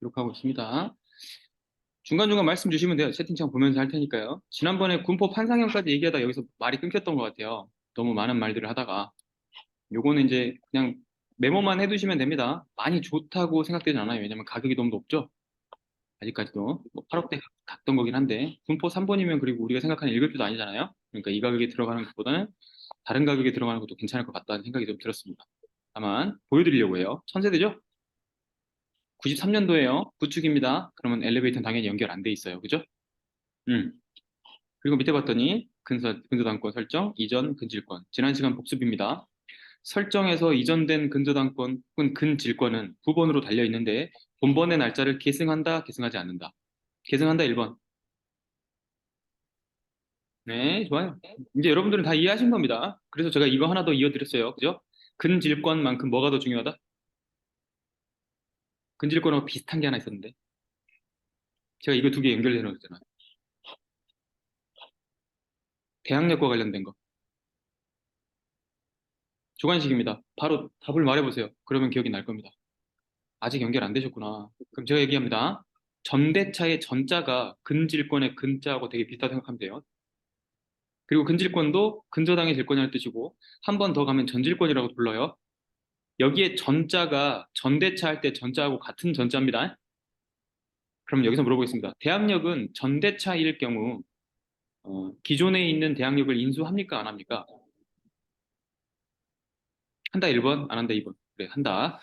기록하고 있습니다. 중간중간 말씀 주시면 돼요. 채팅창 보면서 할 테니까요. 지난번에 군포 판상형까지 얘기하다 여기서 말이 끊겼던 것 같아요. 너무 많은 말들을 하다가. 요거는 이제 그냥 메모만 해두시면 됩니다. 많이 좋다고 생각되진 않아요. 왜냐면 가격이 너무 높죠? 아직까지도 뭐 8억대 갔던 거긴 한데 군포 3번이면 그리고 우리가 생각하는 1급도 아니잖아요. 그러니까 이 가격에 들어가는 것보다는 다른 가격에 들어가는 것도 괜찮을 것 같다는 생각이 좀 들었습니다. 다만 보여드리려고 해요. 천세대죠? 93년도에요. 구축입니다. 그러면 엘리베이터는 당연히 연결 안 돼 있어요. 그죠? 음. 그리고 밑에 봤더니 근저당권 설정, 이전 근질권. 지난 시간 복습입니다. 설정에서 이전된 근저당권 혹은 근질권은 9번으로 달려 있는데 본번의 날짜를 계승한다, 계승하지 않는다. 계승한다 1번. 네, 좋아요. 이제 여러분들은 다 이해하신 겁니다. 그래서 제가 이거 하나 더 이어드렸어요. 그죠? 근질권만큼 뭐가 더 중요하다? 근질권하고 비슷한 게 하나 있었는데 제가 이거 두 개 연결해 놓았잖아요. 대항력과 관련된 거. 주관식입니다. 바로 답을 말해보세요. 그러면 기억이 날 겁니다. 아직 연결 안 되셨구나. 그럼 제가 얘기합니다. 전대차의 전자가 근질권의 근자하고 되게 비슷하다고 생각하면 돼요. 그리고 근질권도 근저당의 질권이라는 뜻이고 한 번 더 가면 전질권이라고 불러요. 여기에 전자가 전대차 할 때 전자하고 같은 전자입니다. 그럼 여기서 물어보겠습니다. 대항력은 전대차일 경우 기존에 있는 대항력을 인수합니까? 안 합니까? 한다 1번, 안 한다 2번. 그래, 한다.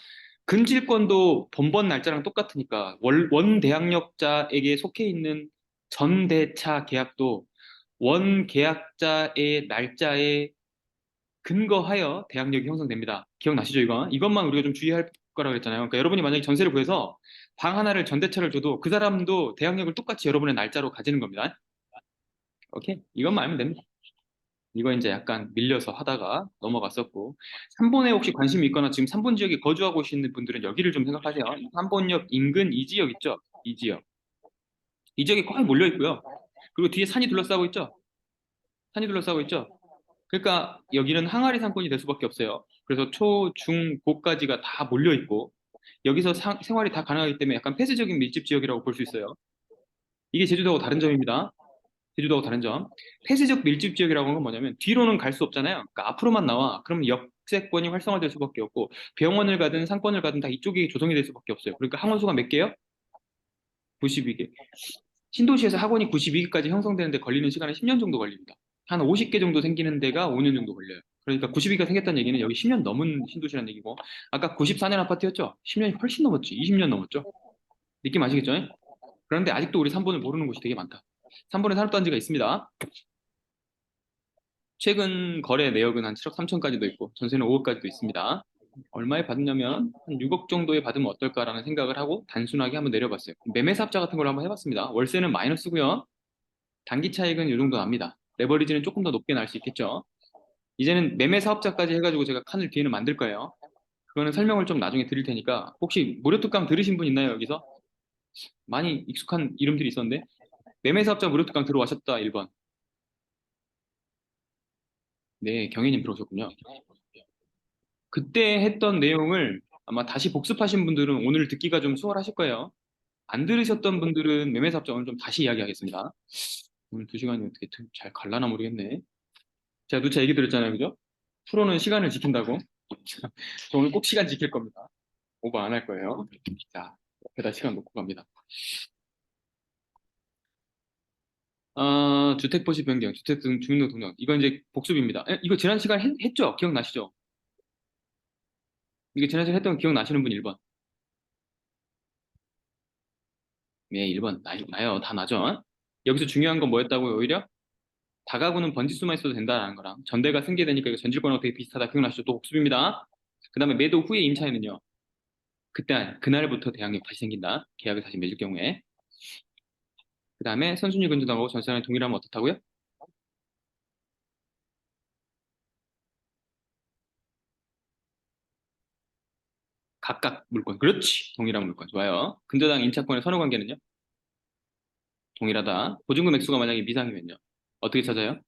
근질권도 번번 날짜랑 똑같으니까 원 대항력자에게 속해 있는 전대차 계약도 원 계약자의 날짜에 근거하여 대항력이 형성됩니다. 기억나시죠, 이거? 이것만 우리가 좀 주의할 거라고 했잖아요. 그러니까 여러분이 만약에 전세를 구해서 방 하나를 전대차를 줘도 그 사람도 대항력을 똑같이 여러분의 날짜로 가지는 겁니다. 오케이? 이것만 알면 됩니다. 이거 이제 약간 밀려서 하다가 넘어갔었고 3번에 혹시 관심이 있거나 지금 3번 지역에 거주하고 계시는 분들은 여기를 좀 생각하세요. 3번역 인근 이 지역 있죠? 이 지역. 이 지역에 꽉 몰려 있고요. 그리고 뒤에 산이 둘러싸고 있죠? 산이 둘러싸고 있죠? 그러니까 여기는 항아리 상권이 될 수밖에 없어요. 그래서 초, 중, 고까지가 다 몰려 있고 여기서 생활이 다 가능하기 때문에 약간 폐쇄적인 밀집 지역이라고 볼 수 있어요. 이게 제주도하고 다른 점입니다. 제주도하고 다른 점. 폐쇄적 밀집 지역이라고 하는 건 뭐냐면 뒤로는 갈 수 없잖아요. 그러니까 앞으로만 나와. 그럼 역세권이 활성화될 수밖에 없고 병원을 가든 상권을 가든 다 이쪽이 조성이 될 수밖에 없어요. 그러니까 항원수가 몇 개요? 92개. 신도시에서 학원이 92개까지 형성되는데 걸리는 시간은 10년 정도 걸립니다. 한 50개 정도 생기는 데가 5년 정도 걸려요. 그러니까 92개가 생겼다는 얘기는 여기 10년 넘은 신도시라는 얘기고 아까 94년 아파트였죠? 10년이 훨씬 넘었지. 20년 넘었죠? 느낌 아시겠죠? 그런데 아직도 우리 3번을 모르는 곳이 되게 많다. 3번에 산업단지가 있습니다. 최근 거래 내역은 한 7억 3천까지도 있고 전세는 5억까지도 있습니다. 얼마에 받느냐면 한 6억 정도에 받으면 어떨까라는 생각을 하고 단순하게 한번 내려봤어요. 매매사업자 같은 걸로 한번 해봤습니다. 월세는 마이너스고요. 단기 차익은 이 정도 납니다. 레버리지는 조금 더 높게 날 수 있겠죠. 이제는 매매사업자까지 해가지고 제가 칸을 뒤에는 만들 거예요. 그거는 설명을 좀 나중에 드릴 테니까 혹시 무료특강 들으신 분 있나요 여기서? 많이 익숙한 이름들이 있었는데 매매사업자 무료특강 들어와셨다 1번. 네, 경혜님 들어오셨군요. 그때 했던 내용을 아마 다시 복습하신 분들은 오늘 듣기가 좀 수월하실 거예요. 안 들으셨던 분들은 매매사업자 오늘 좀 다시 이야기하겠습니다. 오늘 2시간이 어떻게 잘 갈라나 모르겠네. 제가 누차 얘기 드렸잖아요, 그죠? 프로는 시간을 지킨다고. 저 오늘 꼭 시간 지킬 겁니다. 오버 안 할 거예요. 자, 옆에다 시간 놓고 갑니다. 주택도시 변경, 주택 등 주민등록. 이거 이제 복습입니다. 이거 지난 시간 했죠? 기억나시죠? 이거 지난 시간 했던 거 기억나시는 분 1번. 네, 1번. 나요. 다 나죠? 여기서 중요한 건 뭐였다고요, 오히려? 다가구는 번지수만 있어도 된다는 거랑 전대가 승계되니까 이거 전질권하고 되게 비슷하다. 기억나시죠? 또 복습입니다. 그 다음에 매도 후에 임차에는요. 그날부터 대항력 다시 생긴다. 계약을 다시 맺을 경우에. 그 다음에 선순위 근저당하고 전세는 동일하면 어떻다고요? 각각 물권. 그렇지. 동일한 물권. 좋아요. 근저당 임차권의 선호 관계는요? 동일하다. 보증금 액수가 만약에 미상이면요. 어떻게 찾아요?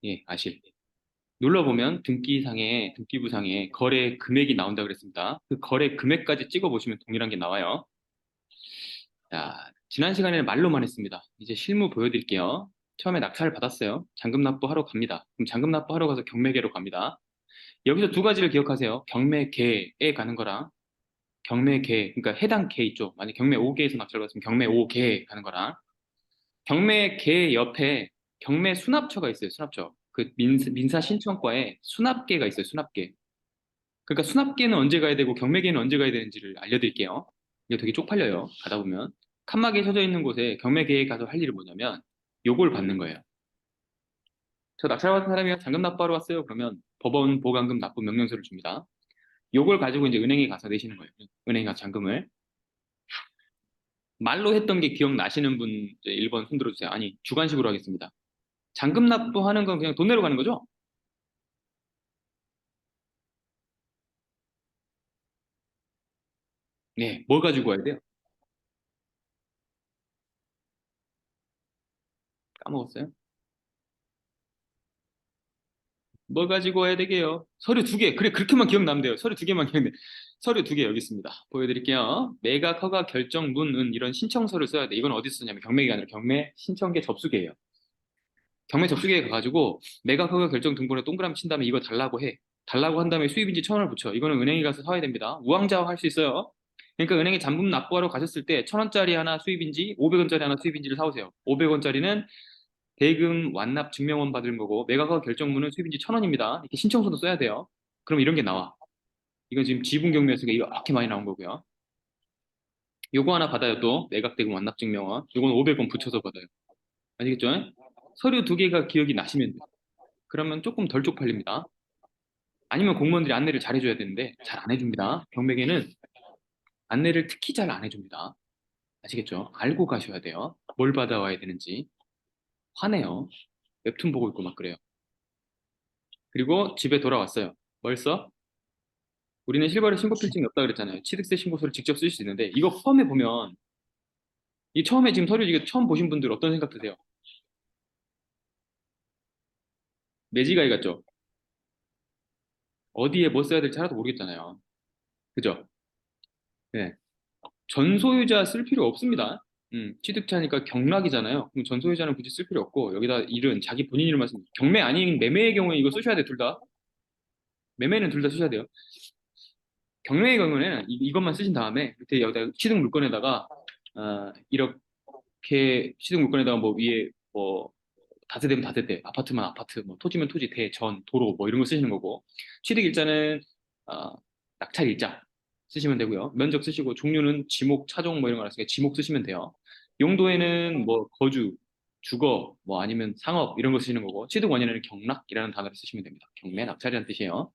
예, 아실. 눌러보면 등기부상에 거래 금액이 나온다 그랬습니다. 그 거래 금액까지 찍어보시면 동일한 게 나와요. 자, 지난 시간에는 말로만 했습니다. 이제 실무 보여드릴게요. 처음에 낙찰을 받았어요. 잔금 납부하러 갑니다. 그럼 잔금 납부하러 가서 경매계로 갑니다. 여기서 두 가지를 기억하세요. 경매계에 가는 거랑 경매계, 그러니까 해당 계 있죠. 만약 경매 5개에서 낙찰을 받았으면 경매 5개에 가는 거랑 경매계 옆에 경매 수납처가 있어요. 수납처. 그 민사 신청과에 수납계가 있어요. 수납계. 그러니까 수납계는 언제 가야 되고 경매계는 언제 가야 되는지를 알려드릴게요. 이게 되게 쪽팔려요. 가다 보면 칸막이에 쳐져 있는 곳에 경매계에 가서 할 일이 뭐냐면 요걸 받는 거예요. 저 낙찰받은 사람이요. 잔금 납부하러 왔어요. 그러면 법원 보강금 납부 명령서를 줍니다. 요걸 가지고 이제 은행에 가서 내시는 거예요. 은행에 가서 잔금을. 말로 했던 게 기억나시는 분 이제 1번 손 들어주세요. 아니, 주관식으로 하겠습니다. 잔금 납부하는 건 그냥 돈 내러 가는 거죠? 네, 뭘 가지고 와야 돼요? 까먹었어요? 뭘 가지고 와야 되게요? 서류 두 개. 그래, 그렇게만 기억나면 돼요. 서류 두 개만 기억나. 서류 두 개 여기 있습니다. 보여드릴게요. 매각 허가 결정문은 이런 신청서를 써야 돼. 이건 어디 쓰냐면 경매가 아니라 경매 신청계 접수계예요. 경매 접수계에 가가지고 매각 허가 결정 등본에 동그라미 친 다음에 이거 달라고 해. 달라고 한 다음에 수입인지 1,000원을 붙여. 이거는 은행에 가서 사야 됩니다. 우왕좌왕 할 수 있어요. 그러니까 은행에 잔금 납부하러 가셨을 때 1,000원짜리 하나 수입인지 500원짜리 하나 수입인지를 사오세요. 500원짜리는 대금 완납 증명원 받은 거고 매각허가 결정문은 수입인지 1,000원입니다. 이렇게 신청서도 써야 돼요. 그럼 이런 게 나와. 이건 지금 지분 경매에서 이렇게 많이 나온 거고요. 요거 하나 받아요 또 매각 대금 완납 증명원. 요건 500원 붙여서 받아요. 아시겠죠? 서류 두 개가 기억이 나시면 돼요. 그러면 조금 덜 쪽팔립니다. 아니면 공무원들이 안내를 잘 해줘야 되는데 잘 안 해줍니다. 경매계는 안내를 특히 잘 안 해줍니다. 아시겠죠? 알고 가셔야 돼요. 뭘 받아와야 되는지. 화내요. 웹툰 보고 있고 막 그래요. 그리고 집에 돌아왔어요. 뭘 써? 우리는 실거래 신고 필증이 없다 그랬잖아요. 취득세 신고서를 직접 쓰실 수 있는데 이거 처음에 보면 이 처음에 지금 서류 이거 처음 보신 분들 어떤 생각 드세요? 매지가이 같죠? 어디에 뭐 써야 될지 하나도 모르겠잖아요. 그죠? 네. 전소유자 쓸 필요 없습니다. 취득차니까 경락이잖아요. 그럼 전소유자는 굳이 쓸 필요 없고 여기다 일은 자기 본인 이름만 쓰면 경매 아닌 매매의 경우에 이거 쓰셔야 돼, 둘 다. 매매는 둘 다 쓰셔야 돼요. 경매의 경우에는 이것만 쓰신 다음에 밑에 여기다 취득 물건에다가 이렇게 취득 물건에다가 뭐 위에 뭐 다세대면 다세대, 아파트면 아파트, 뭐 토지면 토지, 대, 전, 도로 뭐 이런 거 쓰시는 거고 취득 일자는 어, 낙찰 일자 쓰시면 되고요. 면적 쓰시고 종류는 지목, 차종 뭐 이런 거 알았으니까 지목 쓰시면 돼요. 용도에는 뭐 거주, 주거, 뭐 아니면 상업 이런 거 쓰시는 거고 취득 원인에는 경락이라는 단어를 쓰시면 됩니다. 경매, 낙찰이라는 뜻이에요.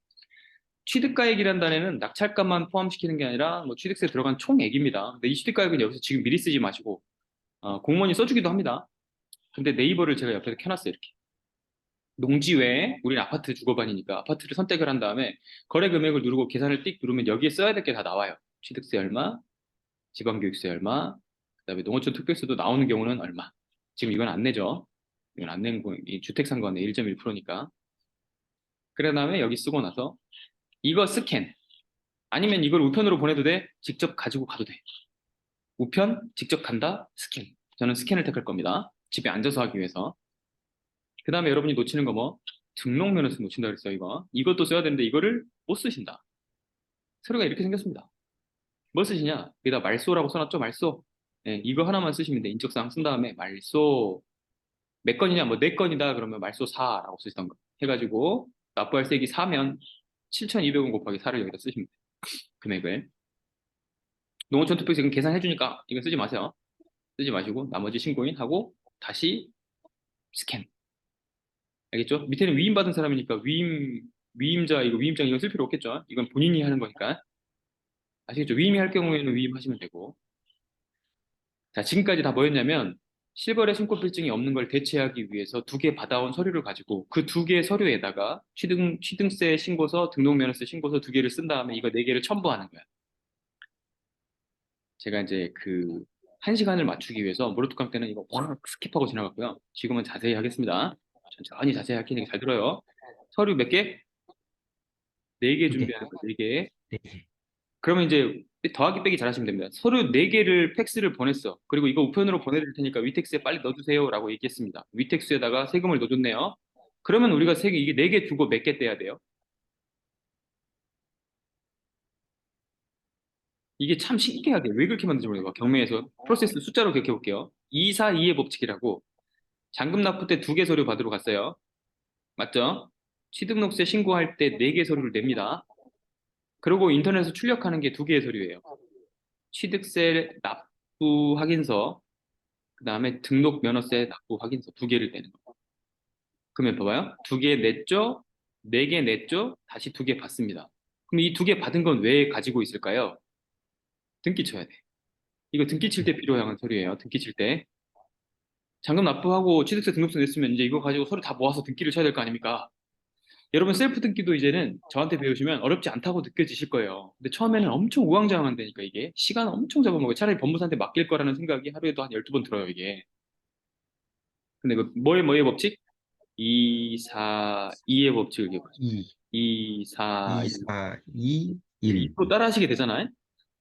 취득가액이라는 단어는 낙찰값만 포함시키는 게 아니라 뭐 취득세 들어간 총액입니다. 근데 이 취득가액은 여기서 지금 미리 쓰지 마시고 공무원이 써주기도 합니다. 근데 네이버를 제가 옆에서 켜놨어요, 이렇게. 농지 외에 우리는 아파트 주거반이니까 아파트를 선택을 한 다음에 거래 금액을 누르고 계산을 띡 누르면 여기에 써야 될 게 다 나와요. 취득세 얼마, 지방교육세 얼마, 그다음에 농어촌 특별세도 나오는 경우는 얼마. 지금 이건 안 내죠. 이건 안 내는 거, 이 주택상관의 1.1%니까. 그래 다음에 여기 쓰고 나서 이거 스캔. 아니면 이걸 우편으로 보내도 돼. 직접 가지고 가도 돼. 우편, 직접 간다, 스캔. 저는 스캔을 택할 겁니다. 집에 앉아서 하기 위해서. 그 다음에 여러분이 놓치는 거 뭐? 등록면허증 놓친다 그랬어요, 이거. 이것도 써야 되는데 이거를 못 쓰신다. 서류가 이렇게 생겼습니다. 뭘 쓰시냐? 여기다 말소라고 써놨죠, 말소. 네, 이거 하나만 쓰시면 돼. 인적사항 쓴 다음에 말소 몇 건이냐? 뭐 네 건이다 그러면 말소 4라고 쓰시던 거. 해가지고 납부할세액이 4면 7,200원 곱하기 4를 여기다 쓰시면 돼요. 금액을. 농어촌 투표 지금 계산해주니까 이거 쓰지 마세요. 쓰지 마시고 나머지 신고인 하고 다시 스캔. 알겠죠? 밑에는 위임받은 사람이니까 위임자 이거 위임장 이거 쓸 필요 없겠죠? 이건 본인이 하는 거니까. 아시겠죠? 위임이 할 경우에는 위임하시면 되고. 자, 지금까지 다 뭐였냐면 실거래 신고필증이 없는 걸 대체하기 위해서 두 개 받아온 서류를 가지고 그 두 개의 서류에다가 취등세 신고서, 등록면허세 신고서 두 개를 쓴 다음에 이거 네 개를 첨부하는 거야. 제가 이제 그 한 시간을 맞추기 위해서 모르토강 때는 이거 확 스킵하고 지나갔고요. 지금은 자세히 하겠습니다. 천천히 자세히 할 테니까 잘 들어요. 서류 몇 개? 네 개 두 개. 준비하는 거, 네 개. 네 개. 그러면 이제 더하기 빼기 잘하시면 됩니다. 서류 네 개를 팩스를 보냈어. 그리고 이거 우편으로 보내드릴 테니까 위택스에 빨리 넣어주세요라고 얘기했습니다. 위택스에다가 세금을 넣어줬네요. 그러면 우리가 이게 네 개 두고 몇 개 떼야 돼요? 이게 참 신기하게 왜 그렇게 만든지 모르겠어요. 경매에서 프로세스 숫자로 기억해 볼게요. 242의 법칙이라고 잔금 납부 때 두 개 서류 받으러 갔어요. 맞죠? 취득록세 신고할 때 네 개 서류를 냅니다. 그리고 인터넷에서 출력하는 게 두 개의 서류예요. 취득세 납부 확인서, 그 다음에 등록 면허세 납부 확인서 두 개를 내는 거. 그러면 봐봐요. 두 개 냈죠? 네 개 냈죠? 다시 두 개 받습니다. 그럼 이 두 개 받은 건 왜 가지고 있을까요? 등기 쳐야 돼. 이거 등기 칠 때 필요한 서류예요. 등기 칠 때. 잔금 납부하고 취득세 등록세 냈으면 이제 이거 가지고 서류 다 모아서 등기를 쳐야 될 거 아닙니까? 여러분 셀프 등기도 이제는 저한테 배우시면 어렵지 않다고 느껴지실 거예요. 근데 처음에는 엄청 우왕좌왕한다니까 이게. 시간 엄청 잡아먹어요. 차라리 법무사한테 맡길 거라는 생각이 하루에도 한 12번 들어요, 이게. 근데 그 뭐의 법칙? 2, 4, 2의 법칙을 기억하죠. 2, 2, 4, 2, 2. 4, 2, 그 1. 2로 따라 하시게 되잖아요.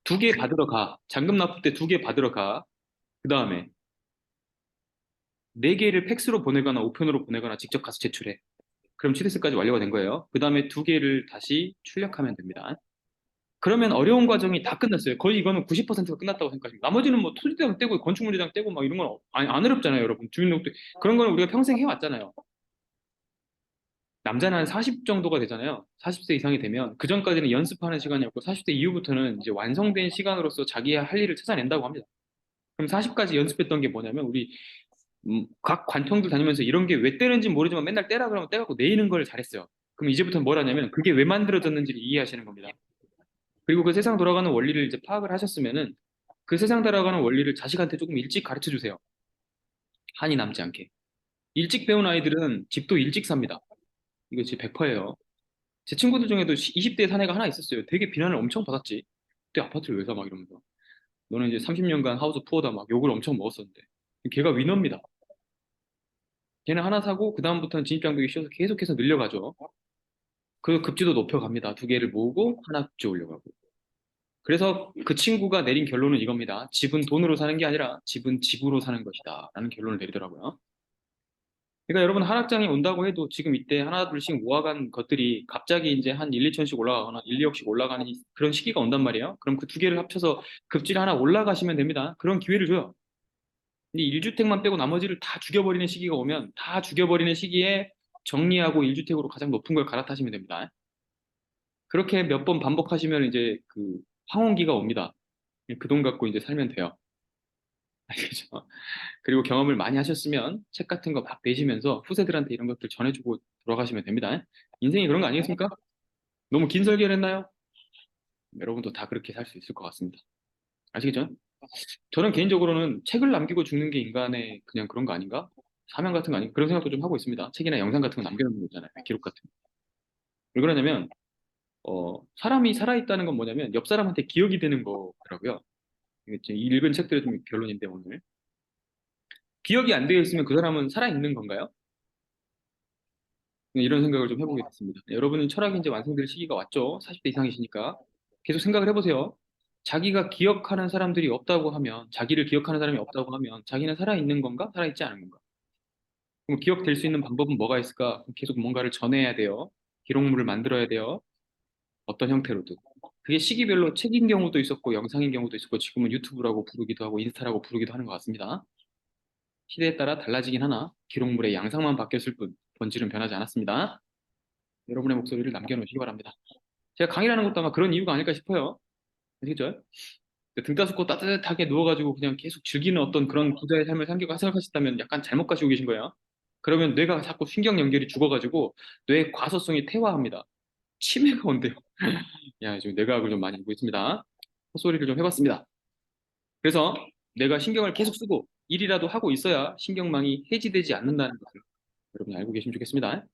두 개 받으러 가. 잔금 납부 때 두 개 받으러 가. 그 다음에 네 개를 팩스로 보내거나 우편으로 보내거나 직접 가서 제출해. 그럼 취득세까지 완료가 된 거예요. 그 다음에 두 개를 다시 출력하면 됩니다. 그러면 어려운 과정이 다 끝났어요. 거의 이거는 90%가 끝났다고 생각하시면 나머지는 뭐 토지대장 떼고 건축물대장 떼고 막 이런 건 안 어렵잖아요, 여러분. 주민등록도 그런 거는 우리가 평생 해왔잖아요. 남자는 한 40 정도가 되잖아요. 40세 이상이 되면 그 전까지는 연습하는 시간이었고 40대 이후부터는 이제 완성된 시간으로서 자기의 할 일을 찾아낸다고 합니다. 그럼 40까지 연습했던 게 뭐냐면 우리 각 관청들 다니면서 이런 게 왜 떼는지 모르지만 맨날 떼라 그러면 떼갖고 내리는 걸 잘했어요. 그럼 이제부터는 뭘 하냐면 그게 왜 만들어졌는지를 이해하시는 겁니다. 그리고 그 세상 돌아가는 원리를 이제 파악을 하셨으면은 그 세상 돌아가는 원리를 자식한테 조금 일찍 가르쳐 주세요. 한이 남지 않게. 일찍 배운 아이들은 집도 일찍 삽니다. 이거 진짜 100%예요. 제 친구들 중에도 20대 사내가 하나 있었어요. 되게 비난을 엄청 받았지. 그때 아파트를 왜 사? 막 이러면서. 너는 이제 30년간 하우스 푸어다 막 욕을 엄청 먹었었는데. 걔가 위너입니다. 걔는 하나 사고 그다음부터는 진입장벽이 쉬워서 계속해서 늘려가죠. 그 급지도 높여갑니다. 두 개를 모으고 하나 급지 올려가고. 그래서 그 친구가 내린 결론은 이겁니다. 집은 돈으로 사는 게 아니라 집은 집으로 사는 것이다. 라는 결론을 내리더라고요. 그러니까 여러분 하락장이 온다고 해도 지금 이때 하나 둘씩 모아간 것들이 갑자기 이제 한 1, 2천씩 올라가거나 1, 2억씩 올라가는 그런 시기가 온단 말이에요. 그럼 그 두 개를 합쳐서 급질 하나 올라가시면 됩니다. 그런 기회를 줘요. 근데 1주택만 빼고 나머지를 다 죽여버리는 시기가 오면 다 죽여버리는 시기에 정리하고 1주택으로 가장 높은 걸 갈아타시면 됩니다. 그렇게 몇 번 반복하시면 이제 그 황혼기가 옵니다. 그 돈 갖고 이제 살면 돼요. 알겠죠? 그리고 경험을 많이 하셨으면 책 같은 거 막 내시면서 후세들한테 이런 것들 전해주고 돌아가시면 됩니다. 인생이 그런 거 아니겠습니까? 너무 긴 설계를 했나요? 여러분도 다 그렇게 살 수 있을 것 같습니다. 아시겠죠? 저는 개인적으로는 책을 남기고 죽는 게 인간의 그냥 그런 거 아닌가? 사명 같은 거 아닌가? 그런 생각도 좀 하고 있습니다. 책이나 영상 같은 거 남겨놓는 거 있잖아요. 기록 같은 거. 왜 그러냐면, 사람이 살아있다는 건 뭐냐면, 옆 사람한테 기억이 되는 거더라고요. 이게 제 읽은 책들의 좀 결론인데, 오늘. 기억이 안 되어 있으면 그 사람은 살아있는 건가요? 이런 생각을 좀 해보게 됐습니다. 여러분은 철학이 이제 완성될 시기가 왔죠. 40대 이상이시니까. 계속 생각을 해보세요. 자기가 기억하는 사람들이 없다고 하면, 자기를 기억하는 사람이 없다고 하면, 자기는 살아있는 건가? 살아있지 않은 건가? 그럼 기억될 수 있는 방법은 뭐가 있을까? 계속 뭔가를 전해야 돼요. 기록물을 만들어야 돼요. 어떤 형태로든. 그게 시기별로 책인 경우도 있었고, 영상인 경우도 있었고, 지금은 유튜브라고 부르기도 하고, 인스타라고 부르기도 하는 것 같습니다. 시대에 따라 달라지긴 하나, 기록물의 양상만 바뀌었을 뿐, 본질은 변하지 않았습니다. 여러분의 목소리를 남겨놓으시기 바랍니다. 제가 강의를 하는 것도 아마 그런 이유가 아닐까 싶어요. 아시겠죠? 등 따스고 따뜻하게 누워가지고 그냥 계속 즐기는 어떤 그런 부자의 삶을 생각하신다면 약간 잘못 가시고 계신 거예요. 그러면 뇌가 자꾸 신경 연결이 죽어가지고 뇌의 과소성이 퇴화합니다. 치매가 온대요. 야, 지금 뇌과학을 좀 많이 보고 있습니다. 헛소리를 좀 해봤습니다. 그래서 내가 신경을 계속 쓰고 일이라도 하고 있어야 신경망이 해지되지 않는다는 것을 여러분이 알고 계시면 좋겠습니다.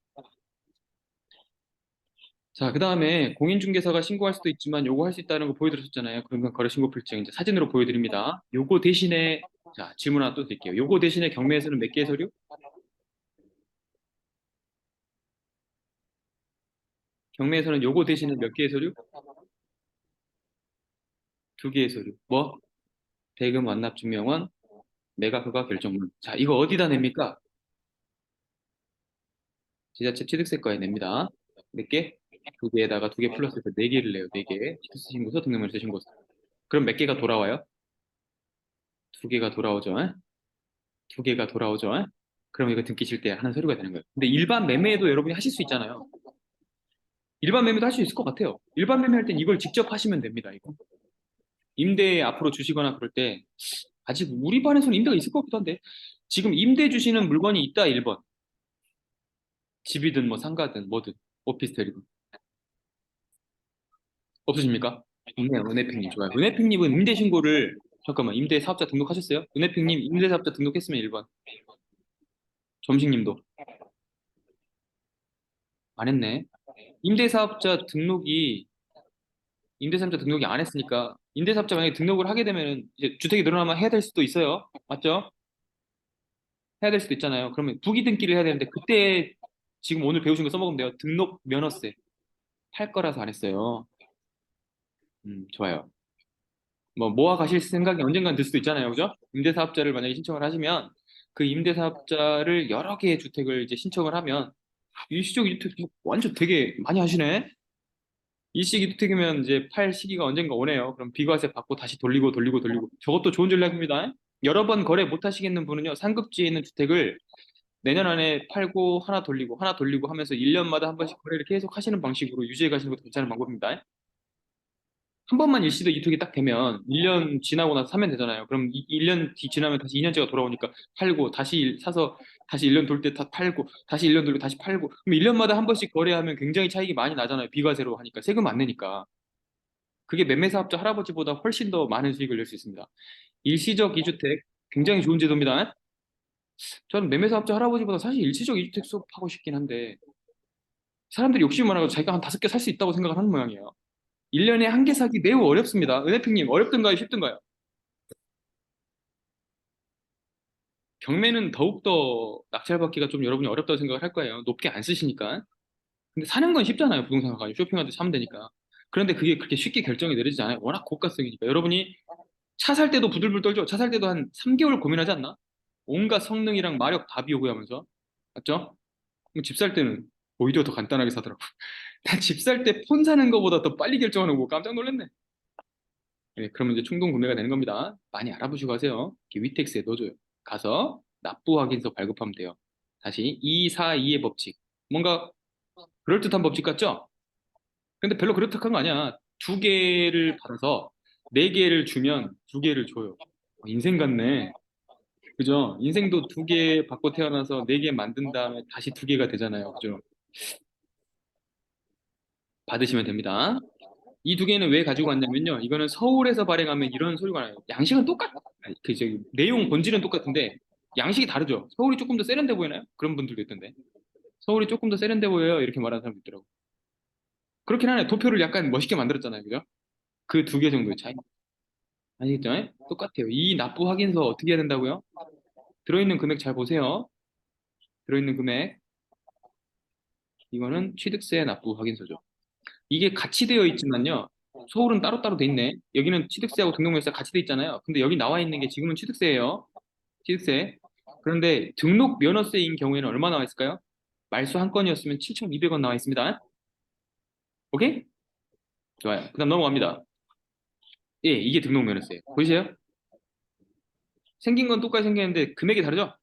자, 그 다음에 공인중개사가 신고할 수도 있지만 요거 할 수 있다는 거 보여드렸었잖아요. 그러면 거래신고필증 이제 사진으로 보여드립니다. 요거 대신에 자 질문 하나 또 드릴게요. 요거 대신에 경매에서는 몇 개의 서류? 경매에서는 요거 대신에 몇 개의 서류? 두 개의 서류. 뭐? 대금 완납 증명원, 매각 허가 결정문. 자, 이거 어디다 냅니까? 지자체 취득세과에 냅니다. 몇 개? 두 개에다가 두 개 플러스해서 네 개를 내요. 네 개. 취득세 신고서, 등록면허세 신고서. 그럼 몇 개가 돌아와요? 두 개가 돌아오죠. 에? 두 개가 돌아오죠. 에? 그럼 이거 등기실 때 하는 서류가 되는 거예요. 근데 일반 매매도 여러분이 하실 수 있잖아요. 일반 매매도 할 수 있을 것 같아요. 일반 매매할 땐 이걸 직접 하시면 됩니다. 이거. 임대 앞으로 주시거나 그럴 때 아직 우리 반에서는 임대가 있을 것 같기도 한데 지금 임대 주시는 물건이 있다 1번. 집이든 뭐 상가든 뭐든 오피스텔이든 없으십니까? 있네요. 은혜핑님 좋아요. 은혜핑님은 임대 신고를 잠깐만 임대 사업자 등록하셨어요? 은혜핑님 임대 사업자 등록했으면 1번. 점식님도 안 했네. 임대사업자 등록이 안 했으니까 임대사업자 만약에 등록을 하게 되면 이제 주택이 늘어나면 해야 될 수도 있어요. 맞죠? 해야 될 수도 있잖아요. 그러면 부기 등기를 해야 되는데 그때 지금 오늘 배우신 거 써먹으면 돼요. 등록 면허세 할 거라서 안 했어요. 좋아요. 뭐 모아 가실 생각이 언젠간 들 수도 있잖아요. 그죠? 임대사업자를 만약에 신청을 하시면 그 임대사업자를 여러 개의 주택을 이제 신청을 하면 일시적 이주택 완전 되게 많이 하시네. 일시적 이주택이면 이제 팔 시기가 언젠가 오네요. 그럼 비과세 받고 다시 돌리고 돌리고 돌리고 저것도 좋은 전략입니다. 여러 번 거래 못 하시겠는 분은요. 상급지에 있는 주택을 내년 안에 팔고 하나 돌리고 하면서 1년마다 한 번씩 거래를 계속 하시는 방식으로 유지해 가시는 것도 괜찮은 방법입니다. 한 번만 일시적 이투기 딱 되면 1년 지나고 나서 사면 되잖아요. 그럼 1년 뒤 지나면 다시 2년째가 돌아오니까 팔고 다시 사서 다시 1년 돌 때 다 팔고 다시 1년 돌고 다시 팔고 그럼 1년마다 한 번씩 거래하면 굉장히 차익이 많이 나잖아요. 비과세로 하니까 세금 안 내니까. 그게 매매사업자 할아버지보다 훨씬 더 많은 수익을 낼 수 있습니다. 일시적 이주택 굉장히 좋은 제도입니다. 저는 매매사업자 할아버지보다 사실 일시적 이주택 수업하고 싶긴 한데 사람들이 욕심 많아서 자기가 한 5개 살 수 있다고 생각을 하는 모양이에요. 1년에 한 개 사기 매우 어렵습니다. 은혜핑님 어렵던가요? 쉽던가요? 경매는 더욱더 낙찰받기가 좀 여러분이 어렵다고 생각을 할 거예요. 높게 안 쓰시니까. 근데 사는 건 쉽잖아요. 부동산 가지고 쇼핑하듯 사면 되니까. 그런데 그게 그렇게 쉽게 결정이 내리지 않아요. 워낙 고가성이니까. 여러분이 차 살 때도 부들부들 떨죠? 차 살 때도 한 3개월 고민하지 않나? 온갖 성능이랑 마력 다 비교하면서. 맞죠? 집 살 때는 오히려 더 간단하게 사더라고. 난 집 살 때 폰 사는 거보다 더 빨리 결정하는 거 깜짝 놀랐네. 네, 그러면 이제 충동 구매가 되는 겁니다. 많이 알아보시고 하세요. 이렇게 위텍스에 넣어줘요. 가서 납부 확인서 발급하면 돼요. 다시 242의 법칙. 뭔가 그럴듯한 법칙 같죠? 근데 별로 그럴듯한 거 아니야. 두 개를 받아서 네 개를 주면 두 개를 줘요. 인생 같네. 그죠? 인생도 두 개 받고 태어나서 네 개 만든 다음에 다시 두 개가 되잖아요. 그죠? 받으시면 됩니다. 이 두 개는 왜 가지고 왔냐면요. 이거는 서울에서 발행하면 이런 소리가 나요. 양식은 아니, 저기 내용 본질은 똑같은데 양식이 다르죠. 서울이 조금 더 세련돼 보이나요? 그런 분들도 있던데. 서울이 조금 더 세련돼 보여요. 이렇게 말하는 사람도 있더라고. 그렇긴 하네. 도표를 약간 멋있게 만들었잖아요. 그죠? 그 두 개 정도의 차이. 아시겠죠? 똑같아요. 이 납부 확인서 어떻게 해야 된다고요? 들어있는 금액 잘 보세요. 들어있는 금액. 이거는 취득세 납부 확인서죠. 이게 같이 되어 있지만요. 서울은 따로따로 돼 있네. 여기는 취득세하고 등록면세 같이 돼 있잖아요. 근데 여기 나와 있는 게 지금은 취득세예요. 취득세. 그런데 등록 면허세인 경우에는 얼마 나와 있을까요? 말소 한 건이었으면 7,200원 나와 있습니다. 오케이? 좋아요. 그다음 넘어갑니다. 예, 이게 등록 면허세. 보이세요? 생긴 건 똑같이 생겼는데 금액이 다르죠?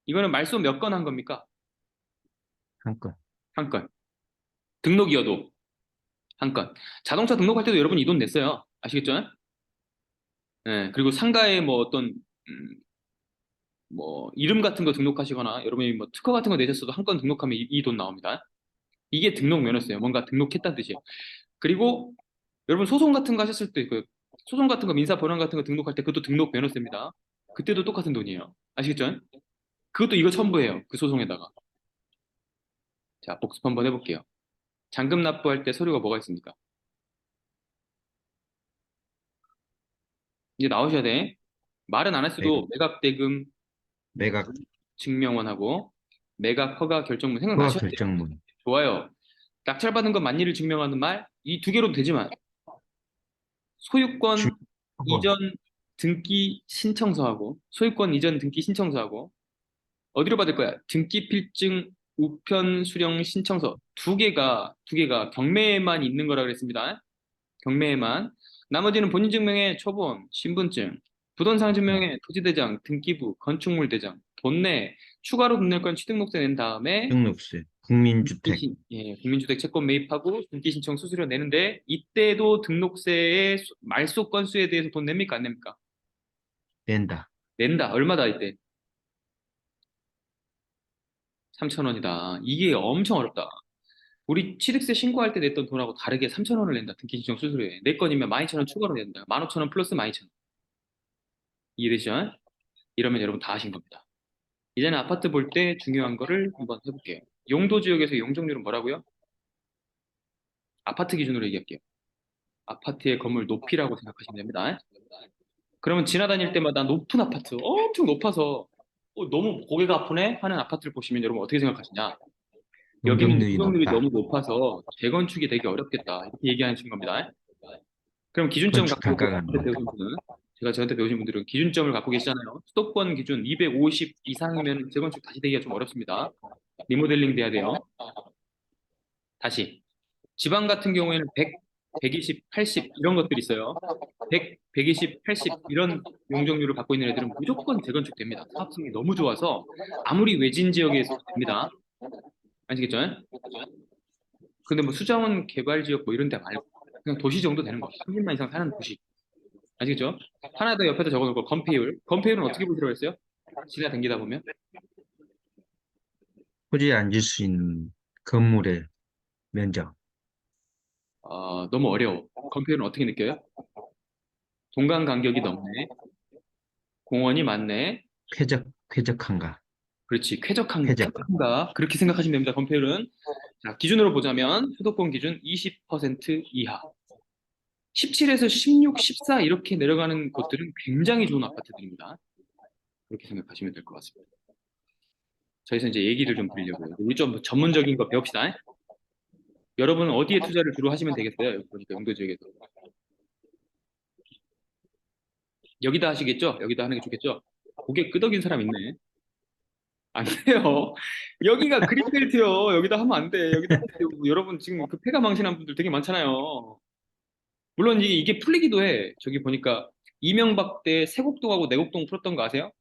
이거는 말소 몇 건 한 겁니까? 한 건. 한 건. 등록이어도 한 건. 자동차 등록할 때도 여러분 이 돈 냈어요. 아시겠죠? 예, 그리고 상가에 뭐 어떤 뭐 이름 같은 거 등록하시거나 여러분이 뭐 특허 같은 거 내셨어도 한 건 등록하면 이 돈 나옵니다. 이게 등록 면허세요. 뭔가 등록했다는 뜻이에요. 그리고 여러분 소송 같은 거 하셨을 때 그 소송 같은 거 민사 법원 같은 거 등록할 때 그것도 등록 면허세입니다. 그때도 똑같은 돈이에요. 아시겠죠? 그것도 이거 첨부해요. 그 소송에다가. 자, 복습 한번 해볼게요. 잔금 납부할 때 서류가 뭐가 있습니까? 이제 나오셔야 돼. 말은 안 매각, 했어도 매각 대금 매각 증명원하고 매각 허가 결정문 허가 생각나셔야 돼요. 결정문. 좋아요. 낙찰받은 건 만리를 증명하는 말, 이 두 개로도 되지만 주, 소유권 토본, 이전 등기 신청서하고 소유권 이전 등기 신청서하고 어디로 받을 거야? 등기 필증 우편 수령 신청서 두 개가 경매에만 있는 거라 그랬습니다. 경매에만. 나머지는 본인 증명의 초본, 신분증, 부동산 증명의 토지대장, 등기부, 건축물 대장, 돈 내, 추가로 돈 낼 건 취등록세 낸 다음에 등록세, 국민주택 국민주택 채권 매입하고 등기 신청 수수료 내는데 이때도 등록세의 말소 건수에 대해서 돈 냅니까 안 냅니까? 낸다. 낸다. 얼마다 이때? 3,000원이다. 이게 엄청 어렵다. 우리 취득세 신고할 때 냈던 돈하고 다르게 3,000원을 낸다. 등기 신청 수수료에. 내 건이면 12,000원 추가로 낸다. 15,000원 플러스 12,000원. 이해되시죠? 이러면 여러분 다 하신 겁니다. 이제는 아파트 볼 때 중요한 거를 한번 해볼게요. 용도 지역에서 용적률은 뭐라고요? 아파트 기준으로 얘기할게요. 아파트의 건물 높이라고 생각하시면 됩니다. 그러면 지나다닐 때마다 높은 아파트, 엄청 높아서 너무 고개가 아프네 하는 아파트를 보시면 여러분 어떻게 생각하시냐? 여기는 용적률이 용적률이 높다. 너무 높아서 재건축이 되게 어렵겠다 이렇게 얘기하시는 겁니다. 그럼 기준점 건축 갖고 단가가 저한테 배우신 높다. 분은 제가 저한테 배우신 분들은 기준점을 갖고 계시잖아요. 수도권 기준 250 이상이면 재건축 다시 되기가 좀 어렵습니다. 리모델링 돼야 돼요. 다시 지방 같은 경우에는 100, 120, 80 이런 것들이 있어요. 100, 120, 80 이런 용적률을 갖고 있는 애들은 무조건 재건축 됩니다. 사업성이 너무 좋아서 아무리 외진 지역에서 됩니다. 아시겠죠? 근데 뭐 수자원 개발 지역 뭐 이런 데 말고 그냥 도시 정도 되는 거예요. 30만 이상 사는 도시. 아시겠죠? 하나 더 옆에다 적어놓고 건폐율. 건폐율은 어떻게 보시라고 했어요? 지나다니다 보면 토지에 앉을 수 있는 건물의 면적, 너무 어려워. 건폐율은 어떻게 느껴요? 동강 간격이 넓네. 공원이 많네. 쾌적한가, 그렇지. 쾌적, 쾌적한가. 그렇게 생각하시면 됩니다. 건폐율은. 자, 기준으로 보자면 수도권 기준 20% 이하. 17에서 16, 14 이렇게 내려가는 곳들은 굉장히 좋은 아파트들입니다. 그렇게 생각하시면 될 것 같습니다. 저희서 이제 얘기를 좀 드리려고요. 우리 좀 전문적인 거 배웁시다. 여러분은 어디에 투자를 주로 하시면 되겠어요? 여기 보니까 용도 지역에서. 여기다 하시겠죠? 여기다 하는 게 좋겠죠? 고개 끄덕인 사람 있네. 안 돼요. 여기가 그린벨트요. 여기다 하면 안 돼. 여기다 하세요. 여러분 지금 그 폐가 망신한 분들 되게 많잖아요. 물론 이게 풀리기도 해. 저기 보니까 이명박 때 세곡동하고 내곡동 풀었던 거 아세요?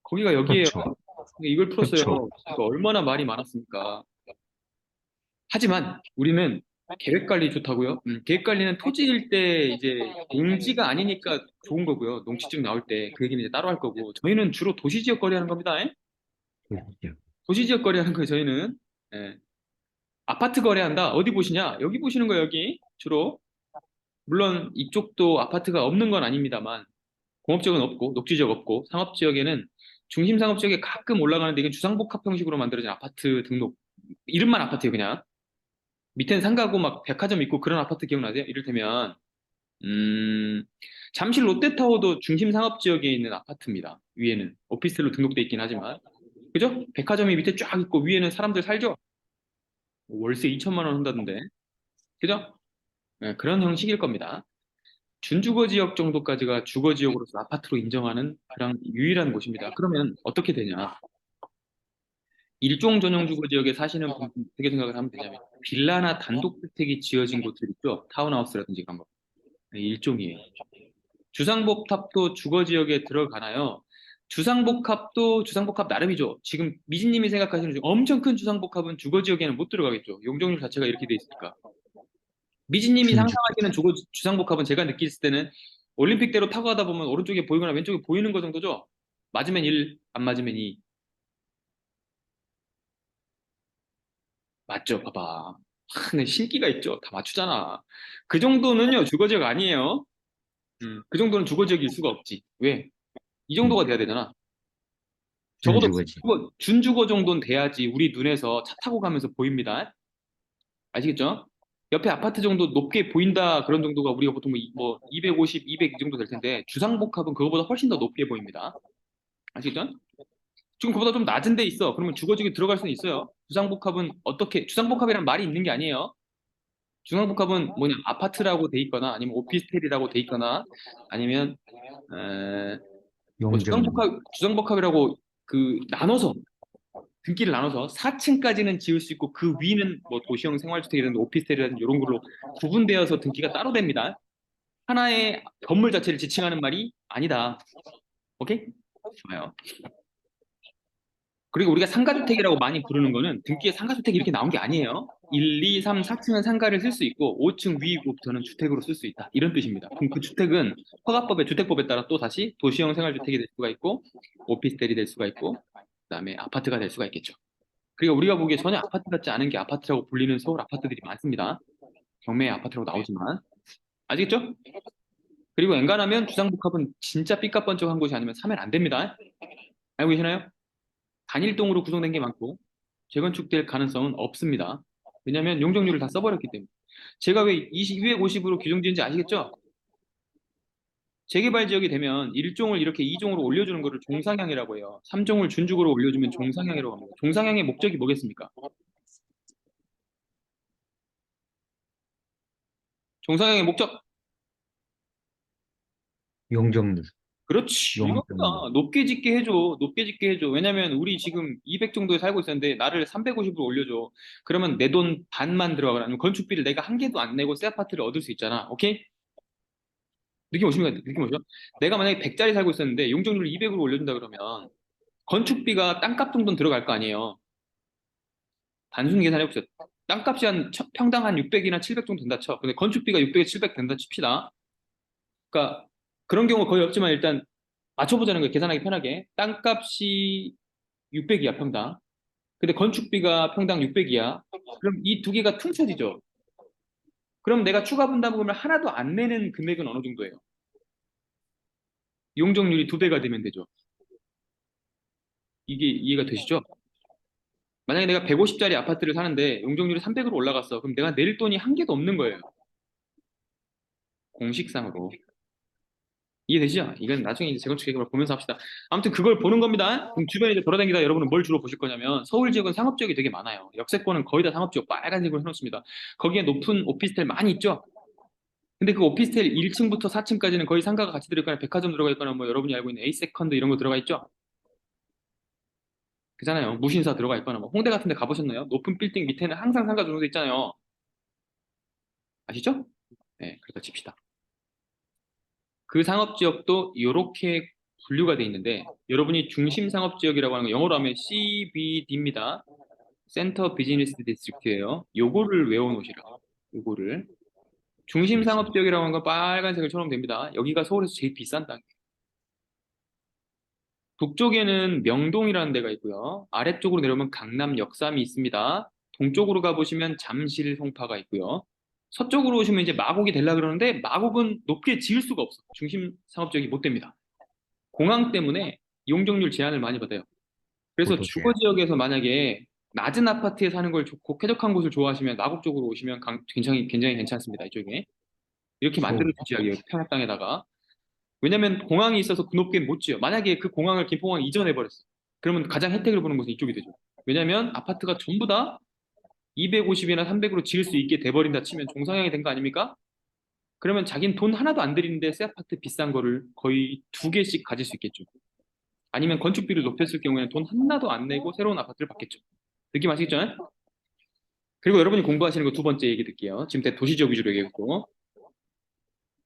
거기가 여기에요. 그렇죠. 이걸 풀었어요. 그렇죠. 그러니까 얼마나 말이 많았습니까? 하지만 우리는 계획 관리 좋다고요? 계획 관리는 토지일 때 이제 농지가 아니니까 좋은 거고요. 농지증 나올 때 그 얘기는 이제 따로 할 거고 저희는 주로 도시 지역 거래하는 겁니다. 그렇죠. 도시 지역 거래하는 거예요. 저희는 예. 아파트 거래한다. 어디 보시냐? 여기 보시는 거예요. 여기 주로. 물론 이쪽도 아파트가 없는 건 아닙니다만 공업지역은 없고 녹지지역 없고 상업지역에는 중심 상업지역에 가끔 올라가는데 이건 주상복합 형식으로 만들어진 아파트 등록 이름만 아파트예요. 그냥 밑에는 상가고 막 백화점 있고 그런 아파트 기억나세요? 이를테면 음, 잠실 롯데타워도 중심 상업지역에 있는 아파트입니다. 위에는 오피스텔로 등록돼 있긴 하지만 그죠? 백화점이 밑에 쫙 있고 위에는 사람들 살죠? 월세 2천만 원 한다던데 그죠? 네, 그런 형식일 겁니다. 준주거 지역 정도까지가 주거 지역으로서 아파트로 인정하는 그런 유일한 곳입니다. 그러면 어떻게 되냐? 일종 전용 주거 지역에 사시는 분들 어떻게 생각을 하면 되냐면 빌라나 단독주택이 지어진 곳들 있죠? 타운하우스라든지 그런 거. 네, 일종이에요. 주상복합도 주거 지역에 들어가나요? 주상복합도 주상복합 나름이죠. 지금 미진님이 생각하시는 엄청 큰 주상복합은 주거 지역에는 못 들어가겠죠. 용적률 자체가 이렇게 돼 있으니까. 미진님이 준주택. 상상하시는 주상복합은 제가 느낄 때는 올림픽대로 타고 가다 보면 오른쪽에 보이거나 왼쪽에 보이는 거 정도죠. 맞으면 1, 안 맞으면 2. 맞죠? 봐봐. 근데 신기가 있죠. 다 맞추잖아. 그 정도는요, 주거지역 아니에요. 그 정도는 주거지역일 수가 없지. 왜? 이 음, 정도가 돼야 되잖아. 적어도 준주거지. 준주거 정도는 돼야지 우리 눈에서 차 타고 가면서 보입니다. 아시겠죠? 옆에 아파트 정도 높게 보인다 그런 정도가 우리가 보통 뭐 250, 200 이 정도 될 텐데 주상복합은 그거보다 훨씬 더 높게 보입니다. 아시겠죠? 지금 그보다 좀 낮은 데 있어. 그러면 주거지역에 들어갈 수는 있어요. 주상복합은 어떻게, 주상복합이란 말이 있는 게 아니에요. 주상복합은 뭐냐, 아파트라고 돼 있거나, 아니면 오피스텔이라고 돼 있거나, 아니면, 뭐 용적률. 주상복합이라고 나눠서, 등기를 나눠서 4층까지는 지을 수 있고, 그 위는 뭐 도시형 생활주택이라든지 오피스텔이라든지 이런 걸로 구분되어서 등기가 따로 됩니다. 하나의 건물 자체를 지칭하는 말이 아니다. 오케이? 좋아요. 그리고 우리가 상가주택이라고 많이 부르는 거는 등기에 상가주택이 이렇게 나온 게 아니에요. 1, 2, 3, 4층은 상가를 쓸 수 있고 5층 위부터는 주택으로 쓸 수 있다. 이런 뜻입니다. 그럼 그 주택은 허가법의 주택법에 따라 또 다시 도시형 생활주택이 될 수가 있고 오피스텔이 될 수가 있고 그다음에 아파트가 될 수가 있겠죠. 그리고 우리가 보기에 전혀 아파트 같지 않은 게 아파트라고 불리는 서울 아파트들이 많습니다. 경매의 아파트라고 나오지만 아시겠죠? 그리고 엔간하면 주상복합은 진짜 삐까뻔쩍한 곳이 아니면 사면 안 됩니다. 알고 계시나요? 단일동으로 구성된 게 많고 재건축될 가능성은 없습니다. 왜냐하면 용적률을 다 써버렸기 때문에. 제가 왜 250으로 규정 지은지 아시겠죠? 재개발 지역이 되면 1종을 이렇게 2종으로 올려주는 거를 종상향이라고 해요. 3종을 준축으로 올려주면 종상향이라고 합니다. 종상향의 목적이 뭐겠습니까? 종상향의 목적! 용적률. 그렇지. 용적률. 이겁니다. 높게 짓게 해줘. 높게 짓게 해줘. 왜냐면 우리 지금 200 정도에 살고 있었는데 나를 350으로 올려줘. 그러면 내 돈 반만 들어가거나 아니면 건축비를 내가 한 개도 안 내고 새 아파트를 얻을 수 있잖아. 오케이? 느낌 오십니까? 느낌 오죠? 내가 만약에 100짜리 살고 있었는데 용적률을 200으로 올려준다 그러면 건축비가 땅값 정도는 들어갈 거 아니에요. 단순 계산해보세요. 땅값이 평당 한 600이나 700 정도 된다 쳐. 근데 건축비가 600에 700 된다 칩시다. 그러니까 그런 경우 거의 없지만 일단 맞춰보자는 거예요. 계산하기 편하게. 땅값이 600이야, 평당. 근데 건축비가 평당 600이야. 그럼 이 두 개가 퉁쳐지죠. 그럼 내가 추가 분담금을 하나도 안 내는 금액은 어느 정도예요? 용적률이 2배가 되면 되죠. 이게 이해가 되시죠? 만약에 내가 150짜리 아파트를 사는데 용적률이 300으로 올라갔어. 그럼 내가 낼 돈이 한 개도 없는 거예요. 공식상으로. 이해되시죠? 이건 나중에 이제 재건축 계획을 보면서 합시다. 아무튼 그걸 보는 겁니다. 그럼 주변에 이제 돌아다니다 여러분은 뭘 주로 보실 거냐면 서울 지역은 상업 지역이 되게 많아요. 역세권은 거의 다 상업 지역 빨간색으로 해놓습니다. 거기에 높은 오피스텔 많이 있죠? 근데 그 오피스텔 1층부터 4층까지는 거의 상가가 같이 들어있거나 백화점 들어가 있거나 뭐 여러분이 알고 있는 A세컨드 이런 거 들어가 있죠? 그잖아요. 무신사 들어가 있거나 뭐 홍대 같은 데 가보셨나요? 높은 빌딩 밑에는 항상 상가 정도 있잖아요. 아시죠? 네, 그렇다 칩시다. 그 상업지역도 이렇게 분류가 돼 있는데 여러분이 중심 상업지역이라고 하는 거 영어로 하면 CBD입니다. 센터 비즈니스 디스트릭트예요. 요거를 외워놓으시라. 요거를. 중심 알겠습니다. 상업지역이라고 하는 거 빨간색을 쳐놓으면 됩니다. 여기가 서울에서 제일 비싼 땅. 북쪽에는 명동이라는 데가 있고요. 아래쪽으로 내려오면 강남 역삼이 있습니다. 동쪽으로 가보시면 잠실 송파가 있고요. 서쪽으로 오시면 이제 마곡이 되려 그러는데 마곡은 높게 지을 수가 없어. 중심 상업지역이 못 됩니다. 공항 때문에 용적률 제한을 많이 받아요. 그래서 고도제. 주거 지역에서 만약에 낮은 아파트에 사는 걸 좋고 쾌적한 곳을 좋아하시면 마곡 쪽으로 오시면 굉장히 괜찮습니다. 이쪽에 이렇게 만들어진 서울. 지역이에요. 평야땅에다가 왜냐면 공항이 있어서 그 높게 못 지어. 만약에 그 공항을 김포공항 이전해 버렸어. 그러면 가장 혜택을 보는 곳은 이쪽이 되죠. 왜냐면 아파트가 전부 다 250이나 300으로 지을 수 있게 돼버린다 치면 종상향이 된 거 아닙니까? 그러면 자기는 돈 하나도 안 들이는데 새 아파트 비싼 거를 거의 2개씩 가질 수 있겠죠. 아니면 건축비를 높였을 경우에는 돈 하나도 안 내고 새로운 아파트를 받겠죠. 느낌 아시겠죠? 그리고 여러분이 공부하시는 거 두 번째 얘기 드릴게요. 지금 도시지역 위주로 얘기했고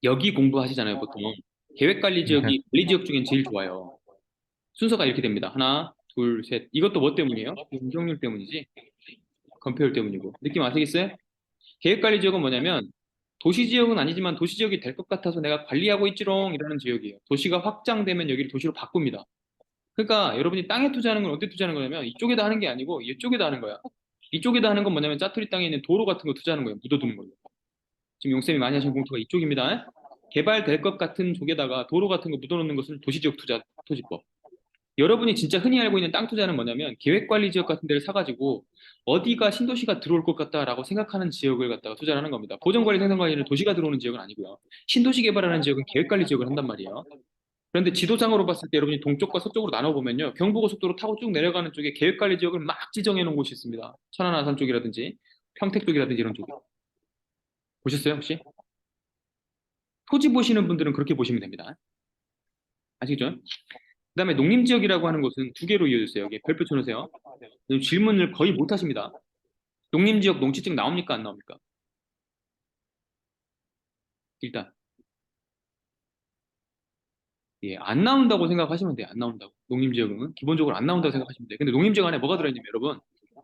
여기 공부하시잖아요, 보통. 계획관리 괜찮, 지역이 관리 지역 중엔 제일 좋아요. 순서가 이렇게 됩니다. 하나, 둘, 셋. 이것도 뭐 때문이에요? 용적률 때문이지. 건폐율 때문이고. 느낌 아시겠어요? 계획관리 지역은 뭐냐면 도시 지역은 아니지만 도시 지역이 될 것 같아서 내가 관리하고 있지롱 이러는 지역이에요. 도시가 확장되면 여기를 도시로 바꿉니다. 그러니까 여러분이 땅에 투자하는 건 어디 투자하는 거냐면 이쪽에다 하는 게 아니고 이쪽에다 하는 거야. 이쪽에다 하는 건 뭐냐면 짜투리 땅에 있는 도로 같은 거 투자하는 거예요. 묻어두는 거예요. 지금 용쌤이 많이 하시는 공투가 이쪽입니다. 개발될 것 같은 쪽에다가 도로 같은 거 묻어놓는 것을 도시지역 투자 토지법. 여러분이 진짜 흔히 알고 있는 땅 투자는 뭐냐면 계획관리 지역 같은 데를 사가지고 어디가 신도시가 들어올 것 같다라고 생각하는 지역을 갖다가 투자를 하는 겁니다. 보전관리 생산관리는 도시가 들어오는 지역은 아니고요. 신도시 개발하는 지역은 계획관리 지역을 한단 말이에요. 그런데 지도상으로 봤을 때 여러분이 동쪽과 서쪽으로 나눠보면요. 경부고속도로 타고 쭉 내려가는 쪽에 계획관리 지역을 막 지정해 놓은 곳이 있습니다. 천안아산 쪽이라든지 평택 쪽이라든지 이런 쪽에. 보셨어요, 혹시? 토지 보시는 분들은 그렇게 보시면 됩니다. 아시겠죠? 그다음에 농림지역이라고 하는 것은 두 개로 이어졌어요. 여기 별표 쳐놓으세요. 질문을 거의 못 하십니다. 농림지역 농지증 나옵니까? 안 나옵니까? 일단 예, 안 나온다고 생각하시면 돼요. 안 나온다고. 농림지역은 기본적으로 안 나온다고 생각하시면 돼요. 근데 농림지역 안에 뭐가 들어있냐면 여러분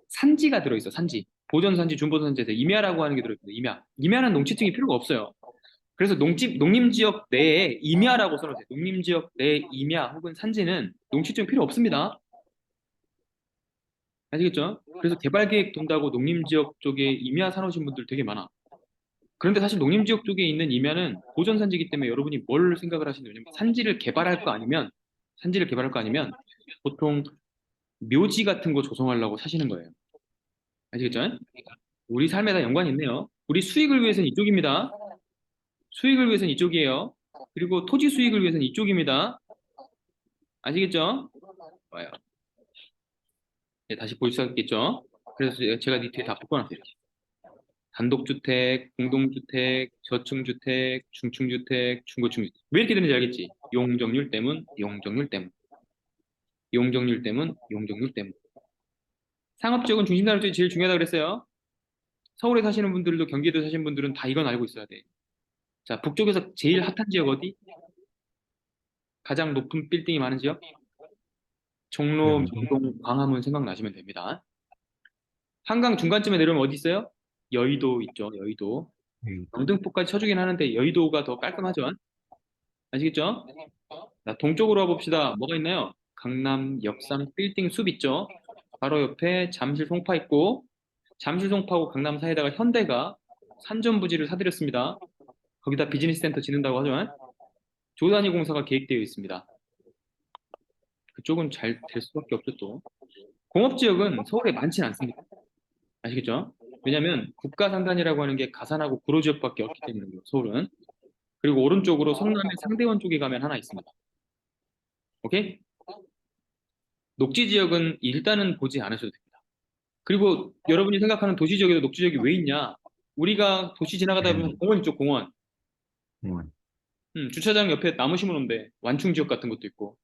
산지가 들어있어. 산지. 보전산지, 준보전산지에서 임야라고 하는 게 들어있거든요. 임야. 임야는 농지증이 필요가 없어요. 그래서 농림지역 내에 임야라고 써놓으세요. 농림지역 내 임야 혹은 산지는 농지증 필요 없습니다. 아시겠죠? 그래서 개발계획 돈다고 농림지역 쪽에 임야 사놓으신 분들 되게 많아. 그런데 사실 농림지역 쪽에 있는 임야는 보전산지이기 때문에 여러분이 뭘 생각을 하시냐면 산지를 개발할 거 아니면 보통 묘지 같은 거 조성하려고 사시는 거예요. 아시겠죠? 우리 삶에 다 연관이 있네요. 우리 수익을 위해서는 이쪽입니다. 수익을 위해서는 이쪽이에요. 그리고 토지 수익을 위해서는 이쪽입니다. 아시겠죠? 좋아요. 네, 다시 볼 수 있겠죠? 그래서 제가 이 뒤에 다 바꿔놨어요. 이렇게. 단독주택, 공동주택, 저층주택, 중층주택, 중고층주택. 왜 이렇게 되는지 알겠지? 용적률 때문, 용적률 때문, 용적률 때문, 용적률 때문. 상업지역은 중심산업지역이 제일 중요하다고 그랬어요. 서울에 사시는 분들도 경기도에 사시는 분들은 다 이건 알고 있어야 돼. 자, 북쪽에서 제일 핫한 지역 어디? 가장 높은 빌딩이 많은 지역? 종로, 명동. 명동, 광화문 생각나시면 됩니다. 한강 중간쯤에 내려오면 어디 있어요? 여의도 있죠, 여의도. 예, 영등포까지 쳐주긴 하는데 여의도가 더 깔끔하죠? 아시겠죠? 자, 동쪽으로 와봅시다. 뭐가 있나요? 강남 역삼 빌딩 숲 있죠? 바로 옆에 잠실 송파 있고 잠실 송파하고 강남 사이에다가 현대가 산전부지를 사들였습니다. 거기다 비즈니스 센터 짓는다고 하지만 조단위 공사가 계획되어 있습니다. 그쪽은 잘 될 수밖에 없죠 또. 공업지역은 서울에 많지는 않습니다. 아시겠죠? 왜냐하면 국가산단이라고 하는 게 가산하고 구로지역밖에 없기 때문이에요. 서울은. 그리고 오른쪽으로 성남의 상대원 쪽에 가면 하나 있습니다. 오케이? 녹지지역은 일단은 보지 않으셔도 됩니다. 그리고 여러분이 생각하는 도시지역에도 녹지지역이 왜 있냐? 우리가 도시 지나가다 보면 예, 공원 있죠, 공원. 뭐, 주차장 옆에 나무 심어놓은데 완충지역 같은 것도 있고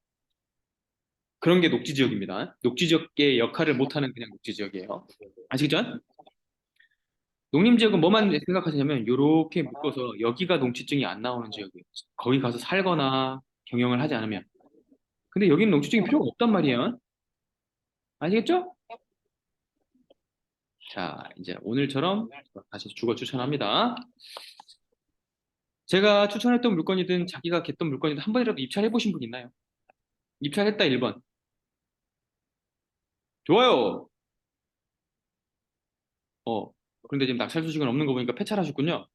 그런 게 녹지지역입니다. 녹지지역의 역할을 못하는 그냥 녹지지역이에요. 아시겠죠? 농림지역은 뭐만 생각하시냐면 이렇게 묶어서 여기가 농지증이 안 나오는 지역이에요. 거기 가서 살거나 경영을 하지 않으면. 근데 여기는 농지증이 필요가 없단 말이에요. 아시겠죠? 자, 이제 오늘처럼 다시 주거 추천합니다. 제가 추천했던 물건이든 자기가 겠던 물건이든 한 번이라도 입찰해 보신 분 있나요? 입찰했다 1번. 좋아요. 어. 그런데 지금 낙찰 소식은 없는 거 보니까 폐찰하셨군요.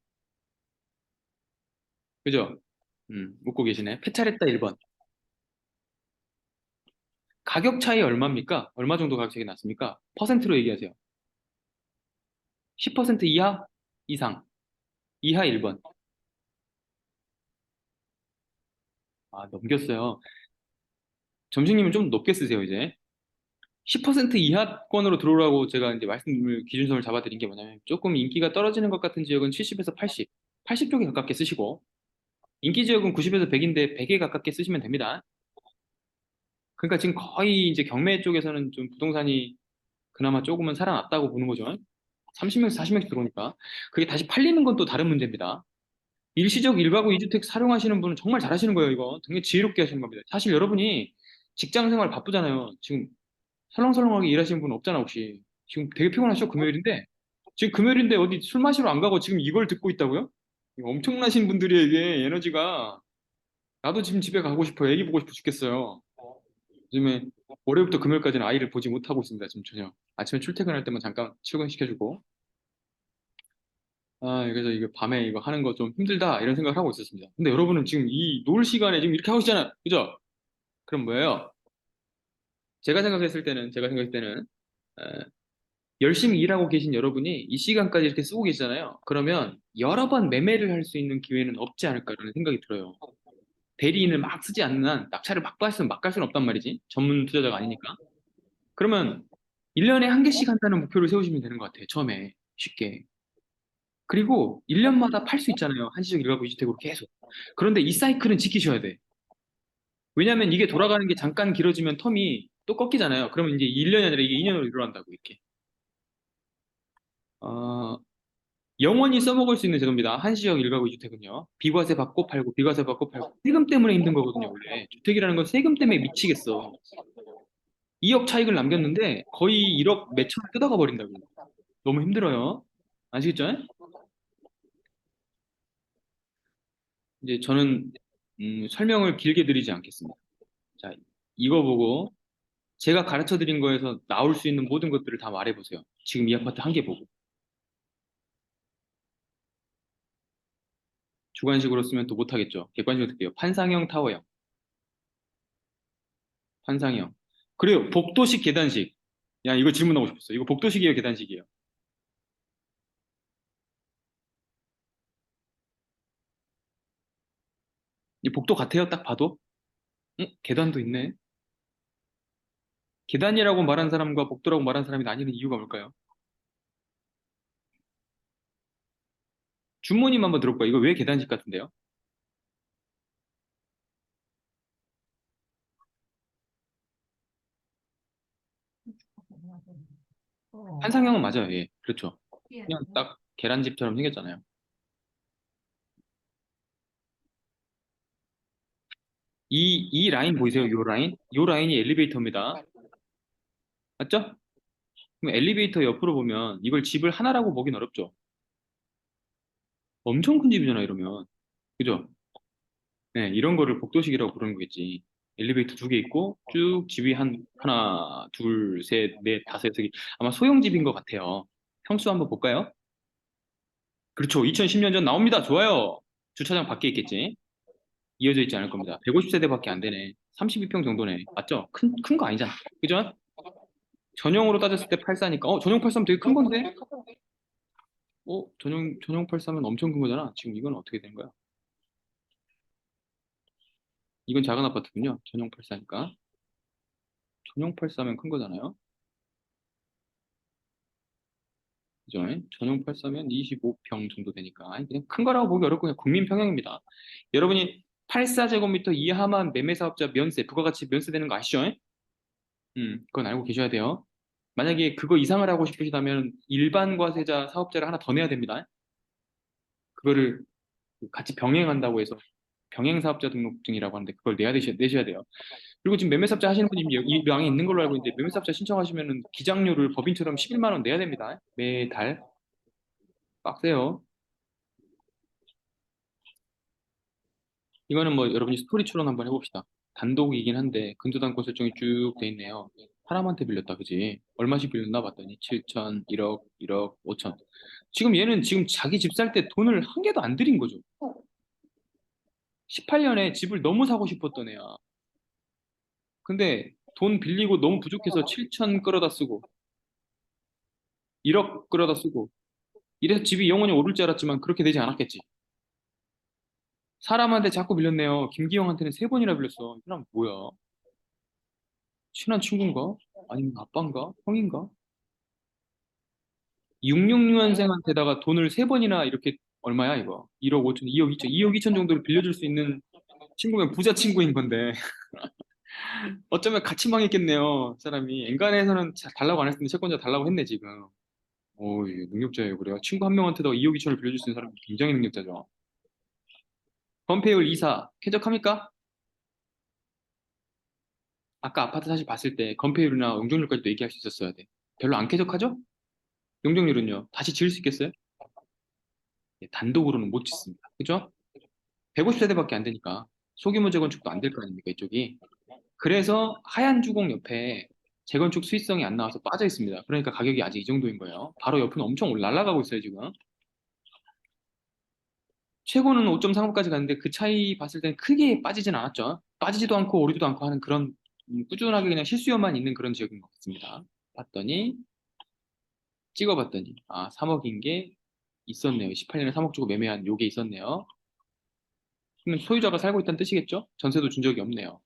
그죠? 웃고 계시네. 폐찰했다 1번. 가격 차이 얼마입니까? 얼마 정도 가격 차이 났습니까? 퍼센트로 얘기하세요. 10% 이하? 이상. 이하 1번. 아, 넘겼어요. 점식님은 좀 높게 쓰세요, 이제. 10% 이하권으로 들어오라고 제가 이제 말씀을, 기준선을 잡아드린 게 뭐냐면, 조금 인기가 떨어지는 것 같은 지역은 70에서 80. 80 쪽에 가깝게 쓰시고, 인기 지역은 90에서 100인데 100에 가깝게 쓰시면 됩니다. 그러니까 지금 거의 이제 경매 쪽에서는 좀 부동산이 그나마 조금은 살아났다고 보는 거죠. 30명에서 40명씩 들어오니까. 그게 다시 팔리는 건 또 다른 문제입니다. 일시적 1가구 2주택 사용하시는 분은 정말 잘하시는 거예요, 이거. 되게 지혜롭게 하시는 겁니다. 사실 여러분이 직장 생활 바쁘잖아요. 지금 설렁설렁하게 일하시는 분 없잖아, 혹시. 지금 되게 피곤하시죠, 금요일인데? 지금 금요일인데 어디 술 마시러 안 가고 지금 이걸 듣고 있다고요? 이거 엄청나신 분들이에요, 이게 에너지가. 나도 지금 집에 가고 싶어요. 애기 보고 싶어 죽겠어요. 요즘에 월요일부터 금요일까지는 아이를 보지 못하고 있습니다, 지금 전혀. 아침에 출퇴근할 때만 잠깐 출근시켜주고. 아, 그래서 이거 밤에 이거 하는 거 좀 힘들다, 이런 생각을 하고 있었습니다. 근데 여러분은 지금 이 놀 시간에 지금 이렇게 하고 있잖아요. 그죠? 그럼 뭐예요? 제가 생각했을 때는, 에, 열심히 일하고 계신 여러분이 이 시간까지 이렇게 쓰고 계시잖아요. 그러면 여러 번 매매를 할 수 있는 기회는 없지 않을까라는 생각이 들어요. 대리인을 막 쓰지 않는 한 낙찰을 막 받으면 막 갈 수는 없단 말이지. 전문 투자자가 아니니까. 그러면 1년에 한 개씩 한다는 목표를 세우시면 되는 것 같아요. 처음에 쉽게. 그리고 1년마다 팔 수 있잖아요. 한시적 일가구 이주택으로 계속. 그런데 이 사이클은 지키셔야 돼. 왜냐하면 이게 돌아가는 게 잠깐 길어지면 텀이 또 꺾이잖아요. 그러면 이제 1년이 아니라 이게 2년으로 늘어난다고 이렇게. 어, 영원히 써먹을 수 있는 제도입니다. 한시적 일가구 이주택은요. 비과세 받고 팔고 비과세 받고 팔고 세금 때문에 힘든 거거든요. 원래 주택이라는 건 세금 때문에 미치겠어. 2억 차익을 남겼는데 거의 1억 몇천을 뜯어가 버린다고. 너무 힘들어요. 아시겠죠? 이제 저는 설명을 길게 드리지 않겠습니다. 자, 이거 보고 제가 가르쳐 드린 거에서 나올 수 있는 모든 것들을 다 말해 보세요. 지금 이 아파트 한 개 보고. 주관식으로 쓰면 또 못하겠죠. 객관식으로 쓸게요. 판상형 타워형. 판상형. 그래요. 복도식 계단식. 야, 이거 질문하고 싶었어. 이거 복도식이에요, 계단식이에요? 이 복도 같아요, 딱 봐도? 응? 계단도 있네. 계단이라고 말한 사람과 복도라고 말한 사람이 나뉘는 이유가 뭘까요? 주모님 한번 들어볼까요? 이거 왜 계단식 같은데요? 판상형은 맞아요. 예, 그렇죠. 그냥 딱 계란집처럼 생겼잖아요. 이 라인 보이세요? 요 라인? 요 라인이 엘리베이터입니다. 맞죠? 그럼 엘리베이터 옆으로 보면 이걸 집을 하나라고 보긴 어렵죠. 엄청 큰 집이잖아, 이러면. 그죠? 네, 이런 거를 복도식이라고 부르는 거겠지. 엘리베이터 두 개 있고 쭉 집이 하나, 둘, 셋, 넷, 다섯, 여섯 개. 아마 소형집인 것 같아요. 평수 한번 볼까요? 그렇죠. 2010년 전 나옵니다. 좋아요. 주차장 밖에 있겠지. 이어져 있지 않을 겁니다. 150세대밖에 안 되네. 32평 정도네. 맞죠? 큰 거 아니잖아. 그죠? 전용으로 따졌을 때 84니까, 전용 83 되게 큰 건데? 전용 83은 엄청 큰 거잖아. 지금 이건 어떻게 된 거야? 이건 작은 아파트군요. 전용 84니까. 전용 84면 큰 거잖아요. 그죠? 전용 84면 25평 정도 되니까. 아니, 그냥 큰 거라고 보기 어렵고 그냥 국민 평형입니다. 여러분이 84제곱미터 이하만 매매 사업자 면세, 부가가치 면세되는 거 아시죠? 그건 알고 계셔야 돼요. 만약에 그거 이상을 하고 싶으시다면 일반 과세자 사업자를 하나 더 내야 됩니다. 그거를 같이 병행한다고 해서 병행사업자 등록증이라고 하는데 그걸 내셔야 돼요. 그리고 지금 매매사업자 하시는 분이 이 랑에 있는 걸로 알고 있는데 매매사업자 신청하시면은 기장료를 법인처럼 11만 원 내야 됩니다. 매달. 빡세요. 이거는 뭐 여러분이 스토리처럼 한번 해봅시다. 단독이긴 한데 근저당권 설정이 쭉 돼 있네요. 사람한테 빌렸다, 그지? 얼마씩 빌렸나 봤더니 7천, 1억, 1억, 5천. 지금 얘는 지금 자기 집 살 때 돈을 한 개도 안 들인 거죠. 18년에 집을 너무 사고 싶었던 애야. 근데 돈 빌리고 너무 부족해서 7천 끌어다 쓰고 1억 끌어다 쓰고 이래서 집이 영원히 오를 줄 알았지만 그렇게 되지 않았겠지. 사람한테 자꾸 빌렸네요. 김기영한테는 세 번이나 빌렸어. 이 사람 뭐야? 친한 친구인가? 아니면 아빠인가? 형인가? 666년생한테다가 돈을 세 번이나 이렇게 얼마야 이거? 1억 5천, 2억 2천, 2억 2천 정도를 빌려줄 수 있는 친구면 부자 친구인 건데 어쩌면 같이 망했겠네요. 사람이 엔간해서는 달라고 안 했는데 채권자 달라고 했네 지금. 오, 능력자예요. 그래요. 친구 한 명한테다가 2억 2천을 빌려줄 수 있는 사람이 굉장히 능력자죠. 건폐율 2사 쾌적합니까? 아까 아파트 사실 봤을 때 건폐율이나 용적률까지도 얘기할 수 있었어야 돼. 별로 안 쾌적하죠? 용적률은요. 다시 지을 수 있겠어요? 예, 단독으로는 못 짓습니다. 그죠? 150세대밖에 안 되니까 소규모 재건축도 안 될 거 아닙니까, 이쪽이. 그래서 하얀 주공 옆에 재건축 수익성이 안 나와서 빠져 있습니다. 그러니까 가격이 아직 이 정도인 거예요. 바로 옆은 엄청 날아가고 있어요, 지금. 최고는 5.35까지 갔는데 그 차이 봤을 때는 크게 빠지진 않았죠. 빠지지도 않고 오르지도 않고 하는 그런 꾸준하게 그냥 실수요만 있는 그런 지역인 것 같습니다. 봤더니 찍어봤더니 3억인 게 있었네요. 18년에 3억 주고 매매한 요게 있었네요. 그러면 소유자가 살고 있다는 뜻이겠죠? 전세도 준 적이 없네요.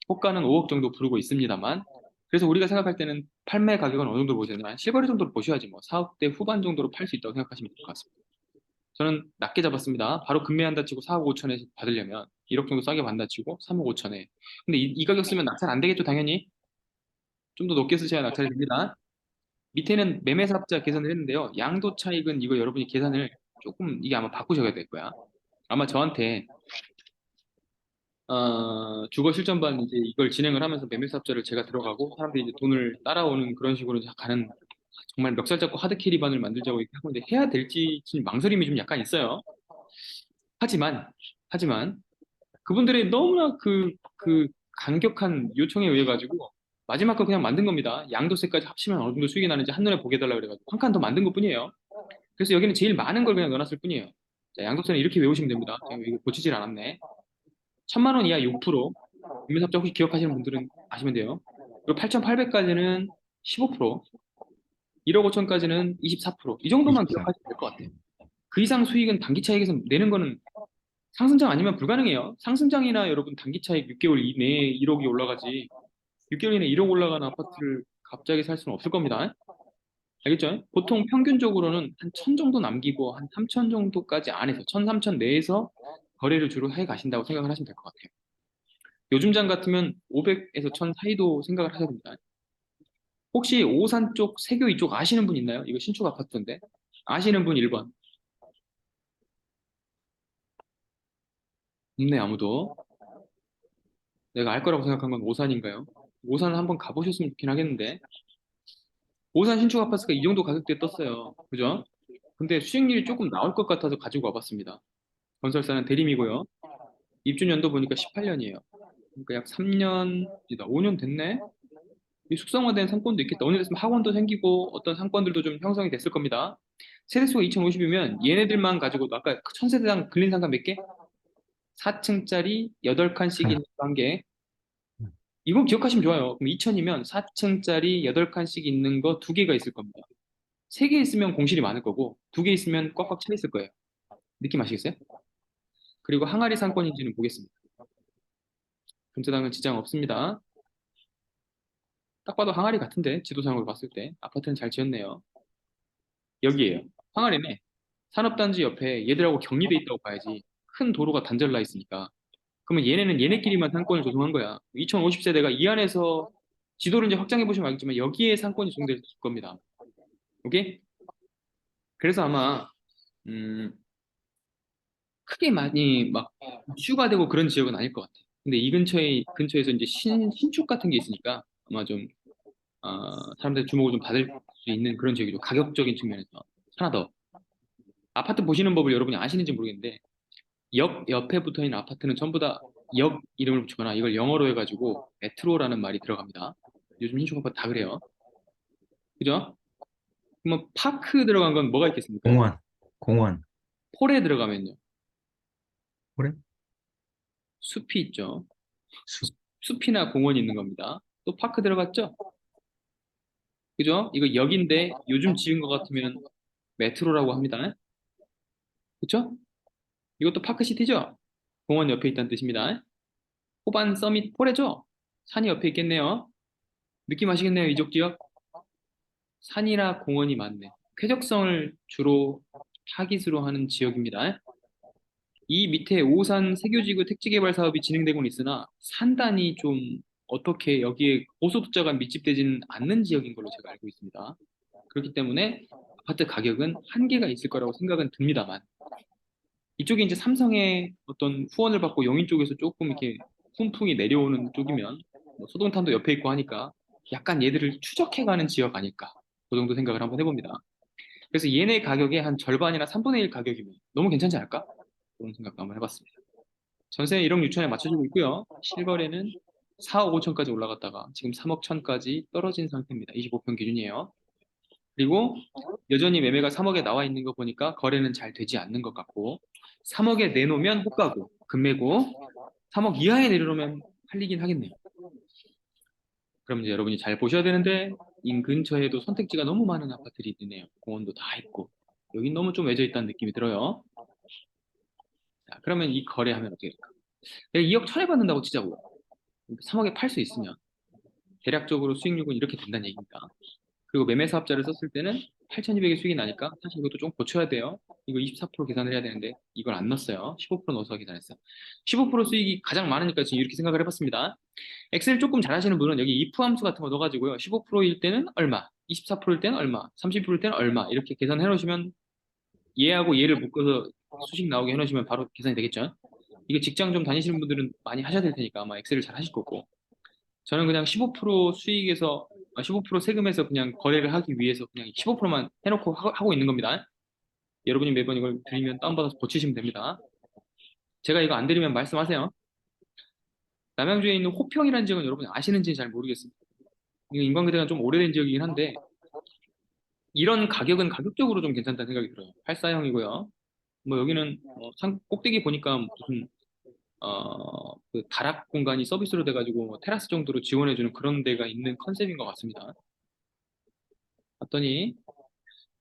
호가는 5억 정도 부르고 있습니다만, 그래서 우리가 생각할 때는 판매 가격은 어느 정도 보세요? 한 실거래 정도로 보셔야지 뭐 4억대 후반 정도로 팔 수 있다고 생각하시면 될 것 같습니다. 저는 낮게 잡았습니다. 바로 급매한다 치고 4억 5천에 받으려면 1억 정도 싸게 받는다 치고 3억 5천에. 근데 이 가격 쓰면 낙찰 안 되겠죠, 당연히. 좀 더 높게 쓰셔야 낙찰이 됩니다. 밑에는 매매사업자 계산을 했는데요. 양도 차익은 이거 여러분이 계산을 조금 이게 아마 바꾸셔야 될 거야. 아마 저한테 주거 실전반 이제 이걸 진행을 하면서 매매사업자를 제가 들어가고 사람들이 이제 돈을 따라오는 그런 식으로 이제 가는 정말 멱살 잡고 하드캐리반을 만들자고 이렇게 하고 있는데 해야 될지 지금 망설임이 좀 약간 있어요. 하지만 그분들의 너무나 그 간격한 요청에 의해 가지고 마지막 거 그냥 만든 겁니다. 양도세까지 합치면 어느 정도 수익이 나는지 한눈에 보게 해달라 그래가지고 한 칸 더 만든 것뿐이에요. 그래서 여기는 제일 많은 걸 그냥 넣어놨을 뿐이에요. 자, 양도세는 이렇게 외우시면 됩니다. 제가 이거 고치질 않았네. 1,000만 원 이하 6%, 임대사업자 혹시 기억하시는 분들은 아시면 돼요. 그리고 8,800까지는 15%, 1억 5천까지는 24%. 이 정도만 24. 기억하시면 될 것 같아요. 그 이상 수익은 단기 차익에서 내는 거는 상승장 아니면 불가능해요. 상승장이나 여러분 단기 차익 6개월 이내에 1억이 올라가지 6개월 이내에 1억 올라가는 아파트를 갑자기 살 수는 없을 겁니다. 알겠죠? 보통 평균적으로는 한 1,000 정도 남기고 한 3,000 정도까지 안에서 1,000, 3,000 내에서 거래를 주로 해 가신다고 생각을 하시면 될 것 같아요. 요즘 장 같으면 500에서 1,000 사이도 생각을 하셔야 됩니다. 혹시 오산 쪽, 세교 이쪽 아시는 분 있나요? 이거 신축 아파트인데. 아시는 분 1번. 없네, 아무도. 내가 알 거라고 생각한 건 오산인가요? 오산 한번 가보셨으면 좋긴 하겠는데. 오산 신축 아파트가 이 정도 가격대에 떴어요. 그죠? 근데 수익률이 조금 나올 것 같아서 가지고 와봤습니다. 건설사는 대림이고요. 입주 연도 보니까 18년이에요. 그러니까 약 3년, 5년 됐네? 이 숙성화된 상권도 있겠다. 오늘 됐으면 학원도 생기고 어떤 상권들도 좀 형성이 됐을 겁니다. 세대수가 2050이면 얘네들만 가지고도 아까 1,000세대당 근린 상가 몇 개? 4층짜리 8칸씩 하나. 있는 관계. 이건 기억하시면 좋아요. 그럼 2,000이면 4층짜리 8칸씩 있는 거 2개가 있을 겁니다. 3개 있으면 공실이 많을 거고 2개 있으면 꽉꽉 차 있을 거예요. 느낌 아시겠어요? 그리고 항아리 상권인지는 보겠습니다. 금태당은 지장 없습니다. 딱 봐도 항아리 같은데 지도상으로 봤을 때 아파트는 잘 지었네요. 여기에요. 항아리네. 산업단지 옆에 얘들하고 격리돼 있다고 봐야지. 큰 도로가 단절나 있으니까. 그러면 얘네는 얘네끼리만 상권을 조성한 거야. 2050세대가 이 안에서 지도를 이제 확장해 보시면 알겠지만 여기에 상권이 조성될 겁니다. 오케이? 그래서 아마 음, 크게 많이 막 이슈가 되고 그런 지역은 아닐 것 같아. 근데 이 근처에서 이제 신축 같은 게 있으니까 아마 좀 사람들의 주목을 좀 받을 수 있는 그런 지역이죠. 가격적인 측면에서. 하나 더. 아파트 보시는 법을 여러분이 아시는지 모르겠는데 역 옆에 붙어 있는 아파트는 전부 다 역 이름을 붙이거나 이걸 영어로 해가지고 메트로라는 말이 들어갑니다. 요즘 신축 아파트 다 그래요. 그죠? 그러면 파크 들어간 건 뭐가 있겠습니까? 공원. 공원. 폴에 들어가면요. 그래? 숲이 있죠. 숲. 숲이나 공원이 있는 겁니다. 또 파크 들어갔죠? 그죠? 이거 역인데 요즘 지은 것 같으면 메트로라고 합니다. 그쵸? 이것도 파크시티죠? 공원 옆에 있다는 뜻입니다. 호반 서밋 폴에죠? 산이 옆에 있겠네요. 느낌 아시겠네요, 이쪽 지역? 산이나 공원이 많네. 쾌적성을 주로 타깃으로 하는 지역입니다. 이 밑에 오산 세교지구 택지개발 사업이 진행되고는 있으나 산단이 좀 어떻게 여기에 고소득자가 밀집되지는 않는 지역인 걸로 제가 알고 있습니다. 그렇기 때문에 아파트 가격은 한계가 있을 거라고 생각은 듭니다만 이쪽에 이제 삼성의 어떤 후원을 받고 용인 쪽에서 조금 이렇게 훈풍이 내려오는 쪽이면 뭐 소동탄도 옆에 있고 하니까 약간 얘들을 추적해가는 지역 아닐까 그 정도 생각을 한번 해봅니다. 그래서 얘네 가격의 한 절반이나 3분의 1 가격이면 너무 괜찮지 않을까? 그런 생각 한번 해봤습니다. 전세 1억 6천에 맞춰주고 있고요. 실거래는 4억 5천까지 올라갔다가 지금 3억 천까지 떨어진 상태입니다. 25평 기준이에요. 그리고 여전히 매매가 3억에 나와 있는 거 보니까 거래는 잘 되지 않는 것 같고 3억에 내놓으면 호가고 금매고 3억 이하에 내려놓으면 팔리긴 하겠네요. 그럼 이제 여러분이 잘 보셔야 되는데 인 근처에도 선택지가 너무 많은 아파트들이 있네요. 공원도 다 있고 여긴 너무 좀 외져 있다는 느낌이 들어요. 자, 그러면 이 거래하면 어떻게 될까? 내가 2억 1천에 받는다고 치자고요. 3억에 팔 수 있으면 대략적으로 수익률은 이렇게 된다는 얘기입니다. 그리고 매매 사업자를 썼을 때는 8,200의 수익이 나니까 사실 이것도 좀 고쳐야 돼요. 이거 24% 계산을 해야 되는데 이걸 안 넣었어요. 15% 넣어서 계산했어요. 15% 수익이 가장 많으니까 지금 이렇게 생각을 해봤습니다. 엑셀 조금 잘하시는 분은 여기 if 함수 같은 거 넣어가지고요. 15%일 때는 얼마, 24%일 때는 얼마, 30%일 때는 얼마 이렇게 계산해 놓으시면 얘하고 얘를 묶어서 수식 나오게 해 놓으시면 바로 계산이 되겠죠. 이게 직장 좀 다니시는 분들은 많이 하셔야 될 테니까 아마 엑셀을 잘 하실 거고 저는 그냥 15% 수익에서 15% 세금에서 그냥 거래를 하기 위해서 그냥 15%만 해놓고 하고 있는 겁니다. 여러분이 매번 이걸 드리면 다운받아서 고치시면 됩니다. 제가 이거 안 드리면 말씀하세요. 남양주에 있는 호평이라는 지역은 여러분이 아시는지 잘 모르겠습니다. 이거 인간계대가 좀 오래된 지역이긴 한데 이런 가격은 가격적으로 좀 괜찮다는 생각이 들어요. 84형이고요. 뭐 여기는 산 꼭대기 보니까 무슨 그 다락 공간이 서비스로 돼가지고 뭐 테라스 정도로 지원해주는 그런 데가 있는 컨셉인 것 같습니다. 봤더니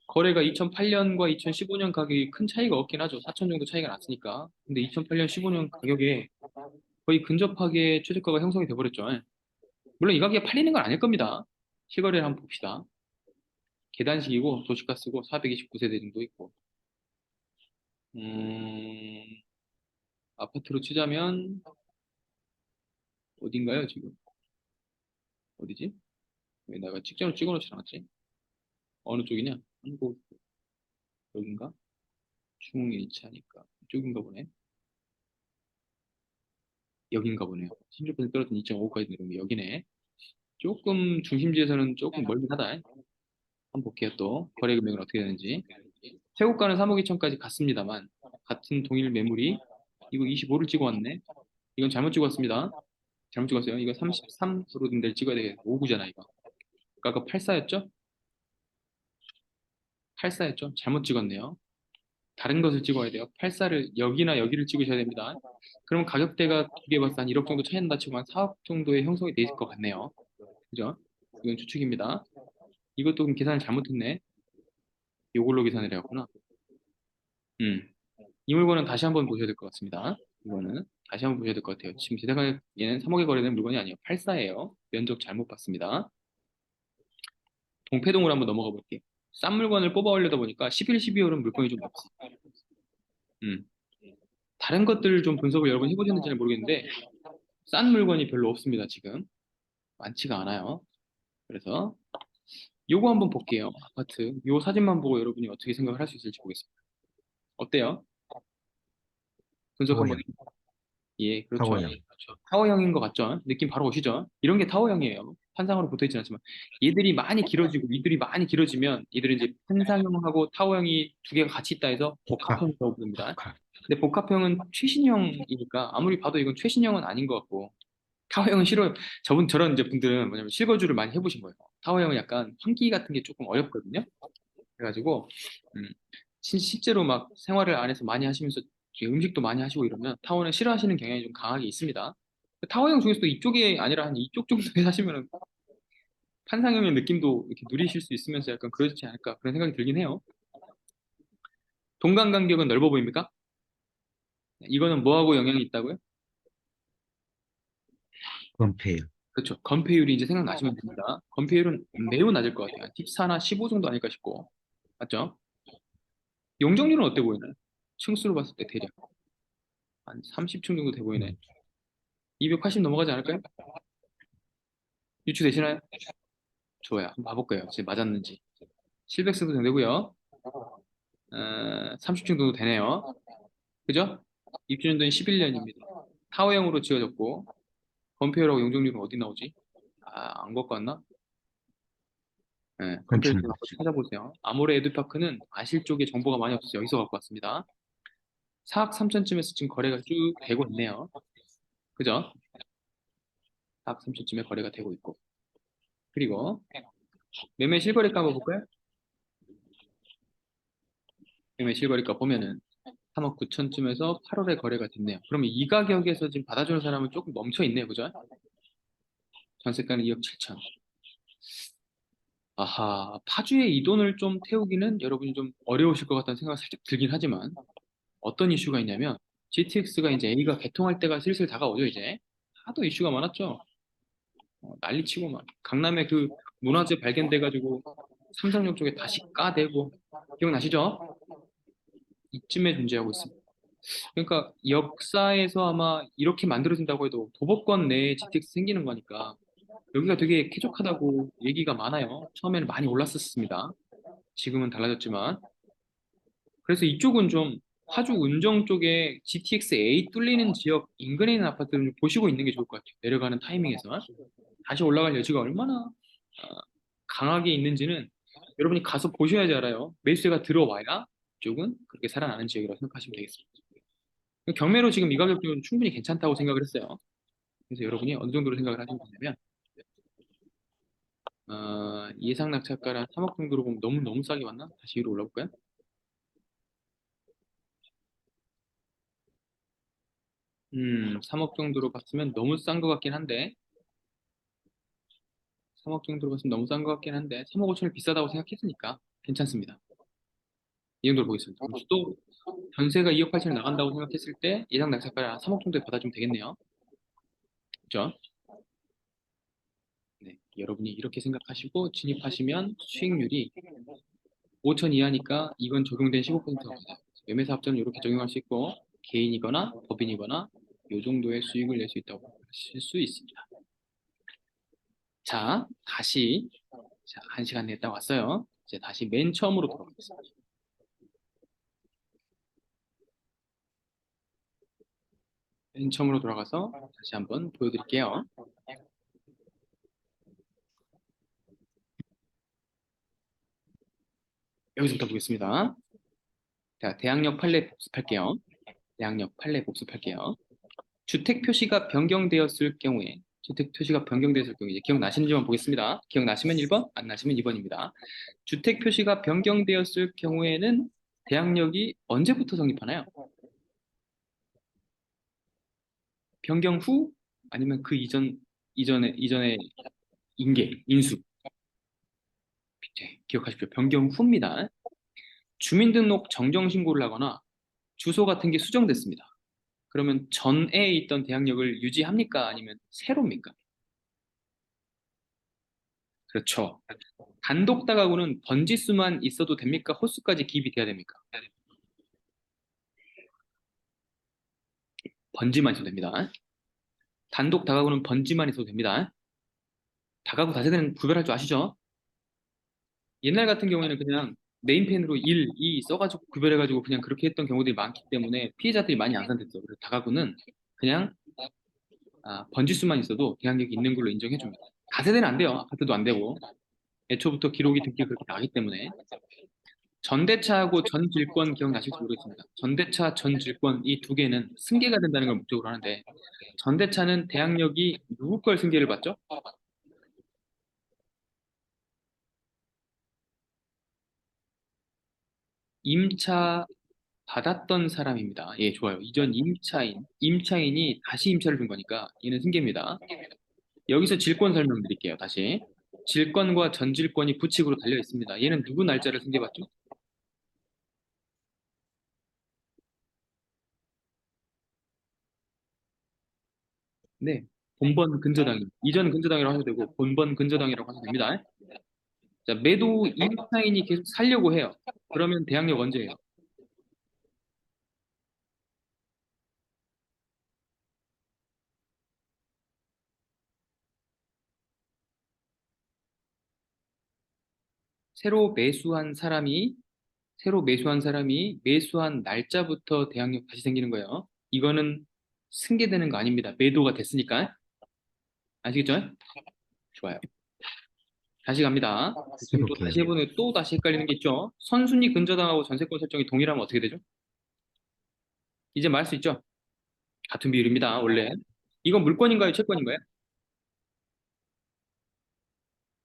거래가 2008년과 2015년 가격이 큰 차이가 없긴 하죠. 4천 정도 차이가 났으니까. 근데 2008년, 15년 가격에 거의 근접하게 최저가가 형성이 돼버렸죠. 물론 이 가격에 팔리는 건 아닐 겁니다. 실거래를 한번 봅시다. 계단식이고 도시가스고 429세대 정도 있고 음, 아파트로 치자면 어딘가요 지금? 어디지? 왜 내가 직전으로 찍어놓지 않았지? 어느 쪽이냐? 한국 여긴가? 중흥 1차니까 이쪽인가 보네. 여긴가 보네요. 16% 떨어진 2.5까지 내려온 게 여기네. 조금 중심지에서는 조금 멀긴 하다. 한번 볼게요 또. 거래 금액은 어떻게 되는지. 최고가는 3억 2천까지 갔습니다만 같은 동일 매물이 이거 25를 찍어왔네. 이건 잘못 찍었습니다. 잘못 찍었어요. 이거 33%된 데를 찍어야 되겠네. 5구잖아 이거. 아까 84였죠? 84였죠? 잘못 찍었네요. 다른 것을 찍어야 돼요. 84를 여기나 여기를 찍으셔야 됩니다. 그러면 가격대가 두 개 봤을 때 한 1억 정도 차이 난다 치고 한 4억 정도의 형성이 돼 있을 것 같네요. 그죠? 이건 추측입니다. 이것도 그럼 계산을 잘못했네. 이걸로 계산을 해왔구나. 음. 이 물건은 다시 한번 보셔야 될 것 같습니다. 이거는 다시 한번 보셔야 될 것 같아요. 지금 제 생각에 얘는 3억에 거래되는 물건이 아니에요. 84예요. 면적 잘못 봤습니다. 동패동으로 한번 넘어가 볼게요. 싼 물건을 뽑아 올려다 보니까 11, 12월은 물건이 좀 없어. 음. 다른 것들 좀 분석을 여러분 해보셨는지 잘 모르겠는데 싼 물건이 별로 없습니다. 지금 많지가 않아요. 그래서 요거 한번 볼게요. 아파트 요 사진만 보고 여러분이 어떻게 생각을 할 수 있을지 보겠습니다. 어때요? 분석 한번 타워형, 예, 그렇죠. 타워형. 그렇죠. 타워형인 것 같죠? 느낌 바로 오시죠? 이런 게 타워형이에요. 판상으로 붙어 있지 않지만 얘들이 많이 길어지고 이들이 많이 길어지면 이들은 이제 판상형하고 타워형이 두 개가 같이 있다 해서 복합, 복합형이라고 부릅니다. 복합. 근데 복합형은 최신형이니까 아무리 봐도 이건 최신형은 아닌 것 같고 타워형은 싫어요. 저런 이제 분들은 뭐냐면 실거주를 많이 해보신 거예요. 타워형은 약간 환기 같은 게 조금 어렵거든요. 그래가지고 음, 실제로 막 생활을 안에서 많이 하시면서 이렇게 음식도 많이 하시고 이러면 타워는 싫어하시는 경향이 좀 강하게 있습니다. 타워형 중에서도 이쪽이 아니라 한 이쪽 정도에 사시면 판상형의 느낌도 이렇게 누리실 수 있으면서 약간 그러지 않을까 그런 생각이 들긴 해요. 동간 간격은 넓어 보입니까? 이거는 뭐하고 영향이 있다고요? 건폐율. 그렇죠. 건폐율이 이제 생각나시면 됩니다. 건폐율은 매우 낮을 것 같아요. 14나 15 정도 아닐까 싶고. 맞죠? 용적률은 어때 보이나요? 층수로 봤을 때 대략 한 30층 정도 돼 보이네. 음, 280 넘어가지 않을까요? 유추되시나요? 좋아요. 한번 봐볼까요? 지금 맞았는지. 실백스도 되고요. 30층 정도 되네요. 그죠? 입주년도는 11년입니다. 타워형으로 지어졌고 건폐율하고 용적률은 어디 나오지? 안 갖고 왔나? 네, 건폐율 좀 건축물. 한번 찾아보세요. 아모레 에듀파크는 아실 쪽에 정보가 많이 없어서 여기서 갖고 왔습니다. 4억 3천쯤에서 지금 거래가 쭉 되고 있네요. 그죠? 4억 3천쯤에 거래가 되고 있고. 그리고 매매 실거래가 한번 볼까요? 매매 실거래가 보면은 3억 9천쯤에서 8월에 거래가 됐네요. 그러면 이 가격에서 지금 받아주는 사람은 조금 멈춰 있네요. 그죠? 전세가는 2억 7천. 아하, 파주에 이 돈을 좀 태우기는 여러분이 좀 어려우실 것 같다는 생각이 살짝 들긴 하지만 어떤 이슈가 있냐면 GTX가 이제 A가 개통할 때가 슬슬 다가오죠, 이제. 하도 이슈가 많았죠. 난리치고 막 강남에 그 문화재 발견돼가지고 삼성역 쪽에 다시 까대고 기억나시죠? 이쯤에 존재하고 있습니다. 그러니까 역사에서 아마 이렇게 만들어진다고 해도 도보권 내에 GTX 생기는 거니까 여기가 되게 쾌적하다고 얘기가 많아요. 처음에는 많이 올랐었습니다. 지금은 달라졌지만. 그래서 이쪽은 좀 파주 운정 쪽에 GTX A 뚫리는 지역 인근에 있는 아파트를 좀 보시고 있는 게 좋을 것 같아요. 내려가는 타이밍에서. 다시 올라갈 여지가 얼마나 강하게 있는지는 여러분이 가서 보셔야지 알아요. 매수세가 들어와야 이쪽은 그렇게 살아나는 지역이라고 생각하시면 되겠습니다. 경매로 지금 이 가격대는 충분히 괜찮다고 생각을 했어요. 그래서 여러분이 어느 정도로 생각을 하시면 되냐면 예상 낙찰가를 한 3억 정도로 보면 너무 싸게 왔나? 다시 위로 올라볼까요? 3억 정도로 봤으면 너무 싼 것 같긴 한데 3억 정도로 봤으면 너무 싼 것 같긴 한데 3억 5천을 비싸다고 생각했으니까 괜찮습니다. 이 정도로 보겠습니다. 또 전세가 2억 8천에 나간다고 생각했을 때 예상 낙찰가를 한 3억 정도에 받아주면 되겠네요. 그렇죠? 네, 여러분이 이렇게 생각하시고 진입하시면 수익률이 5천 이하니까 이건 적용된 15%가 받아요. 매매사업자는 이렇게 적용할 수 있고 개인이거나 법인이거나 이 정도의 수익을 낼 수 있다고 하실 수 있습니다. 자, 다시 1시간 냈다 왔어요. 이제 다시 맨 처음으로 돌아가겠습니다. 맨 처음으로 돌아가서 다시 한번 보여드릴게요. 여기서부터 보겠습니다. 자, 대항력 판례 복습할게요. 대항력 판례 복습할게요. 주택 표시가 변경되었을 경우에 주택 표시가 변경되었을 경우에 이제 기억나시는지만 보겠습니다. 기억나시면 1번, 안 나시면 2번입니다. 주택 표시가 변경되었을 경우에는 대항력이 언제부터 성립하나요? 변경 후 아니면 그 이전에 인수. 네, 기억하십시오. 변경 후입니다. 주민등록 정정 신고를 하거나 주소 같은 게 수정됐습니다. 그러면 전에 있던 대항력을 유지합니까? 아니면 새로입니까? 그렇죠. 단독 다가구는 번지수만 있어도 됩니까? 호수까지 기입이 돼야 됩니까? 번지만 있어도 됩니다. 단독 다가구는 번지만 있어도 됩니다. 다가구 다세대는 구별할 줄 아시죠? 옛날 같은 경우에는 그냥 네임펜으로 1, 2 써가지고 구별해가지고 그냥 그렇게 했던 경우들이 많기 때문에 피해자들이 많이 양산됐어요. 그래서 다가구는 그냥 번지수만 있어도 대항력이 있는 걸로 인정해줍니다. 다세대는 안 돼요. 아파트도 안 되고. 애초부터 기록이 등기가 그렇게 나기 때문에. 전대차하고 전질권 기억나실지 모르겠습니다. 전대차, 전질권 이 두 개는 승계가 된다는 걸 목적으로 하는데 전대차는 대항력이 누구 걸 승계를 받죠? 임차 받았던 사람입니다. 예, 좋아요. 이전 임차인이 다시 임차를 준 거니까 얘는 승계입니다. 여기서 질권 설명드릴게요. 다시. 질권과 전질권이 부칙으로 달려 있습니다. 얘는 누구 날짜를 승계받죠? 네. 본번 근저당입니다. 이전 근저당이라고 하셔도 되고 본번 근저당이라고 하셔도 됩니다. 자, 매도 임차인이 계속 살려고 해요. 그러면 대항력 언제예요? 새로 매수한 사람이 새로 매수한 사람이 매수한 날짜부터 대항력 다시 생기는 거예요. 이거는 승계되는 거 아닙니다. 매도가 됐으니까. 아시겠죠? 좋아요. 다시 갑니다. 지금 또 이렇게 다시 해보는 또 다시 헷갈리는 게 있죠. 선순위 근저당하고 전세권 설정이 동일하면 어떻게 되죠? 이제 말할 수 있죠? 같은 비율입니다. 원래. 이건 물권인가요? 채권인가요?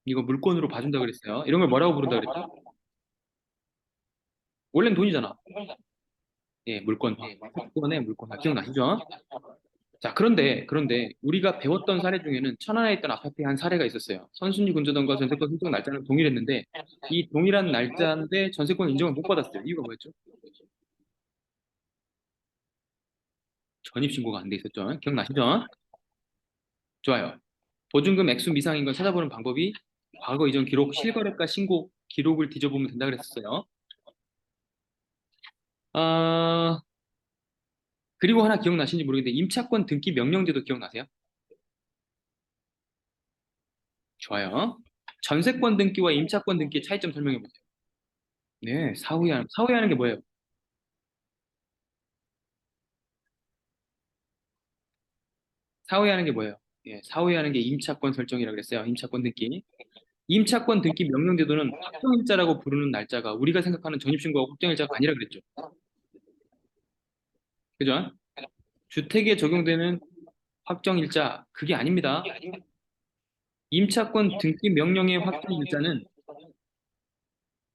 이거 물권으로 봐준다 그랬어요. 이런 걸 뭐라고 부른다 그랬죠? 원래는 돈이잖아. 예, 물권화. 채권의 물권화. 기억나시죠? 자, 그런데 우리가 배웠던 사례 중에는 천안에 있던 아파트에 한 사례가 있었어요. 선순위 근저당과 전세권 설정 날짜는 동일했는데 이 동일한 날짜인데 전세권 인정을 못 받았어요. 이유가 뭐였죠? 전입신고가 안 돼 있었죠. 기억나시죠? 좋아요. 보증금 액수 미상인 걸 찾아보는 방법이 과거 이전 기록, 실거래가 신고 기록을 뒤져보면 된다 그랬었어요. 아, 그리고 하나 기억나시는지 모르겠는데 임차권 등기 명령제도 기억나세요? 좋아요. 전세권 등기와 임차권 등기의 차이점 설명해 보세요. 네, 사후에 하는 게 뭐예요? 사후에 하는 게 뭐예요? 예, 사후에 하는 게 임차권 설정이라고 그랬어요. 임차권 등기. 임차권 등기 명령제도는 확정일자라고 부르는 날짜가 우리가 생각하는 전입신고가 확정일자가 아니라 그랬죠. 그죠? 주택에 적용되는 확정일자, 그게 아닙니다. 임차권 등기 명령의 확정일자는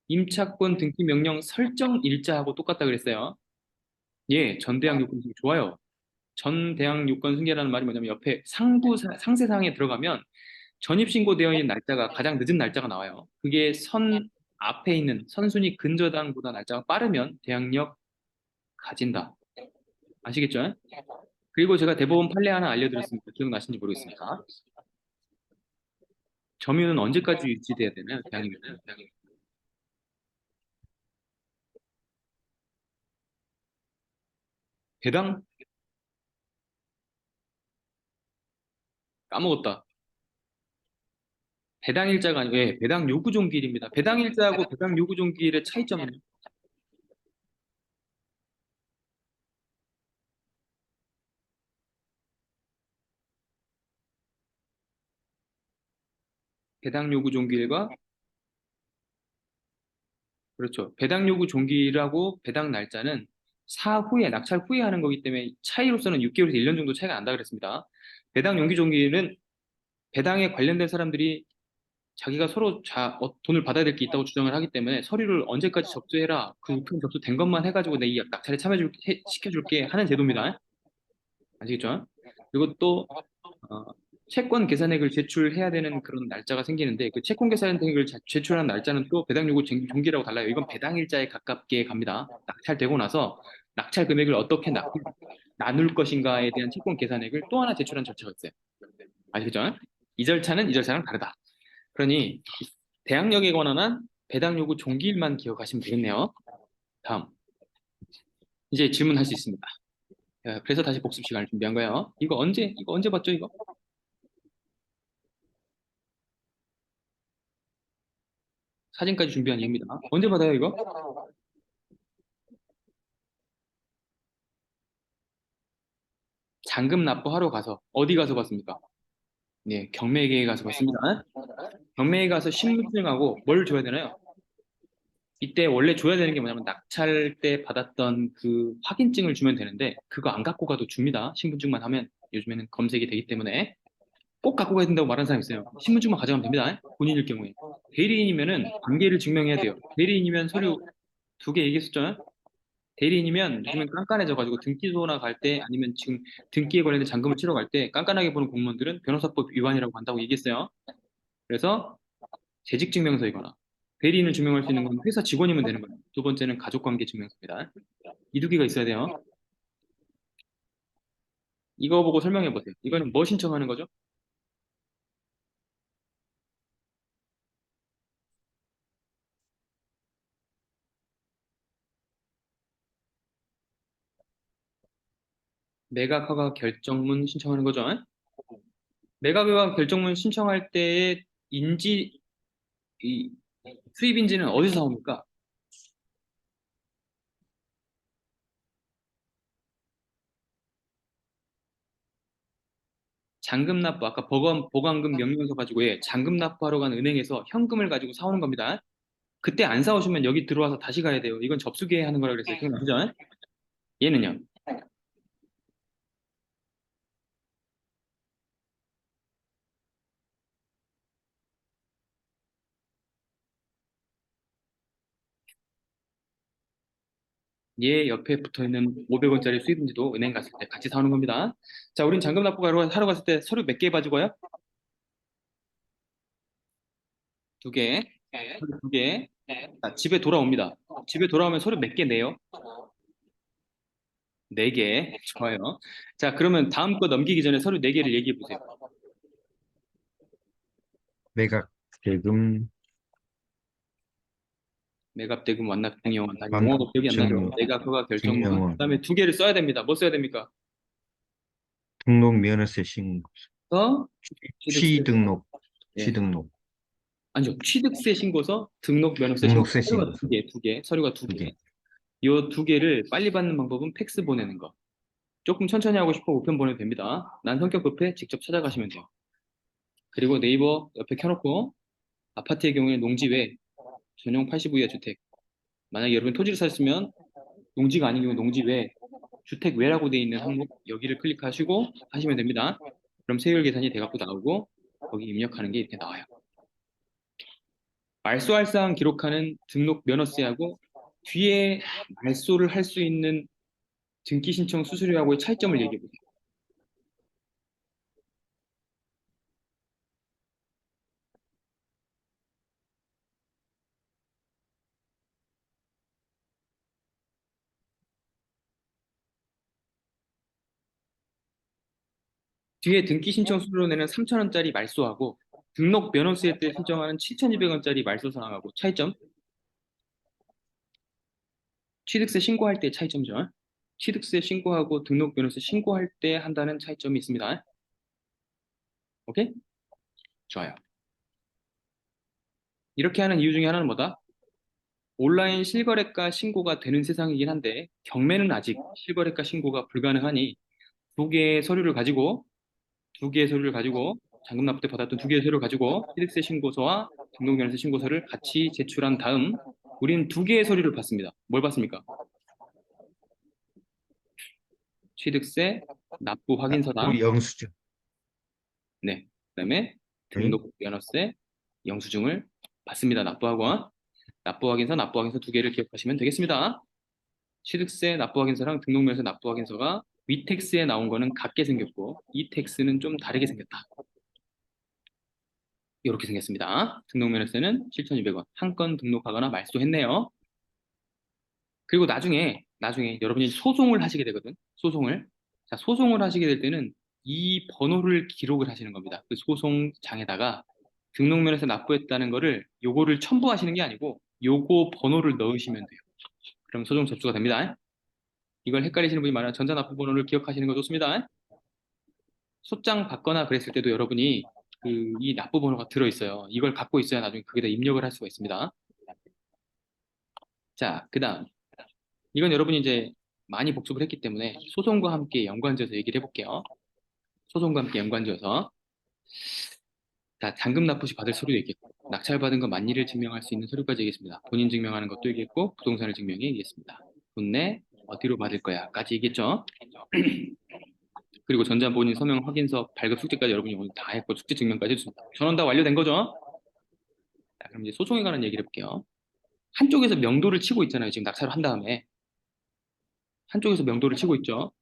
임차권 등기 명령 설정일자하고 똑같다 그랬어요. 예, 전대항 요건 승계 좋아요. 전대항 요건 승계라는 말이 뭐냐면 옆에 상세사항에 들어가면 전입신고되어 있는 날짜가 가장 늦은 날짜가 나와요. 그게 선 앞에 있는 선순위 근저당보다 날짜가 빠르면 대항력 가진다. 아시겠죠? 그리고 제가 대법원 판례 하나 알려드렸습니다. 기억나시는지 모르겠습니다. 점유는 언제까지 유지돼야 되나요? 대항력은? 배당? 까먹었다. 배당일자가 아니고, 예, 배당 요구종기일입니다. 배당일자하고 배당 요구종기일의 차이점은 배당 요구종기일과, 그렇죠. 배당 요구종기일하고 배당 날짜는 사후에, 낙찰 후에 하는 거기 때문에 차이로서는 6개월에서 1년 정도 차이가 난다 그랬습니다. 배당 용기종기일은 배당에 관련된 사람들이 자기가 서로 돈을 받아야 될 게 있다고 주장을 하기 때문에 서류를 언제까지 접수해라. 그 우편 접수된 것만 해가지고 내 이 낙찰에 시켜줄게 하는 제도입니다. 아시겠죠? 그리고 또 어, 채권 계산액을 제출해야 되는 그런 날짜가 생기는데 그 채권 계산액을 제출한 날짜는 또 배당 요구 종기라고 달라요. 이건 배당 일자에 가깝게 갑니다. 낙찰되고 나서 낙찰 금액을 어떻게 나눌 것인가에 대한 채권 계산액을 또 하나 제출한 절차가 있어요. 아시겠죠? 이 절차랑 다르다. 그러니 대항력에 관한 배당 요구 종기일만 기억하시면 되겠네요. 다음 이제 질문할 수 있습니다. 그래서 다시 복습 시간을 준비한 거예요. 이거 언제 봤죠, 이거? 사진까지 준비한 이유입니다. 언제 받아요, 이거? 잔금 납부하러 가서 어디 가서 봤습니까? 네, 경매계에 가서 봤습니다. 경매에 가서 신분증하고 뭘 줘야 되나요? 이때 원래 줘야 되는 게 뭐냐면 낙찰 때 받았던 그 확인증을 주면 되는데 그거 안 갖고 가도 줍니다. 신분증만 하면 요즘에는 검색이 되기 때문에 꼭 갖고 가야 된다고 말하는 사람이 있어요. 신분증만 가져가면 됩니다. 본인일 경우에. 대리인이면은 관계를 증명해야 돼요. 대리인이면 서류 두 개 얘기했었죠. 대리인이면 요즘엔 깐깐해져가지고 등기소나 갈 때 아니면 지금 등기에 관련된 잔금을 치러 갈 때 깐깐하게 보는 공무원들은 변호사법 위반이라고 한다고 얘기했어요. 그래서 재직증명서이거나 대리인을 증명할 수 있는 건 회사 직원이면 되는 거예요. 두 번째는 가족관계 증명서입니다. 이 두 개가 있어야 돼요. 이거 보고 설명해 보세요. 이거는 뭐 신청하는 거죠? 매각 허가 결정문 신청하는 거죠. 매각 허가 결정문 신청할 때의 인지 이 수입 인지는 어디서 나옵니까? 잔금 납부, 아까 보관금 명령서 가지고 예, 잔금 납부하러 간 은행에서 현금을 가지고 사오는 겁니다. 그때 안 사오시면 여기 들어와서 다시 가야 돼요. 이건 접수기에 하는 거라 그랬어요. 기억나시죠? 얘는요. 얘 옆에 붙어 있는 500원짜리 수입인지도 은행 갔을 때 같이 사오는 겁니다. 자, 우린 잔금 납부 하러 갔을 때 서류 몇 개 가지고요? 두 개. 서류 두 개. 자, 집에 돌아옵니다. 집에 돌아오면 서류 몇 개 내요? 4개. 좋아요. 자, 그러면 다음 거 넘기기 전에 서류 4개를 얘기해 보세요. 매각, 대금, 매각대금, 완납, 증여원. 나 완납, 영어가 기억이 안 나죠? 증여, 매각, 허가, 결정문. 증여원, 그다음에 2개를 써야 됩니다. 뭐 써야 됩니까? 등록 면허세 신고, 어? 취득세. 취등록, 예. 취등록, 아니요. 취득세 신고서, 등록 면허세 신고. 등록세 서류가 신고, 2개, 2개. 서류가 두 두 개. 개. 요 2개를 빨리 받는 방법은 팩스 보내는 거. 조금 천천히 하고 싶어 우편 보내도 됩니다. 난 성격 급해 직접 찾아가시면 돼요. 그리고 네이버 옆에 켜놓고 아파트의 경우에 농지 외 전용 80부 이하 주택. 만약에 여러분 토지를 사셨으면 농지가 아닌 경우 농지 외 주택 외라고 되어 있는 항목 여기를 클릭하시고 하시면 됩니다. 그럼 세율 계산이 돼갖고 나오고 거기 입력하는 게 이렇게 나와요. 말소할 사항 기록하는 등록 면허세하고 뒤에 말소를 할 수 있는 등기 신청 수수료하고의 차이점을 얘기해 보세요. 뒤에 등기 신청 수수료 내는 3,000원짜리 말소하고 등록 면허세 때 설정하는 7,200원짜리 말소 사항하고 차이점. 취득세 신고할 때 차이점이죠. 취득세 신고하고 등록 면허세 신고할 때 한다는 차이점이 있습니다. 오케이? 좋아요. 이렇게 하는 이유 중에 하나는 뭐다? 온라인 실거래가 신고가 되는 세상이긴 한데 경매는 아직 실거래가 신고가 불가능하니 두 개의 서류를 가지고 잔금 납부 때 받았던 2개의 서류를 가지고 취득세 신고서와 등록면허세 신고서를 같이 제출한 다음 우리는 2개의 서류를 받습니다. 뭘 받습니까? 취득세 납부 확인서랑 납부 영수증. 네, 그다음에 네. 등록면허세 영수증을 받습니다. 납부 확인서, 납부 확인서 2개를 기억하시면 되겠습니다. 취득세 납부 확인서랑 등록면허세 납부 확인서가 위택스에 나온 거는 같게 생겼고 이택스는 좀 다르게 생겼다. 이렇게 생겼습니다. 등록면허세는 7,200원. 한 건 등록하거나 말소했네요. 그리고 나중에 여러분이 소송을 하시게 되거든. 소송을. 자, 소송을 하시게 될 때는 이 번호를 기록을 하시는 겁니다. 그 소송장에다가 등록면허세 납부했다는 거를 요거를 첨부하시는 게 아니고 요거 번호를 넣으시면 돼요. 그럼 소송 접수가 됩니다. 이걸 헷갈리시는 분이 많아요. 전자납부 번호를 기억하시는 거 좋습니다. 소장 받거나 그랬을 때도 여러분이 이 납부 번호가 들어있어요. 이걸 갖고 있어야 나중에 거기다 입력을 할 수가 있습니다. 자, 그다음 이건 여러분이 이제 많이 복습을 했기 때문에 소송과 함께 연관지어서 얘기를 해볼게요. 소송과 함께 연관지어서 자, 잔금 납부 시 받을 서류도 있겠고 낙찰받은 거 만리를 증명할 수 있는 서류까지 얘기했습니다. 본인 증명하는 것도 얘기했고 부동산을 증명해 얘기했습니다. 돈내 어디로 받을 거야까지 얘기했죠. 그리고 전자본인 서명 확인서 발급 숙제까지 여러분이 오늘 다 했고 숙제 증명까지 해줬습니다. 전원 다 완료된 거죠? 자, 그럼 이제 소송에 관한 얘기를 해볼게요. 한쪽에서 명도를 치고 있잖아요. 지금 낙찰을 한 다음에 한쪽에서 명도를 치고 있죠.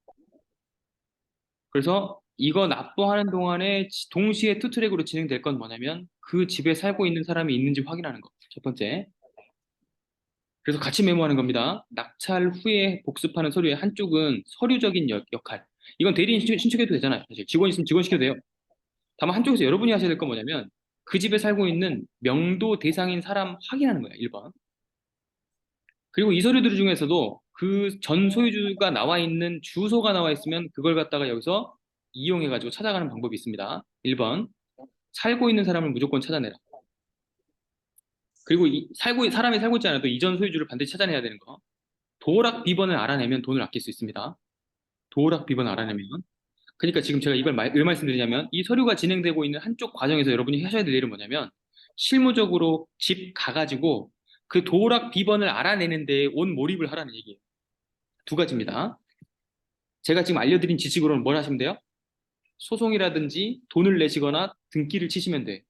그래서 이거 납부하는 동안에 동시에 투트랙으로 진행될 건 뭐냐면 그 집에 살고 있는 사람이 있는지 확인하는 거. 첫 번째. 그래서 같이 메모하는 겁니다. 낙찰 후에 복습하는 서류의 한쪽은 서류적인 역할. 이건 대리인 신청해도 되잖아요. 사실 직원 있으면 직원 시켜도 돼요. 다만 한쪽에서 여러분이 하셔야 될 건 뭐냐면 그 집에 살고 있는 명도 대상인 사람 확인하는 거예요. 1번. 그리고 이 서류들 중에서도 그 전 소유주가 나와 있는 주소가 나와 있으면 그걸 갖다가 여기서 이용해가지고 찾아가는 방법이 있습니다. 1번. 살고 있는 사람을 무조건 찾아내라. 그리고 사람이 살고 있지 않아도 이전 소유주를 반드시 찾아내야 되는 거. 도어락 비번을 알아내면 돈을 아낄 수 있습니다. 도어락 비번을 알아내면. 그러니까 지금 제가 이걸 왜 말씀드리냐면 이 서류가 진행되고 있는 한쪽 과정에서 여러분이 하셔야 될 일은 뭐냐면 실무적으로 집 가가지고 그 도어락 비번을 알아내는 데에 온 몰입을 하라는 얘기예요. 2가지입니다. 제가 지금 알려드린 지식으로는 뭘 하시면 돼요? 소송이라든지 돈을 내시거나 등기를 치시면 돼.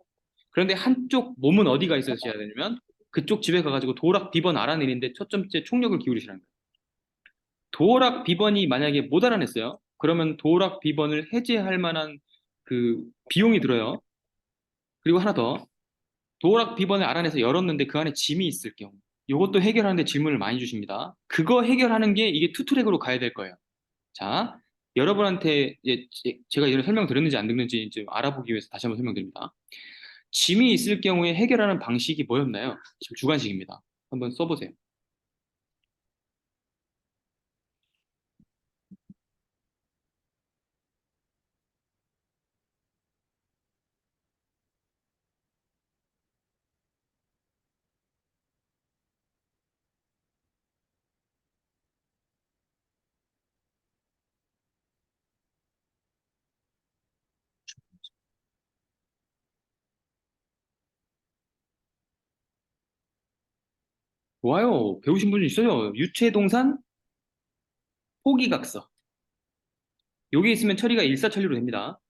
그런데 한쪽 몸은 어디가 있어야 되냐면 그쪽 집에 가가지고 도어락 비번 알아내는데 초점째 총력을 기울이시라는 거예요. 도어락 비번이 만약에 못 알아냈어요. 그러면 도어락 비번을 해제할 만한 그 비용이 들어요. 그리고 하나 더. 도어락 비번을 알아내서 열었는데 그 안에 짐이 있을 경우. 이것도 해결하는데 질문을 많이 주십니다. 그거 해결하는 게 이게 투트랙으로 가야 될 거예요. 자, 여러분한테 제가 이전에 설명드렸는지 안 드렸는지 좀 알아보기 위해서 다시 한번 설명드립니다. 짐이 있을 경우에 해결하는 방식이 뭐였나요? 지금 주관식입니다. 한번 써보세요. 좋아요. 배우신 분 있어요. 유체동산, 포기각서. 여기 있으면 처리가 일사천리로 됩니다.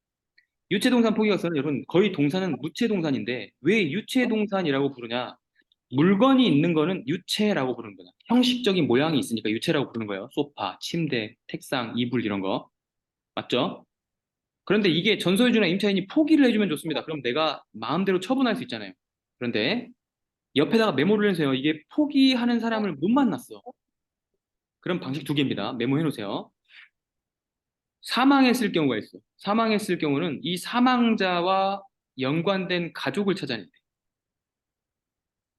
유체동산, 포기각서는 여러분 거의 동사는 무체동산인데 왜 유체동산이라고 부르냐? 물건이 있는 거는 유체라고 부르는 거야. 형식적인 모양이 있으니까 유체라고 부르는 거예요. 소파, 침대, 책상, 이불 이런 거. 맞죠? 그런데 이게 전소유주나 임차인이 포기를 해주면 좋습니다. 그럼 내가 마음대로 처분할 수 있잖아요. 그런데 옆에다가 메모를 해주세요. 이게 포기하는 사람을 못 만났어. 그럼 방식 두 개입니다. 메모해 놓으세요. 사망했을 경우가 있어. 사망했을 경우는 이 사망자와 연관된 가족을 찾아내야 돼.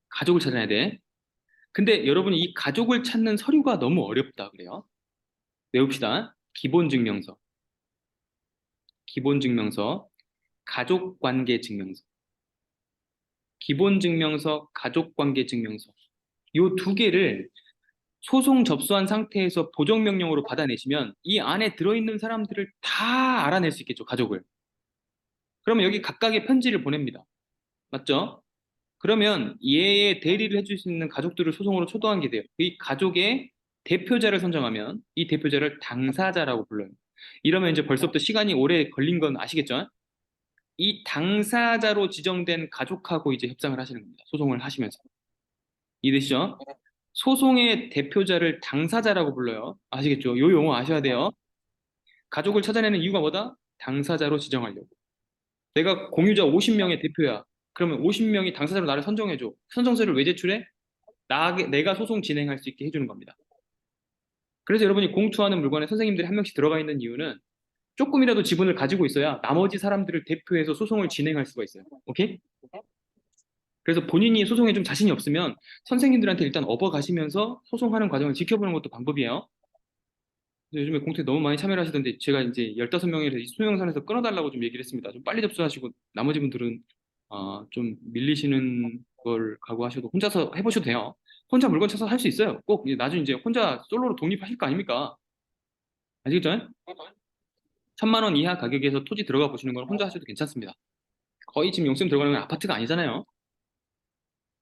가족을 찾아내야 돼. 근데 여러분이 이 가족을 찾는 서류가 너무 어렵다 그래요. 외웁시다. 기본증명서, 기본증명서, 가족관계증명서, 기본증명서, 가족관계증명서. 요 두 개를 소송 접수한 상태에서 보정명령으로 받아내시면 이 안에 들어있는 사람들을 다 알아낼 수 있겠죠, 가족을. 그러면 여기 각각의 편지를 보냅니다. 맞죠? 그러면 얘의 대리를 해줄 수 있는 가족들을 소송으로 초도하게 돼요. 이 가족의 대표자를 선정하면 이 대표자를 당사자라고 불러요. 이러면 이제 벌써부터 시간이 오래 걸린 건 아시겠죠? 이 당사자로 지정된 가족하고 이제 협상을 하시는 겁니다. 소송을 하시면서. 이해되시죠? 소송의 대표자를 당사자라고 불러요. 아시겠죠? 요 용어 아셔야 돼요. 가족을 찾아내는 이유가 뭐다? 당사자로 지정하려고. 내가 공유자 50명의 대표야. 그러면 50명이 당사자로 나를 선정해줘. 선정서를 왜 제출해? 내가 소송 진행할 수 있게 해주는 겁니다. 그래서 여러분이 공투하는 물건에 선생님들이 한 명씩 들어가 있는 이유는 조금이라도 지분을 가지고 있어야 나머지 사람들을 대표해서 소송을 진행할 수가 있어요. 오케이? 그래서 본인이 소송에 좀 자신이 없으면 선생님들한테 일단 업어가시면서 소송하는 과정을 지켜보는 것도 방법이에요. 요즘에 공투에 너무 많이 참여를 하시던데 제가 이제 15명에서 수명산에서 끊어달라고 좀 얘기를 했습니다. 좀 빨리 접수하시고 나머지 분들은 좀 밀리시는 걸 각오하셔도 혼자서 해보셔도 돼요. 혼자 물건 찾아서 할 수 있어요. 꼭 이제 나중에 이제 혼자 솔로로 독립하실 거 아닙니까? 아시겠죠? 1,000만 원 이하 가격에서 토지 들어가 보시는 건 혼자 하셔도 괜찮습니다. 거의 지금 용쌤 들어가는 건 아파트가 아니잖아요.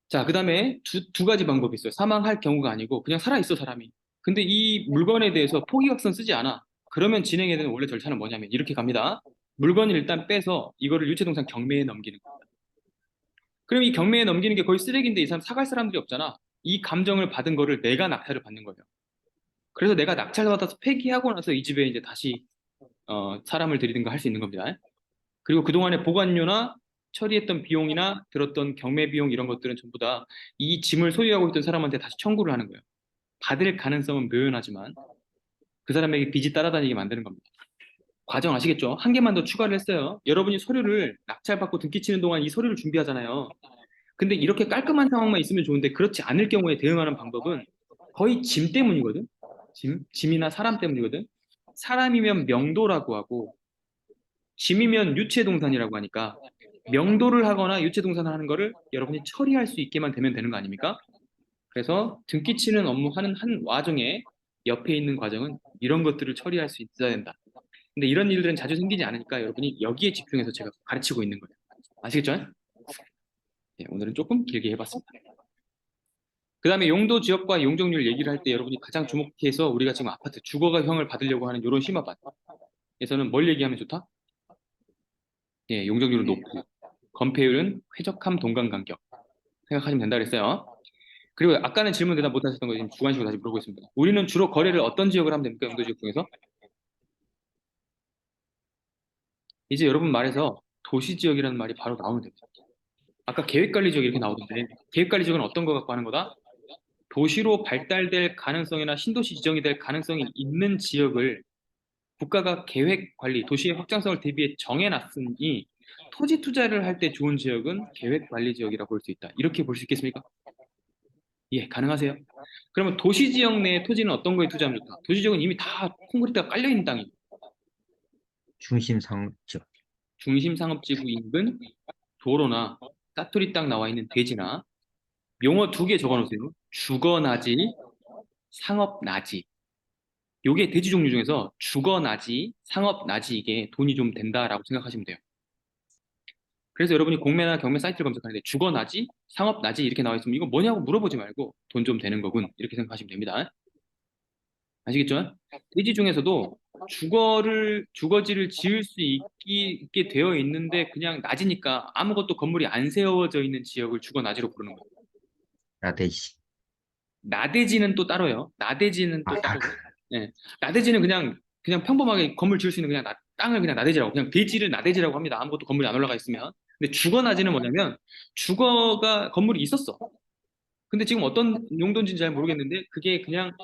자, 그 다음에 두 가지 방법이 있어요. 사망할 경우가 아니고 그냥 살아있어, 사람이. 근데 이 물건에 대해서 포기각서는 쓰지 않아. 그러면 진행해야 되는 원래 절차는 뭐냐면 이렇게 갑니다. 물건을 일단 빼서 이거를 유체동산 경매에 넘기는 거예요. 그럼 이 경매에 넘기는 게 거의 쓰레기인데 이 사람 사갈 사람들이 없잖아. 이 감정을 받은 거를 내가 낙찰을 받는 거예요. 그래서 내가 낙찰 받아서 폐기하고 나서 이 집에 이제 다시 사람을 들이든가 할 수 있는 겁니다. 그리고 그동안의 보관료나 처리했던 비용이나 들었던 경매 비용 이런 것들은 전부 다 이 짐을 소유하고 있던 사람한테 다시 청구를 하는 거예요. 받을 가능성은 묘연하지만 그 사람에게 빚이 따라다니게 만드는 겁니다. 과정 아시겠죠? 한 개만 더 추가를 했어요. 여러분이 서류를 낙찰받고 등기치는 동안 이 서류를 준비하잖아요. 근데 이렇게 깔끔한 상황만 있으면 좋은데 그렇지 않을 경우에 대응하는 방법은 거의 짐 때문이거든. 짐이나 사람 때문이거든. 사람이면 명도라고 하고 짐이면 유체동산이라고 하니까 명도를 하거나 유체동산을 하는 거를 여러분이 처리할 수 있게만 되면 되는 거 아닙니까? 그래서 등기치는 업무 하는 한 와중에 옆에 있는 과정은 이런 것들을 처리할 수 있어야 된다. 근데 이런 일들은 자주 생기지 않으니까 여러분이 여기에 집중해서 제가 가르치고 있는 거예요. 아시겠죠? 네, 오늘은 조금 길게 해봤습니다. 그 다음에 용도 지역과 용적률 얘기를 할 때 여러분이 가장 주목해서 우리가 지금 아파트 주거가형을 받으려고 하는 이런 심화반에서는 뭘 얘기하면 좋다? 예, 용적률은 높고 건폐율은 쾌적함 동간 간격 생각하시면 된다 그랬어요. 그리고 아까는 질문 대답 못 하셨던 거 지금 주관식으로 다시 물어보겠습니다. 우리는 주로 거래를 어떤 지역을 하면 됩니까? 용도 지역 중에서? 이제 여러분 말에서 도시 지역이라는 말이 바로 나오면 됩니다. 아까 계획관리 지역 이렇게 나오던데 계획관리 지역은 어떤 거 갖고 하는 거다? 도시로 발달될 가능성이나 신도시 지정이 될 가능성이 있는 지역을 국가가 계획 관리, 도시의 확장성을 대비해 정해놨으니 토지 투자를 할 때 좋은 지역은 계획 관리 지역이라고 볼 수 있다. 이렇게 볼 수 있겠습니까? 예, 가능하세요? 그러면 도시 지역 내의 토지는 어떤 거에 투자하면 좋다? 도시 지역은 이미 다 콘크리트가 깔려 있는 땅이 중심 상업적. 중심 상업지구 인근 도로나 사투리 땅 나와 있는 대지나 용어 두 개 적어 놓으세요. 주거나지, 상업나지. 요게 대지 종류 중에서 주거나지, 상업나지 이게 돈이 좀 된다라고 생각하시면 돼요. 그래서 여러분이 공매나 경매 사이트를 검색하는데 주거나지, 상업나지 이렇게 나와 있으면 이거 뭐냐고 물어보지 말고 돈 좀 되는 거군 이렇게 생각하시면 됩니다. 아시겠죠? 대지 중에서도 주거지를 지을 수 있게 되어 있는데 그냥 낮이니까 아무것도 건물이 안 세워져 있는 지역을 주거나지로 부르는 거예요. 라데시. 나대지는 또 따로요. 나대지는 또 아, 따로. 예. 나대지는 그냥 평범하게 건물 지을 수 있는 그냥 땅을 그냥 나대지라고 그냥 대지를 나대지라고 합니다. 아무것도 건물이 안 올라가 있으면. 근데 주거나지는 뭐냐면 주거가 건물이 있었어. 근데 지금 어떤 용도인지는 잘 모르겠는데 그게 그냥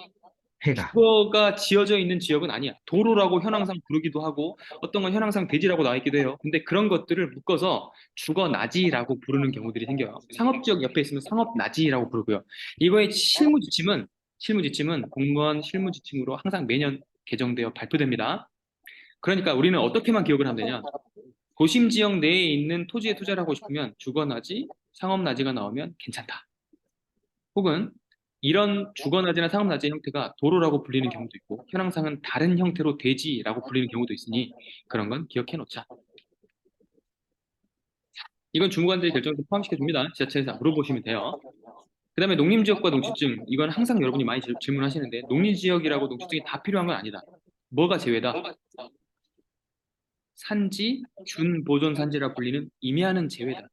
폐가. 주거가 지어져 있는 지역은 아니야. 도로라고 현황상 부르기도 하고 어떤 건 현황상 대지라고 나와 있기도 해요. 근데 그런 것들을 묶어서 주거나지라고 부르는 경우들이 생겨요. 상업지역 옆에 있으면 상업나지라고 부르고요. 이거의 실무지침은 공무원 실무지침으로 항상 매년 개정되어 발표됩니다. 그러니까 우리는 어떻게만 기억을 하면 되냐? 도심 지역 내에 있는 토지에 투자를 하고 싶으면 주거나지, 상업나지가 나오면 괜찮다. 혹은 이런 주거나지나 상업나지의 형태가 도로라고 불리는 경우도 있고 현황상은 다른 형태로 대지라고 불리는 경우도 있으니 그런 건 기억해 놓자. 이건 주무관들이 결정해서 포함시켜 줍니다. 지자체에서 물어보시면 돼요. 그 다음에 농림지역과 농지증 이건 항상 여러분이 많이 질문하시는데 농림지역이라고 농지증이 다 필요한 건 아니다. 뭐가 제외다? 산지, 준보존산지라 불리는 임야는 제외다.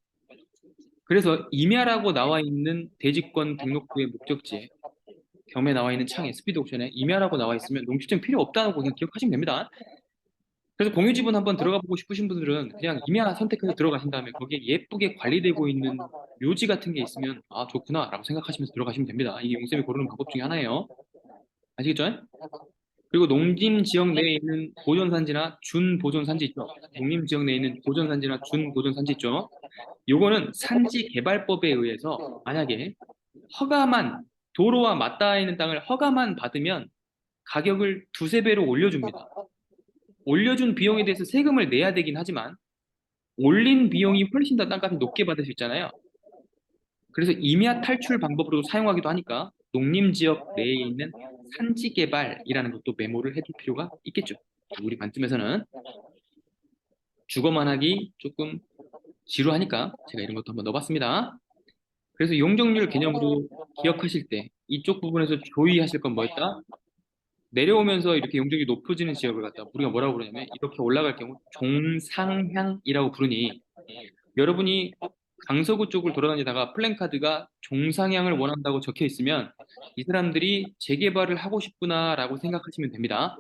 그래서 임야라고 나와 있는 대지권 등록부의 목적지에 경매에 나와 있는 창에 스피드 옵션에 임야라고 나와 있으면 농지증 필요 없다고 그냥 기억하시면 됩니다. 그래서 공유지분 한번 들어가 보고 싶으신 분들은 그냥 임야 선택해서 들어가신 다음에 거기에 예쁘게 관리되고 있는 묘지 같은 게 있으면 아 좋구나 라고 생각하시면서 들어가시면 됩니다. 이게 용쌤이 고르는 방법 중에 하나예요. 아시겠죠? 그리고 농림 지역 내에 있는 보존산지나 준보존산지 있죠. 농림 지역 내에 있는 보존산지나 준보존산지 있죠. 요거는 산지 개발법에 의해서 만약에 허가만 도로와 맞닿아 있는 땅을 허가만 받으면 가격을 두세 배로 올려줍니다. 올려준 비용에 대해서 세금을 내야 되긴 하지만 올린 비용이 훨씬 더 땅값이 높게 받을 수 있잖아요. 그래서 임야 탈출 방법으로 사용하기도 하니까 농림지역 내에 있는 산지개발이라는 것도 메모를 해둘 필요가 있겠죠. 우리 관점에서는 주거만 하기 조금 지루하니까 제가 이런 것도 한번 넣어봤습니다. 그래서 용적률 개념으로 기억하실 때 이쪽 부분에서 조의하실 건 뭐였다? 내려오면서 이렇게 용적이 높아지는 지역을 갖다 우리가 뭐라고 부르냐면 이렇게 올라갈 경우 종상향이라고 부르니 여러분이 강서구 쪽을 돌아다니다가 플랜카드가 종상향을 원한다고 적혀 있으면 이 사람들이 재개발을 하고 싶구나라고 생각하시면 됩니다.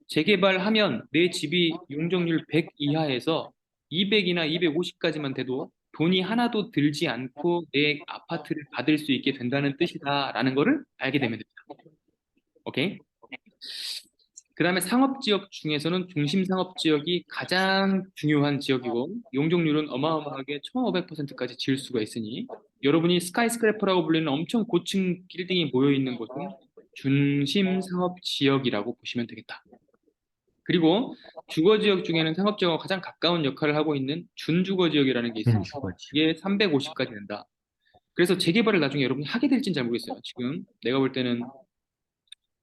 재개발하면 내 집이 용적률 100 이하에서 200이나 250까지만 돼도 돈이 하나도 들지 않고 내 아파트를 받을 수 있게 된다는 뜻이다라는 거를 알게 되면 됩니다. 오케이? 그 다음에 상업지역 중에서는 중심상업지역이 가장 중요한 지역이고 용적률은 어마어마하게 1500%까지 지을 수가 있으니 여러분이 스카이스크래퍼라고 불리는 엄청 고층 빌딩이 모여있는 곳은 중심상업지역이라고 보시면 되겠다. 그리고 주거지역 중에는 상업지역과 가장 가까운 역할을 하고 있는 준주거지역이라는 게 있습니다. 준주거지. 이게 350까지 된다. 그래서 재개발을 나중에 여러분이 하게 될지는 잘 모르겠어요. 지금 내가 볼 때는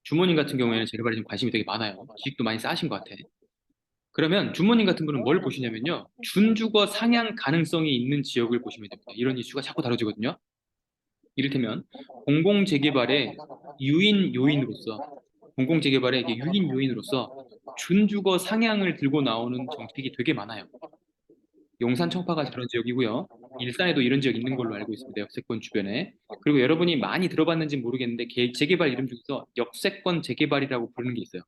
주모님 같은 경우에는 재개발에 좀 관심이 되게 많아요. 지식도 많이 쌓으신 것 같아. 그러면 주모님 같은 분은 뭘 보시냐면요. 준주거 상향 가능성이 있는 지역을 보시면 됩니다. 이런 이슈가 자꾸 다뤄지거든요. 이를테면 공공재개발의 유인 요인으로서 공공재개발의 이게 유인 요인으로서 준주거 상향을 들고 나오는 정책이 되게 많아요. 용산 청파가 그런 지역이고요. 일산에도 이런 지역 있는 걸로 알고 있습니다. 역세권 주변에. 그리고 여러분이 많이 들어봤는지 모르겠는데 재개발 이름 중에서 역세권 재개발이라고 부르는 게 있어요.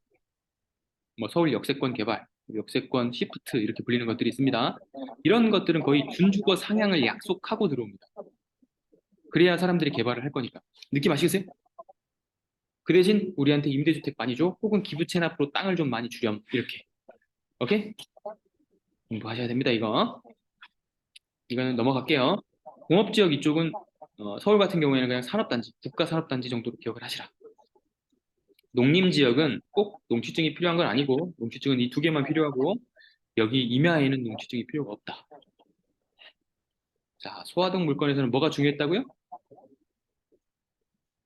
뭐 서울 역세권 개발, 역세권 시프트 이렇게 불리는 것들이 있습니다. 이런 것들은 거의 준주거 상향을 약속하고 들어옵니다. 그래야 사람들이 개발을 할 거니까. 느낌 아시겠어요? 그 대신 우리한테 임대주택 많이 줘. 혹은 기부 체납으로 땅을 좀 많이 주렴. 이렇게. 오케이? 공부하셔야 됩니다, 이거. 이거는 넘어갈게요. 공업지역 이쪽은 서울 같은 경우에는 그냥 산업단지, 국가산업단지 정도로 기억을 하시라. 농림지역은 꼭 농취증이 필요한 건 아니고 농취증은 이 두 개만 필요하고 여기 임야에는 농취증이 필요가 없다. 자, 소화동 물건에서는 뭐가 중요했다고요?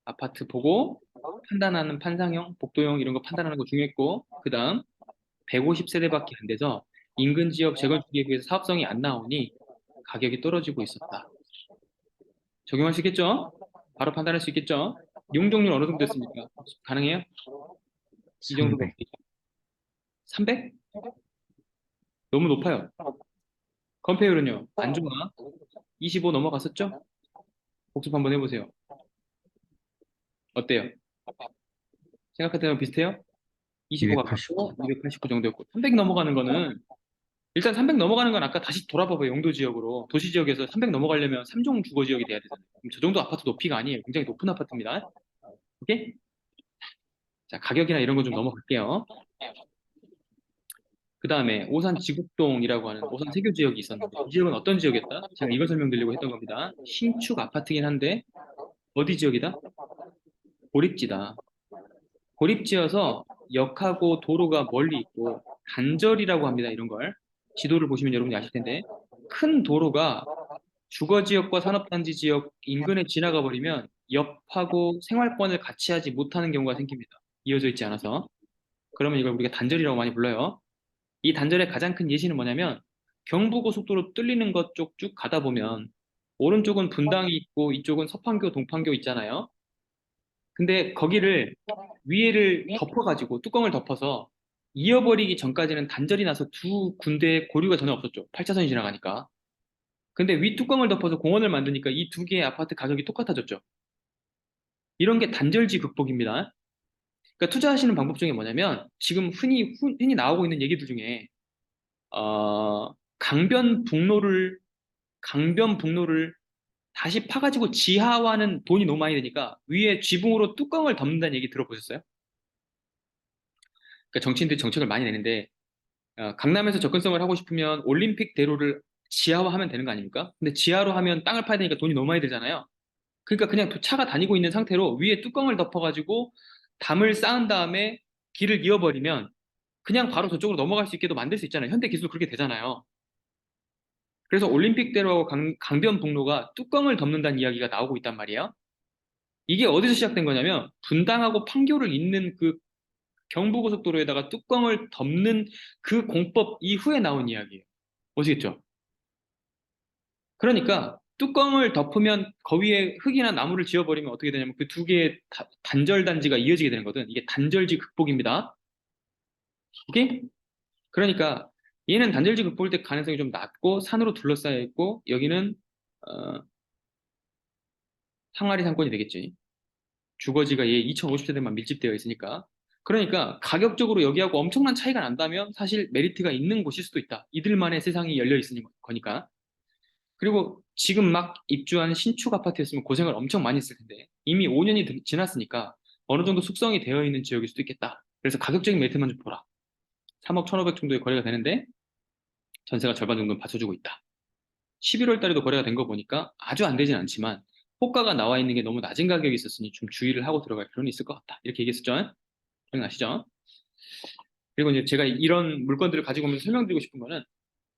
아파트 보고 판단하는 판상형, 복도형 이런 거 판단하는 거 중요했고 그 다음 150세대밖에 안 돼서 인근 지역 재건축에 비해서 사업성이 안 나오니 가격이 떨어지고 있었다. 적용할 수 있겠죠? 바로 판단할 수 있겠죠? 용적률 어느 정도 됐습니까? 가능해요? 이 정도 300. 300? 너무 높아요. 건폐율은요? 안 좋아. 25 넘어갔었죠? 복습 한번 해보세요. 어때요? 생각할 때랑 비슷해요? 25 289. 가깝고 289 정도였고 300 넘어가는 거는 일단 300 넘어가는 건 아까 다시 돌아봐봐요. 용도 지역으로. 도시 지역에서 300 넘어가려면 3종 주거 지역이 돼야 되잖아요. 그럼 저 정도 아파트 높이가 아니에요. 굉장히 높은 아파트입니다. 오케이? 자, 가격이나 이런 거 좀 넘어갈게요. 그 다음에 오산 지국동이라고 하는 오산 세교 지역이 있었는데 이 지역은 어떤 지역이었다? 제가 이걸 설명드리려고 했던 겁니다. 신축 아파트긴 한데 어디 지역이다? 고립지다. 고립지여서 역하고 도로가 멀리 있고 단절이라고 합니다. 이런 걸. 지도를 보시면 여러분이 아실 텐데 큰 도로가 주거지역과 산업단지 지역 인근에 지나가 버리면 옆하고 생활권을 같이 하지 못하는 경우가 생깁니다. 이어져 있지 않아서. 그러면 이걸 우리가 단절이라고 많이 불러요. 이 단절의 가장 큰 예시는 뭐냐면 경부고속도로 뚫리는 것 쪽 쭉 가다 보면 오른쪽은 분당이 있고 이쪽은 서판교, 동판교 있잖아요. 근데 거기를 위에를 덮어가지고 뚜껑을 덮어서 이어버리기 전까지는 단절이 나서 두 군데의 고류가 전혀 없었죠. 8차선이 지나가니까. 근데 위 뚜껑을 덮어서 공원을 만드니까 이 두 개의 아파트 가격이 똑같아졌죠. 이런 게 단절지 극복입니다. 그러니까 투자하시는 방법 중에 뭐냐면 지금 흔히 나오고 있는 얘기들 중에 강변북로를 다시 파가지고 지하화는 돈이 너무 많이 되니까 위에 지붕으로 뚜껑을 덮는다는 얘기 들어보셨어요? 그러니까 정치인들이 정책을 많이 내는데 강남에서 접근성을 하고 싶으면 올림픽 대로를 지하화하면 되는 거 아닙니까? 근데 지하로 하면 땅을 파야 되니까 돈이 너무 많이 들잖아요. 그러니까 그냥 차가 다니고 있는 상태로 위에 뚜껑을 덮어가지고 담을 쌓은 다음에 길을 이어버리면 그냥 바로 저쪽으로 넘어갈 수 있게도 만들 수 있잖아요. 현대 기술 그렇게 되잖아요. 그래서 올림픽대로하고 강변북로가 뚜껑을 덮는다는 이야기가 나오고 있단 말이에요. 이게 어디서 시작된 거냐면 분당하고 판교를 잇는 그 경부고속도로에다가 뚜껑을 덮는 그 공법 이후에 나온 이야기예요. 보시겠죠? 그러니까 뚜껑을 덮으면 거위에 흙이나 나무를 지어버리면 어떻게 되냐면 그 두 개의 단절 단지가 이어지게 되는 거든. 이게 단절지 극복입니다. 오케이? 그러니까 얘는 단절지 극복일 때 가능성이 좀 낮고 산으로 둘러싸여 있고 여기는 어, 항아리 상권이 되겠지. 주거지가 얘 2050세대만 밀집되어 있으니까. 그러니까 가격적으로 여기하고 엄청난 차이가 난다면 사실 메리트가 있는 곳일 수도 있다. 이들만의 세상이 열려 있으니 거니까. 그리고 지금 막 입주한 신축 아파트였으면 고생을 엄청 많이 했을 텐데 이미 5년이 지났으니까 어느 정도 숙성이 되어 있는 지역일 수도 있겠다. 그래서 가격적인 메리트만 좀 보라. 3억 1,500 정도의 거래가 되는데 전세가 절반 정도는 받쳐주고 있다. 11월 달에도 거래가 된 거 보니까 아주 안 되진 않지만 호가가 나와 있는 게 너무 낮은 가격이 있었으니 좀 주의를 하고 들어갈 필요는 있을 것 같다. 이렇게 얘기했었죠. 기억나시죠? 그리고 이제 제가 이런 물건들을 가지고 오면서 설명드리고 싶은 거는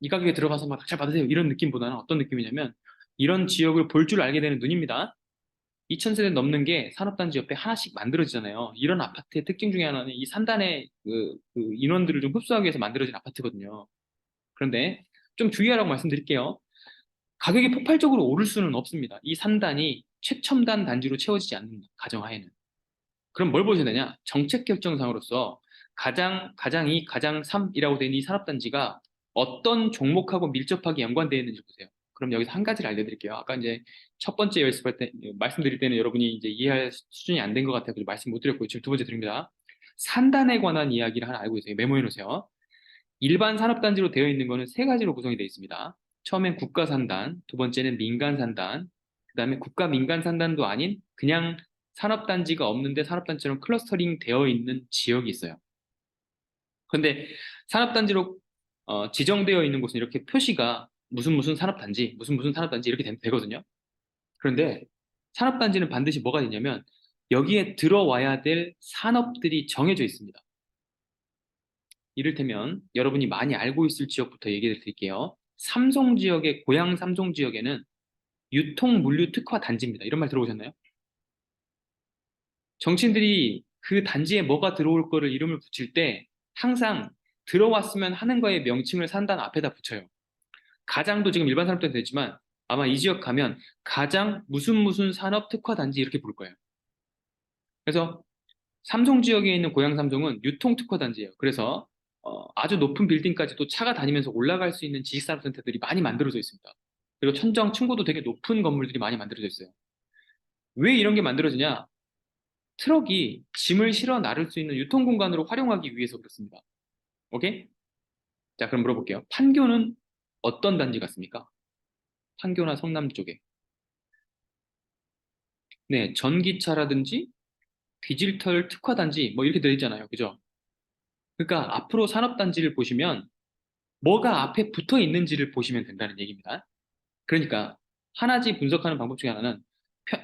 이 가격에 들어가서 막 잘 받으세요. 이런 느낌보다는 어떤 느낌이냐면 이런 지역을 볼 줄 알게 되는 눈입니다. 2000세대 넘는 게 산업단지 옆에 하나씩 만들어지잖아요. 이런 아파트의 특징 중에 하나는 이 산단의 그 인원들을 좀 흡수하기 위해서 만들어진 아파트거든요. 그런데 좀 주의하라고 말씀드릴게요. 가격이 폭발적으로 오를 수는 없습니다. 이 산단이 최첨단 단지로 채워지지 않는 가정하에는. 그럼 뭘 보셔야 되냐? 정책 결정상으로서 가장 2, 가장 3이라고 된 이 산업단지가 어떤 종목하고 밀접하게 연관되어 있는지 보세요. 그럼 여기서 한 가지를 알려드릴게요. 아까 이제 첫 번째 연습할 때, 말씀드릴 때는 여러분이 이제 이해할 수준이 안 된 것 같아서 말씀 못 드렸고요. 지금 두 번째 드립니다. 산단에 관한 이야기를 하나 알고 계세요. 메모해 놓으세요. 일반 산업단지로 되어 있는 거는 세 가지로 구성이 되어 있습니다. 처음엔 국가산단, 두 번째는 민간산단, 그 다음에 국가 민간산단도 아닌 그냥 산업단지가 없는데 산업단지처럼 클러스터링 되어 있는 지역이 있어요. 그런데 산업단지로 지정되어 있는 곳은 이렇게 표시가 무슨 무슨 산업단지, 무슨 무슨 산업단지 이렇게 되거든요. 그런데 산업단지는 반드시 뭐가 되냐면 여기에 들어와야 될 산업들이 정해져 있습니다. 이를테면 여러분이 많이 알고 있을 지역부터 얘기를 드릴게요. 삼성 지역의 고양 삼성 지역에는 유통 물류 특화 단지입니다. 이런 말 들어보셨나요? 정치인들이 그 단지에 뭐가 들어올 거를 이름을 붙일 때 항상 들어왔으면 하는 거의 명칭을 산단 앞에다 붙여요. 가장도 지금 일반 산업단지 되지만 아마 이 지역 가면 가장 무슨 무슨 산업 특화 단지 이렇게 부를 거예요. 그래서 삼성 지역에 있는 고양 삼성은 유통 특화 단지예요. 그래서 아주 높은 빌딩까지도 차가 다니면서 올라갈 수 있는 지식산업센터들이 많이 만들어져 있습니다. 그리고 천정 층고도 되게 높은 건물들이 많이 만들어져 있어요. 왜 이런 게 만들어지냐? 트럭이 짐을 실어 나를 수 있는 유통 공간으로 활용하기 위해서 그렇습니다. 오케이? 자, 그럼 물어볼게요. 판교는 어떤 단지 같습니까? 판교나 성남 쪽에. 네, 전기차라든지 디지털 특화 단지 뭐 이렇게 되어 있잖아요. 그죠? 그러니까 앞으로 산업단지를 보시면 뭐가 앞에 붙어 있는지를 보시면 된다는 얘기입니다. 그러니까 하나지 분석하는 방법 중에 하나는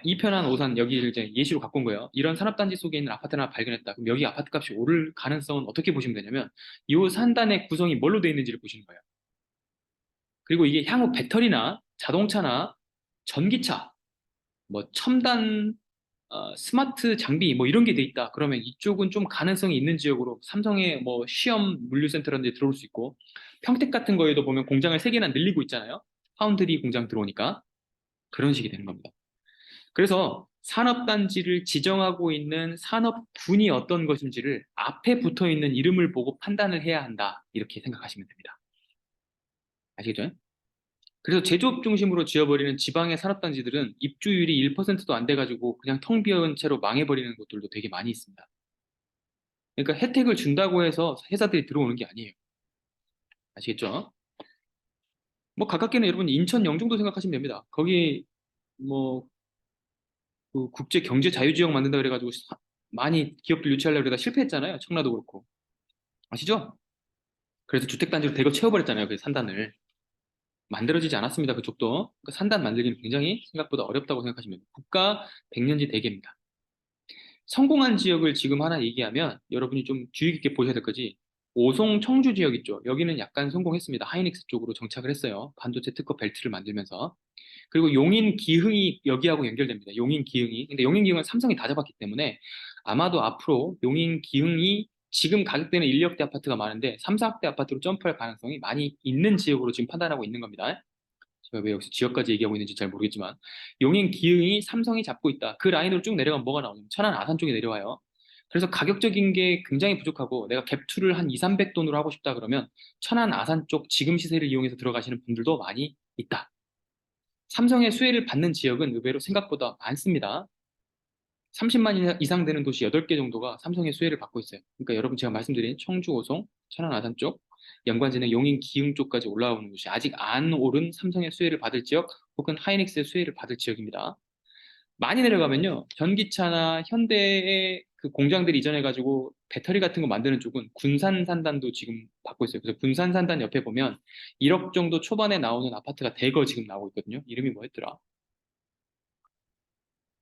이편한 오산 여기를 이제 예시로 갖고 온 거예요. 이런 산업단지 속에 있는 아파트 하나 발견했다. 그럼 여기 아파트 값이 오를 가능성은 어떻게 보시면 되냐면 이 산단의 구성이 뭘로 되어 있는지를 보시는 거예요. 그리고 이게 향후 배터리나 자동차나 전기차, 뭐 첨단 스마트 장비 뭐 이런 게 돼 있다. 그러면 이쪽은 좀 가능성이 있는 지역으로 삼성의 뭐 시험 물류센터라는 데 들어올 수 있고 평택 같은 거에도 보면 공장을 3개나 늘리고 있잖아요. 파운드리 공장 들어오니까 그런 식이 되는 겁니다. 그래서 산업단지를 지정하고 있는 산업군이 어떤 것인지를 앞에 붙어 있는 이름을 보고 판단을 해야 한다. 이렇게 생각하시면 됩니다. 아시겠죠? 그래서 제조업 중심으로 지어버리는 지방의 산업단지들은 입주율이 1%도 안 돼가지고 그냥 텅 비어있는 채로 망해버리는 곳들도 되게 많이 있습니다. 그러니까 혜택을 준다고 해서 회사들이 들어오는 게 아니에요. 아시겠죠? 뭐 가깝게는 여러분 인천 영종도 생각하시면 됩니다. 거기 뭐 그 국제 경제 자유지역 만든다 그래가지고 많이 기업들 유치하려고 그러다 실패했잖아요. 청라도 그렇고. 아시죠? 그래서 주택단지로 대거 채워버렸잖아요. 그 산단을. 만들어지지 않았습니다. 그쪽도. 그러니까 산단 만들기는 굉장히 생각보다 어렵다고 생각하시면 돼요. 국가 100년지 대계입니다. 성공한 지역을 지금 하나 얘기하면 여러분이 좀 주의 깊게 보셔야 될 거지. 오송 청주 지역 있죠. 여기는 약간 성공했습니다. 하이닉스 쪽으로 정착을 했어요. 반도체 특허 벨트를 만들면서. 그리고 용인 기흥이 여기하고 연결됩니다. 용인 기흥이. 근데 용인 기흥은 삼성이 다 잡았기 때문에 아마도 앞으로 용인 기흥이 지금 가격대는 1, 2억대 아파트가 많은데 3, 4억대 아파트로 점프할 가능성이 많이 있는 지역으로 지금 판단하고 있는 겁니다. 제가 왜 여기서 지역까지 얘기하고 있는지 잘 모르겠지만 용인 기흥이 삼성이 잡고 있다. 그 라인으로 쭉 내려가면 뭐가 나오냐면 천안 아산 쪽에 내려와요. 그래서 가격적인 게 굉장히 부족하고 내가 갭투를 한 2, 300돈으로 하고 싶다 그러면 천안 아산 쪽 지금 시세를 이용해서 들어가시는 분들도 많이 있다. 삼성의 수혜를 받는 지역은 의외로 생각보다 많습니다. 30만 이상 되는 도시 8개 정도가 삼성의 수혜를 받고 있어요. 그러니까 여러분 제가 말씀드린 청주, 오송, 천안, 아산 쪽, 연관지는 용인, 기흥 쪽까지 올라오는 곳이 아직 안 오른 삼성의 수혜를 받을 지역 혹은 하이닉스의 수혜를 받을 지역입니다. 많이 내려가면요. 전기차나 현대의 그 공장들이 이전해가지고 배터리 같은 거 만드는 쪽은 군산 산단도 지금 받고 있어요. 그래서 군산 산단 옆에 보면 1억 정도 초반에 나오는 아파트가 대거 지금 나오고 있거든요. 이름이 뭐였더라?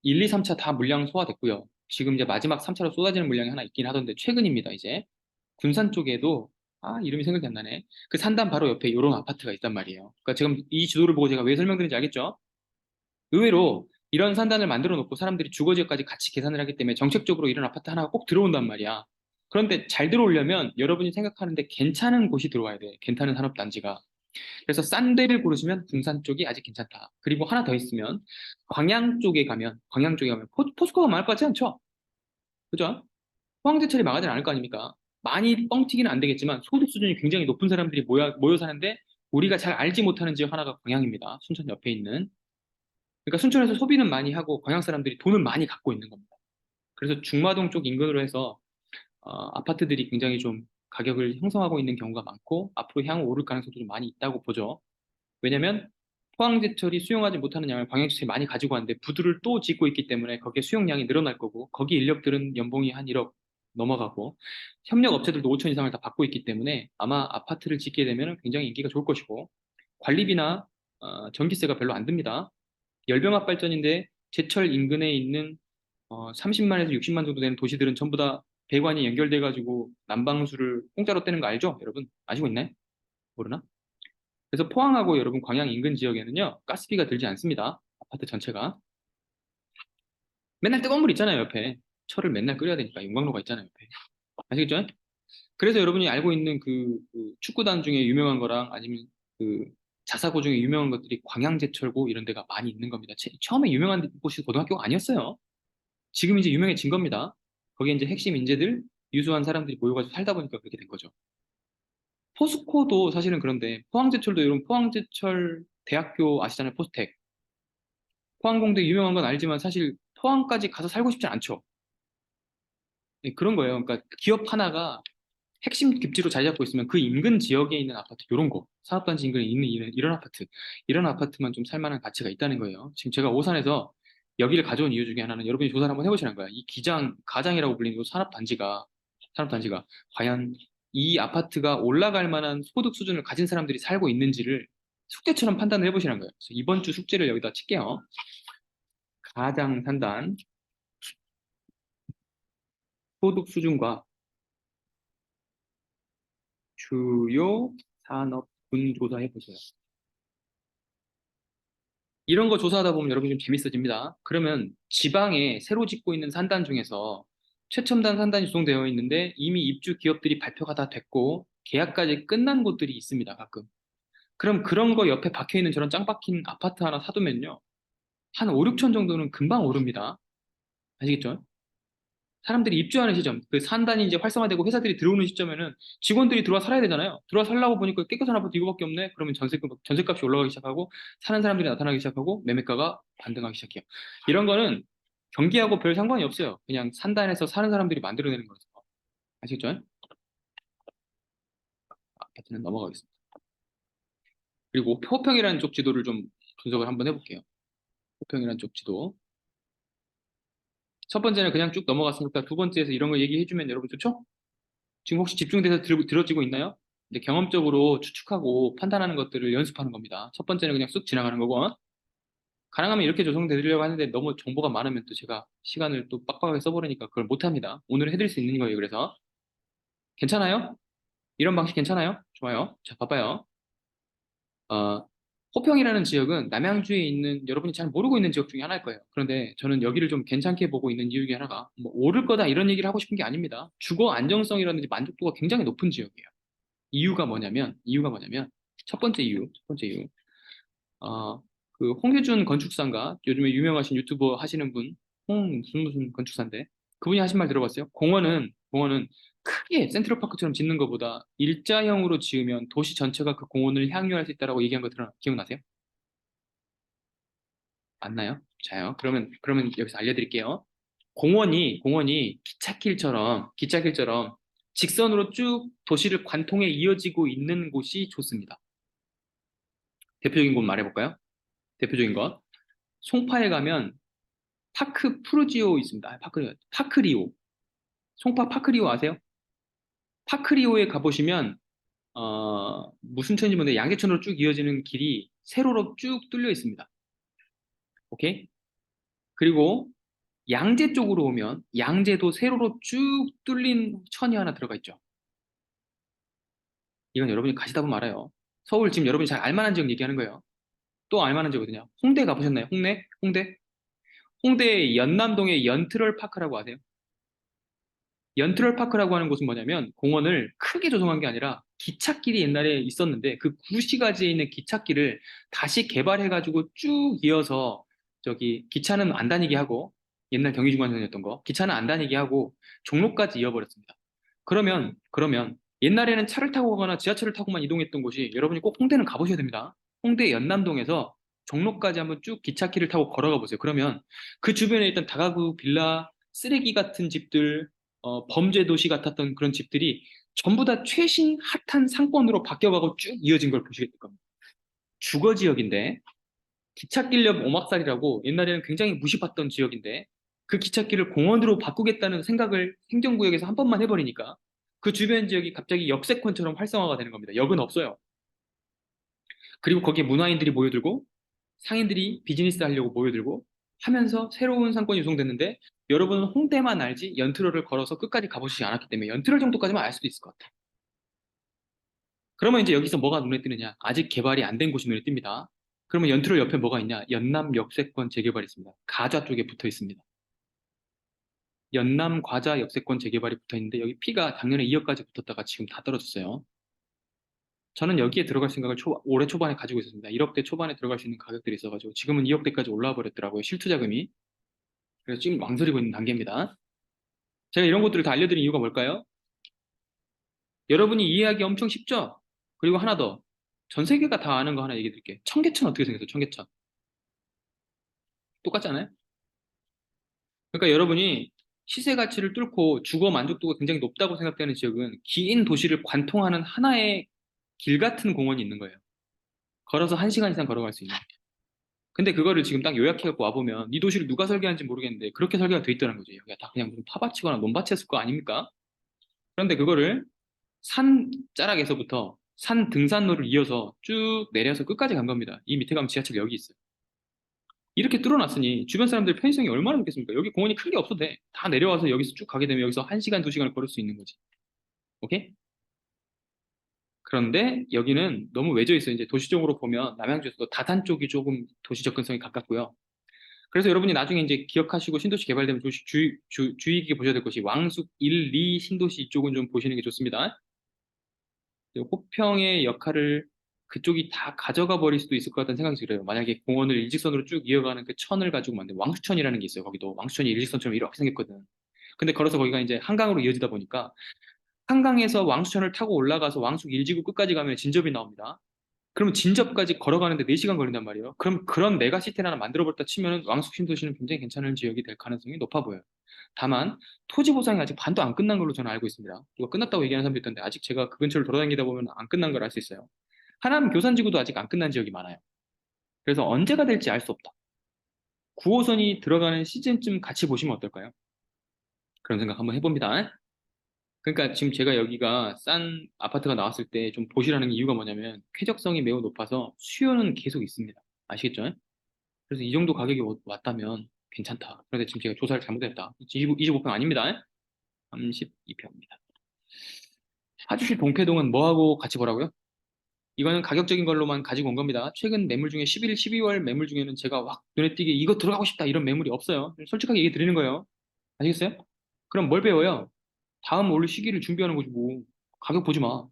1, 2, 3차 다 물량 소화됐고요. 지금 이제 마지막 3차로 쏟아지는 물량이 하나 있긴 하던데 최근입니다, 이제. 군산 쪽에도 이름이 생각이 안 나네. 그 산단 바로 옆에 이런 아파트가 있단 말이에요. 그러니까 지금 이 지도를 보고 제가 왜 설명드리는지 알겠죠? 의외로 이런 산단을 만들어 놓고 사람들이 주거지역까지 같이 계산을 하기 때문에 정책적으로 이런 아파트 하나가 꼭 들어온단 말이야. 그런데 잘 들어오려면 여러분이 생각하는데 괜찮은 곳이 들어와야 돼. 괜찮은 산업단지가. 그래서 싼 데를 고르시면 군산 쪽이 아직 괜찮다. 그리고 하나 더 있으면 광양 쪽에 가면 포스코가 망할 것 같지 않죠? 그죠? 포항제철이 망하진 않을 거 아닙니까? 많이 뻥튀기는 안 되겠지만 소득 수준이 굉장히 높은 사람들이 모여 사는데 우리가 잘 알지 못하는 지역 하나가 광양입니다. 순천 옆에 있는. 그러니까 순천에서 소비는 많이 하고 광양 사람들이 돈은 많이 갖고 있는 겁니다. 그래서 중마동 쪽 인근으로 해서 아파트들이 굉장히 좀 가격을 형성하고 있는 경우가 많고 앞으로 향후 오를 가능성도 좀 많이 있다고 보죠. 왜냐면 포항제철이 수용하지 못하는 양을 광양제철이 많이 가지고 왔는데 부두를 또 짓고 있기 때문에 거기에 수용량이 늘어날 거고 거기 인력들은 연봉이 한 1억 넘어가고 협력 업체들도 5천 이상을 다 받고 있기 때문에 아마 아파트를 짓게 되면 굉장히 인기가 좋을 것이고 관리비나 전기세가 별로 안 듭니다. 열병합 발전인데 제철 인근에 있는 30만에서 60만 정도 되는 도시들은 전부 다 배관이 연결돼 가지고 난방수를 공짜로 떼는 거 알죠? 여러분 아시고 있나요? 모르나? 그래서 포항하고 여러분 광양 인근 지역에는요 가스비가 들지 않습니다. 아파트 전체가 맨날 뜨거운 물 있잖아요 옆에 철을 맨날 끓여야 되니까 용광로가 있잖아요 옆에 아시겠죠? 그래서 여러분이 알고 있는 그 축구단 중에 유명한 거랑 아니면 그 자사고 중에 유명한 것들이 광양제철고 이런 데가 많이 있는 겁니다. 처음에 유명한 곳이 고등학교가 아니었어요. 지금 이제 유명해진 겁니다. 거기에 이제 핵심 인재들 유수한 사람들이 모여가지고 살다 보니까 그렇게 된 거죠. 포스코도 사실은 그런데 포항제철도 여러분 포항제철 대학교 아시잖아요 포스텍 포항공대 유명한 건 알지만 사실 포항까지 가서 살고 싶지 않죠. 네, 그런 거예요. 그러니까 기업 하나가 핵심 급지로 자리 잡고 있으면 그 인근 지역에 있는 아파트 이런 거 산업단지 인근에 있는 이런 아파트 이런 아파트만 좀 살만한 가치가 있다는 거예요. 지금 제가 오산에서 여기를 가져온 이유 중에 하나는 여러분이 조사를 한번 해보시는 거야. 이 가장이라고 불리는 이 산업단지가 과연 이 아파트가 올라갈 만한 소득 수준을 가진 사람들이 살고 있는지를 숙제처럼 판단을 해보시는 거예요. 그래서 이번 주 숙제를 여기다 칠게요. 가장 산단 소득 수준과 주요 산업군 조사해 보세요. 이런 거 조사하다 보면 여러분 좀 재밌어집니다. 그러면 지방에 새로 짓고 있는 산단 중에서 최첨단 산단이 조성되어 있는데 이미 입주 기업들이 발표가 다 됐고 계약까지 끝난 곳들이 있습니다. 가끔. 그럼 그런 거 옆에 박혀 있는 저런 짱 박힌 아파트 하나 사두면요. 한 5, 6천 정도는 금방 오릅니다. 아시겠죠? 사람들이 입주하는 시점, 그 산단이 이제 활성화되고 회사들이 들어오는 시점에는 직원들이 들어와 살아야 되잖아요. 들어와 살라고 보니까 깨끗한 아파트 이거밖에 없네. 그러면 전세값이 올라가기 시작하고 사는 사람들이 나타나기 시작하고 매매가가 반등하기 시작해요. 이런 거는 경기하고 별 상관이 없어요. 그냥 산단에서 사는 사람들이 만들어내는 거라서. 아시겠죠? 아파트는 넘어가겠습니다. 그리고 호평이라는 쪽 지도를 좀 분석을 한번 해볼게요. 호평이라는 쪽 지도. 첫 번째는 그냥 쭉 넘어갔으니까 두 번째에서 이런 거 얘기해주면 여러분 좋죠? 지금 혹시 집중돼서 들어지고 있나요? 이제 경험적으로 추측하고 판단하는 것들을 연습하는 겁니다. 첫 번째는 그냥 쑥 지나가는 거고, 가능하면 이렇게 조성되려고 하는데 너무 정보가 많으면 또 제가 시간을 또 빡빡하게 써버리니까 그걸 못합니다. 오늘 해드릴 수 있는 거예요. 그래서 괜찮아요? 이런 방식 괜찮아요? 좋아요. 자, 봐봐요. 어, 호평이라는 지역은 남양주에 있는 여러분이 잘 모르고 있는 지역 중에 하나일 거예요. 그런데 저는 여기를 좀 괜찮게 보고 있는 이유 중에 하나가 뭐 오를 거다 이런 얘기를 하고 싶은 게 아닙니다. 주거 안정성이라든지 만족도가 굉장히 높은 지역이에요. 이유가 뭐냐면 첫 번째 이유 그 홍규준 건축사인가 요즘에 유명하신 유튜버 하시는 분 무슨 건축사인데 그분이 하신 말 들어봤어요? 공원은 크게 센트럴파크처럼 짓는 것보다 일자형으로 지으면 도시 전체가 그 공원을 향유할 수 있다라고 얘기한 거 기억나세요? 맞나요? 자요. 그러면 여기서 알려드릴게요. 공원이 기찻길처럼 직선으로 쭉 도시를 관통해 이어지고 있는 곳이 좋습니다. 대표적인 곳 말해볼까요? 대표적인 것. 송파에 가면 파크 푸르지오 있습니다. 파크리오. 송파 파크리오 아세요? 파크리오에 가보시면 무슨 천인지 모르는데 양재천으로 쭉 이어지는 길이 세로로 쭉 뚫려 있습니다. 오케이? 그리고 양재 쪽으로 오면 양재도 세로로 쭉 뚫린 천이 하나 들어가 있죠. 이건 여러분이 가시다 보면 알아요. 서울 지금 여러분이 잘 알만한 지역 얘기하는 거예요. 또 알만한 지역이거든요. 홍대 가보셨나요? 홍대 연남동의 연트럴 파크라고 아세요? 연트럴 파크라고 하는 곳은 뭐냐면 공원을 크게 조성한 게 아니라 기찻길이 옛날에 있었는데 그 구시가지에 있는 기찻길을 다시 개발해가지고 쭉 이어서 저기 기차는 안 다니게 하고 옛날 경의중앙선이었던 거 기차는 안 다니게 하고 종로까지 이어버렸습니다. 그러면 옛날에는 차를 타고 가거나 지하철을 타고만 이동했던 곳이 여러분이 꼭 홍대는 가보셔야 됩니다. 홍대 연남동에서 종로까지 한번 쭉 기찻길을 타고 걸어가 보세요. 그러면 그 주변에 있던 다가구 빌라 쓰레기 같은 집들 범죄 도시 같았던 그런 집들이 전부 다 최신 핫한 상권으로 바뀌어가고 쭉 이어진 걸 보시게 될 겁니다. 주거 지역인데 기찻길 옆 오막살이라고 옛날에는 굉장히 무시받던 지역인데 그 기찻길을 공원으로 바꾸겠다는 생각을 행정구역에서 한 번만 해버리니까 그 주변 지역이 갑자기 역세권처럼 활성화가 되는 겁니다. 역은 없어요. 그리고 거기에 문화인들이 모여들고 상인들이 비즈니스 하려고 모여들고 하면서 새로운 상권이 유송됐는데 여러분은 홍대만 알지 연트러를 걸어서 끝까지 가보시지 않았기 때문에 연트러 정도까지만 알 수도 있을 것 같아요. 그러면 이제 여기서 뭐가 눈에 띄느냐? 아직 개발이 안 된 곳이 눈에 띕니다. 그러면 연트러 옆에 뭐가 있냐? 연남 역세권 재개발이 있습니다. 가좌 쪽에 붙어 있습니다. 연남 과자 역세권 재개발이 붙어 있는데 여기 피가 작년에 2억까지 붙었다가 지금 다 떨어졌어요. 저는 여기에 들어갈 생각을 올해 초반에 가지고 있었습니다. 1억대 초반에 들어갈 수 있는 가격들이 있어가지고 지금은 2억대까지 올라와 버렸더라고요. 실투자금이. 그래서 지금 망설이고 있는 단계입니다. 제가 이런 것들을 다 알려드린 이유가 뭘까요? 여러분이 이해하기 엄청 쉽죠? 그리고 하나 더. 전 세계가 다 아는 거 하나 얘기 드릴게요. 청계천 어떻게 생겼어요? 청계천. 똑같지 않아요? 그러니까 여러분이 시세 가치를 뚫고 주거 만족도가 굉장히 높다고 생각되는 지역은 긴 도시를 관통하는 하나의 길 같은 공원이 있는 거예요. 걸어서 1시간 이상 걸어갈 수 있는. 근데 그거를 지금 딱 요약해갖고 와보면 이 도시를 누가 설계한지 모르겠는데 그렇게 설계가 돼 있더라는 거죠. 여기가 다 그냥 무슨 파밭이거나 논밭이었을 거 아닙니까? 그런데 그거를 산 자락에서부터 산 등산로를 이어서 쭉 내려서 끝까지 간 겁니다. 이 밑에 가면 지하철 여기 있어요. 이렇게 뚫어놨으니 주변 사람들 편의성이 얼마나 좋겠습니까? 여기 공원이 큰 게 없어도 돼. 다 내려와서 여기서 쭉 가게 되면 여기서 1시간, 2시간을 걸을 수 있는 거지. 오케이? 그런데 여기는 너무 외져 있어요. 이제 도시적으로 보면 남양주에서도 다산 쪽이 조금 도시 접근성이 가깝고요. 그래서 여러분이 나중에 이제 기억하시고 신도시 개발되면 주의 깊게 보셔야 될 것이 왕숙 1, 2 신도시 이쪽은 좀 보시는 게 좋습니다. 호평의 역할을 그쪽이 다 가져가 버릴 수도 있을 것 같다는 생각이 들어요. 만약에 공원을 일직선으로 쭉 이어가는 그 천을 가지고 만든 왕수천이라는 게 있어요. 거기도 왕수천이 일직선처럼 이렇게 생겼거든. 근데 걸어서 거기가 이제 한강으로 이어지다 보니까 한강에서 왕수천을 타고 올라가서 왕숙 일지구 끝까지 가면 진접이 나옵니다. 그러면 진접까지 걸어가는데 4시간 걸린단 말이에요. 그럼 그런 메가시티를 하나 만들어버렸다 치면은 왕숙 신도시는 굉장히 괜찮은 지역이 될 가능성이 높아 보여요. 다만 토지 보상이 아직 반도 안 끝난 걸로 저는 알고 있습니다. 누가 끝났다고 얘기하는 사람도 있던데 아직 제가 그 근처를 돌아다니다 보면 안 끝난 걸 알 수 있어요. 하남 교산지구도 아직 안 끝난 지역이 많아요. 그래서 언제가 될지 알 수 없다. 9호선이 들어가는 시즌쯤 같이 보시면 어떨까요? 그런 생각 한번 해봅니다. 그러니까 지금 제가 여기가 싼 아파트가 나왔을 때 좀 보시라는 이유가 뭐냐면 쾌적성이 매우 높아서 수요는 계속 있습니다. 아시겠죠? 그래서 이 정도 가격이 왔다면 괜찮다. 그런데 지금 제가 조사를 잘못했다. 25평 아닙니다. 32평입니다. 파주시 동패동은 뭐하고 같이 보라고요? 이거는 가격적인 걸로만 가지고 온 겁니다. 최근 매물 중에 11, 12월 매물 중에는 제가 확 눈에 띄게 이거 들어가고 싶다 이런 매물이 없어요. 솔직하게 얘기 드리는 거예요. 아시겠어요? 그럼 뭘 배워요? 다음 올 시기를 준비하는 거지 뭐. 가격 보지 마.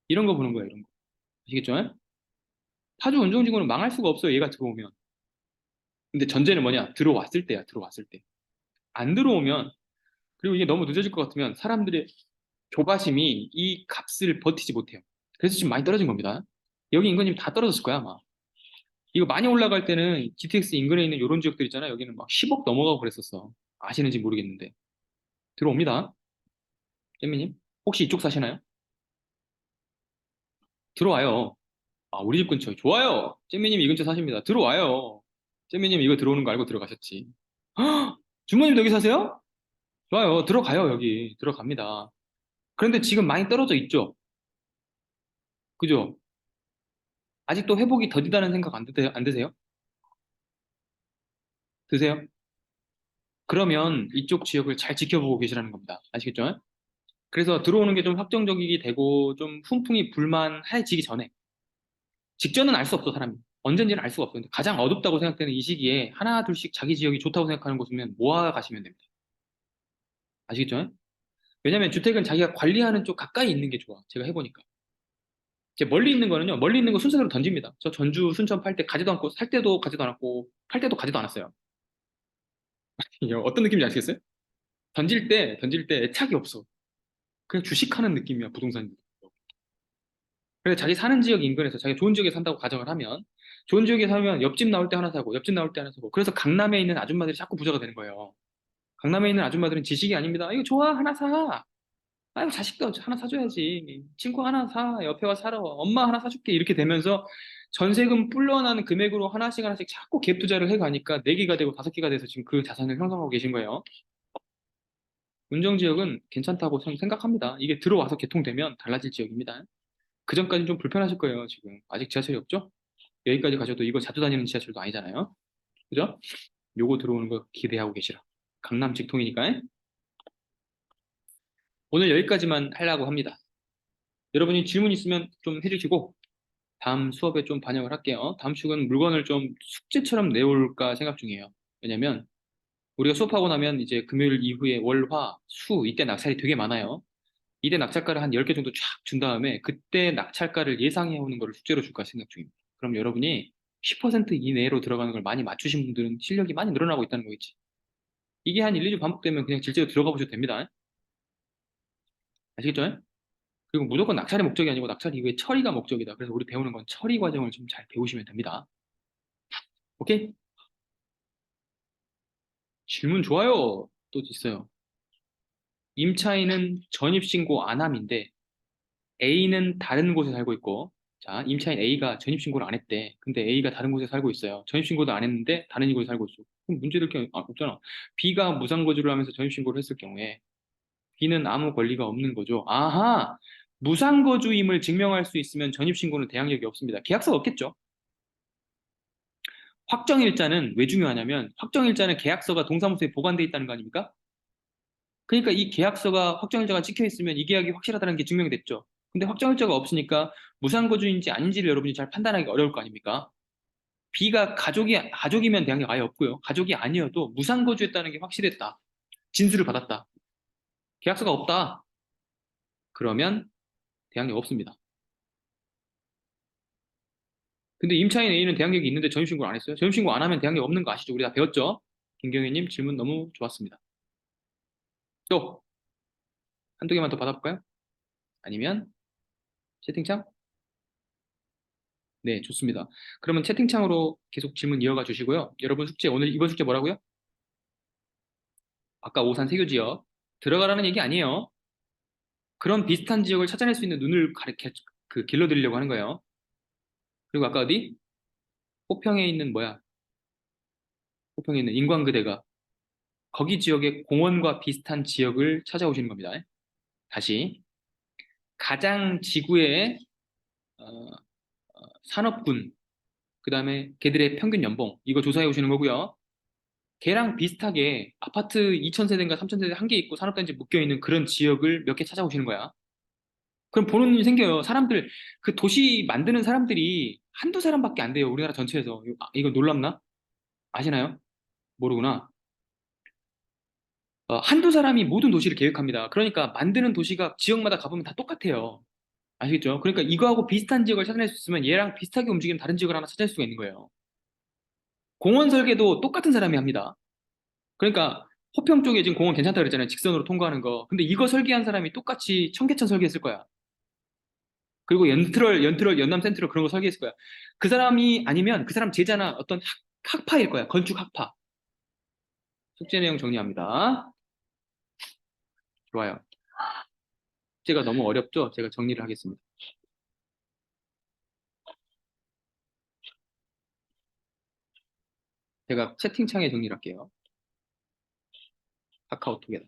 이런 거 보는 거예요, 이런 거. 아시겠죠? 파주 운송지구는 망할 수가 없어요, 얘가 들어오면. 근데 전제는 뭐냐? 들어왔을 때야, 들어왔을 때. 안 들어오면, 그리고 이게 너무 늦어질 것 같으면 사람들의 조바심이 이 값을 버티지 못해요. 그래서 지금 많이 떨어진 겁니다. 여기 인건비 다 떨어졌을 거야, 아마. 이거 많이 올라갈 때는 GTX 인근에 있는 이런 지역들 있잖아요. 여기는 막 10억 넘어가고 그랬었어. 아시는지 모르겠는데. 들어옵니다. 잼미님. 혹시 이쪽 사시나요? 들어와요. 아, 우리 집 근처. 좋아요. 잼미님 이 근처 사십니다. 들어와요. 잼미님 이거 들어오는 거 알고 들어가셨지. 헉! 주모님 여기 사세요? 좋아요. 들어가요, 여기. 들어갑니다. 그런데 지금 많이 떨어져 있죠? 그죠? 아직도 회복이 더디다는 생각 안 드세요? 드세요? 그러면 이쪽 지역을 잘 지켜보고 계시라는 겁니다. 아시겠죠? 그래서 들어오는 게 좀 확정적이게 되고 좀 훈풍이 불만해지기 전에 직전은 알 수 없어 사람이 언젠지는 알 수가 없어. 근데 가장 어둡다고 생각되는 이 시기에 하나 둘씩 자기 지역이 좋다고 생각하는 곳이면 모아 가시면 됩니다. 아시겠죠? 왜냐면 주택은 자기가 관리하는 쪽 가까이 있는 게 좋아. 제가 해보니까. 이제 멀리 있는 거는요. 멀리 있는 거 순서대로 던집니다. 저 전주 순천 팔 때 가지도 않고 살 때도 가지도 않았고 팔 때도 가지도 않았어요. 이게 어떤 느낌인지 아시겠어요? 던질 때 애착이 없어. 그냥 주식하는 느낌이야 부동산. 그래서 자기 사는 지역 인근에서 자기가 좋은 지역에 산다고 가정을 하면 좋은 지역에 살면 옆집 나올 때 하나 사고 옆집 나올 때 하나 사고 그래서 강남에 있는 아줌마들이 자꾸 부자가 되는 거예요. 강남에 있는 아줌마들은 지식이 아닙니다. 아, 이거 좋아 하나 사. 아유 자식도 하나 사줘야지. 친구 하나 사. 옆에 와 살아. 엄마 하나 사줄게. 이렇게 되면서 전세금 불러나는 금액으로 하나씩 하나씩 자꾸 갭 투자를 해가니까 4개가 되고 5개가 돼서 지금 그 자산을 형성하고 계신 거예요. 운정 괜찮다고 생각합니다. 이게 들어와서 개통되면 달라질 지역입니다. 그 전까지 좀 불편하실 거예요, 지금. 아직 지하철이 없죠? 여기까지 가셔도 이거 자주 다니는 지하철도 아니잖아요. 그죠? 요거 들어오는 거 기대하고 계시라. 강남 직통이니까. 오늘 여기까지만 하려고 합니다. 여러분이 질문 있으면 좀 해주시고, 다음 수업에 좀 반영을 할게요. 다음 축은 물건을 좀 숙제처럼 내올까 생각 중이에요. 왜냐면, 우리가 수업하고 나면 이제 금요일 이후에 월, 화, 수, 이때 낙찰이 되게 많아요. 이때 낙찰가를 한 10개 정도 쫙 준 다음에 그때 낙찰가를 예상해 오는 거를 숙제로 줄까 생각 중입니다. 그럼 여러분이 10% 이내로 들어가는 걸 많이 맞추신 분들은 실력이 많이 늘어나고 있다는 거겠지. 이게 한 1, 2주 반복되면 그냥 질제로 들어가 보셔도 됩니다. 아시겠죠? 그리고 무조건 낙찰이 목적이 아니고 낙찰 이후에 처리가 목적이다. 그래서 우리 배우는 건 처리 과정을 좀 잘 배우시면 됩니다. 오케이? 질문 좋아요. 또 있어요. 임차인은 전입신고 안함인데 A는 다른 곳에 살고 있고, 자, 임차인 A가 전입신고를 안 했대. 근데 A가 다른 곳에 살고 있어요. 전입신고도 안 했는데 다른 곳에 살고 있어. 그럼 문제될 게 없잖아. B가 무상거주를 하면서 전입신고를 했을 경우에 B는 아무 권리가 없는 거죠. 아하! 무상거주임을 증명할 수 있으면 전입신고는 대항력이 없습니다. 계약서가 없겠죠? 확정일자는 왜 중요하냐면 확정일자는 계약서가 동사무소에 보관돼 있다는 거 아닙니까? 그러니까 이 계약서가 확정일자가 찍혀 있으면 이 계약이 확실하다는 게 증명이 됐죠. 근데 확정일자가 없으니까 무상거주인지 아닌지를 여러분이 잘 판단하기 어려울 거 아닙니까? B가 가족이면 대항력 아예 없고요. 가족이 아니어도 무상거주했다는 게 확실했다. 진술을 받았다. 계약서가 없다. 그러면 대항력 없습니다. 근데 임차인 A는 대항력이 있는데 전입신고를 안 했어요. 전입신고 안 하면 대항력 없는 거 아시죠? 우리 다 배웠죠? 김경희님 질문 너무 좋았습니다. 또 한두 개만 더 받아볼까요? 아니면 채팅창? 네, 좋습니다. 그러면 채팅창으로 계속 질문 이어가 주시고요. 여러분 숙제, 오늘 이번 숙제 뭐라고요? 아까 오산 세교 지역. 들어가라는 얘기 아니에요. 그런 비슷한 지역을 찾아낼 수 있는 눈을 길러드리려고 하는 거예요. 그리고 아까 어디? 호평에 있는 뭐야? 호평에 있는 인광그대가 거기 지역의 공원과 비슷한 지역을 찾아오시는 겁니다. 다시. 가장 지구의 어, 산업군, 그 다음에 걔들의 평균 연봉, 이거 조사해 오시는 거고요. 걔랑 비슷하게 아파트 2,000세대인가 3,000세대 한 개 있고 산업단지 묶여있는 그런 지역을 몇 개 찾아오시는 거야. 그럼 보는 눈이 생겨요. 사람들, 그 도시 만드는 사람들이 한두 사람밖에 안 돼요. 우리나라 전체에서. 이거 놀랍나? 아시나요? 모르구나. 한두 사람이 모든 도시를 계획합니다. 그러니까 만드는 도시가 지역마다 가보면 다 똑같아요. 아시겠죠? 그러니까 이거하고 비슷한 지역을 찾아낼 수 있으면 얘랑 비슷하게 움직이는 다른 지역을 하나 찾아낼 수가 있는 거예요. 공원 설계도 똑같은 사람이 합니다. 그러니까 호평 쪽에 지금 공원 괜찮다 그랬잖아요. 직선으로 통과하는 거. 근데 이거 설계한 사람이 똑같이 청계천 설계했을 거야. 그리고 연남 센트럴 그런 거 설계했을 거야. 그 사람이 아니면 그 사람 제자나 어떤 학파일 거야. 건축 학파. 숙제 내용 정리합니다. 좋아요. 숙제가 너무 어렵죠? 제가 정리를 하겠습니다. 제가 채팅창에 정리를 할게요. 카카오톡에.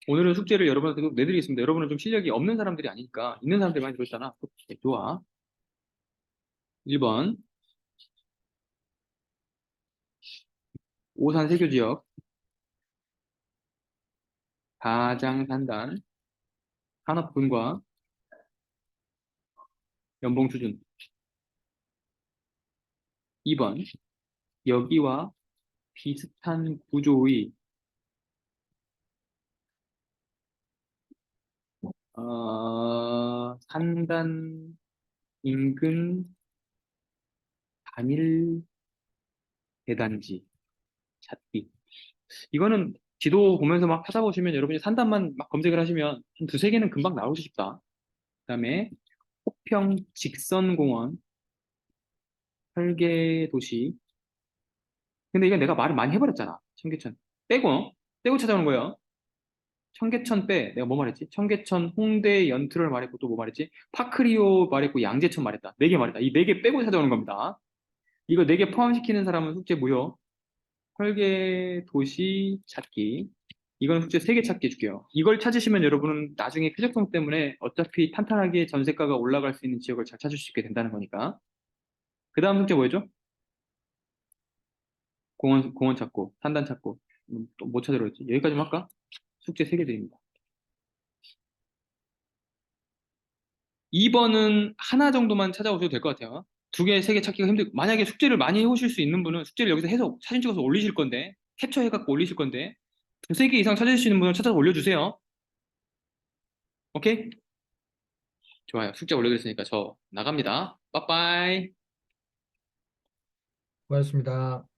오늘은 숙제를 여러분한테 내드리겠습니다. 여러분은 좀 실력이 없는 사람들이 아니니까 있는 사람들 많이 들었잖아. 네, 좋아. 1번 오산 세교 지역 가장산단 산업군과 연봉 수준. 2번 여기와 비슷한 구조의 산단 인근 단일 대단지 찾기. 이거는 지도 보면서 막 찾아보시면 여러분이 산단만 막 검색을 하시면 한 두세 개는 금방 나오실 싶다. 그다음에 호평 직선공원 설계도시. 근데 이건 내가 말을 많이 해버렸잖아. 청계천. 빼고 찾아오는 거예요. 청계천 빼. 내가 뭐 말했지? 청계천, 홍대, 연트를 말했고 또 뭐 말했지? 파크리오 말했고 양재천 말했다. 네 개 말했다. 이 네 개 빼고 찾아오는 겁니다. 이거 네 개 포함시키는 사람은 숙제 무효. 설계, 도시, 찾기. 이건 숙제 3개 찾기 해줄게요. 이걸 찾으시면 여러분은 나중에 쾌적성 때문에 어차피 탄탄하게 전세가가 올라갈 수 있는 지역을 잘 찾을 수 있게 된다는 거니까. 그 다음 숙제 뭐였죠? 공원 찾고, 산단 찾고. 또 뭐 찾으러 했지? 여기까지만 할까? 숙제 3개 드립니다. 2번은 하나 정도만 찾아오셔도 될 것 같아요. 2개, 3개 찾기가 힘들고, 만약에 숙제를 많이 해오실 수 있는 분은 숙제를 여기서 해서 사진 찍어서 올리실 건데, 캡처해갖고 올리실 건데, 2, 3개 이상 찾으실 수 있는 분은 찾아서 올려주세요. 오케이? 좋아요. 숙제 올려드렸으니까 저 나갑니다. 빠빠이. 고맙습니다.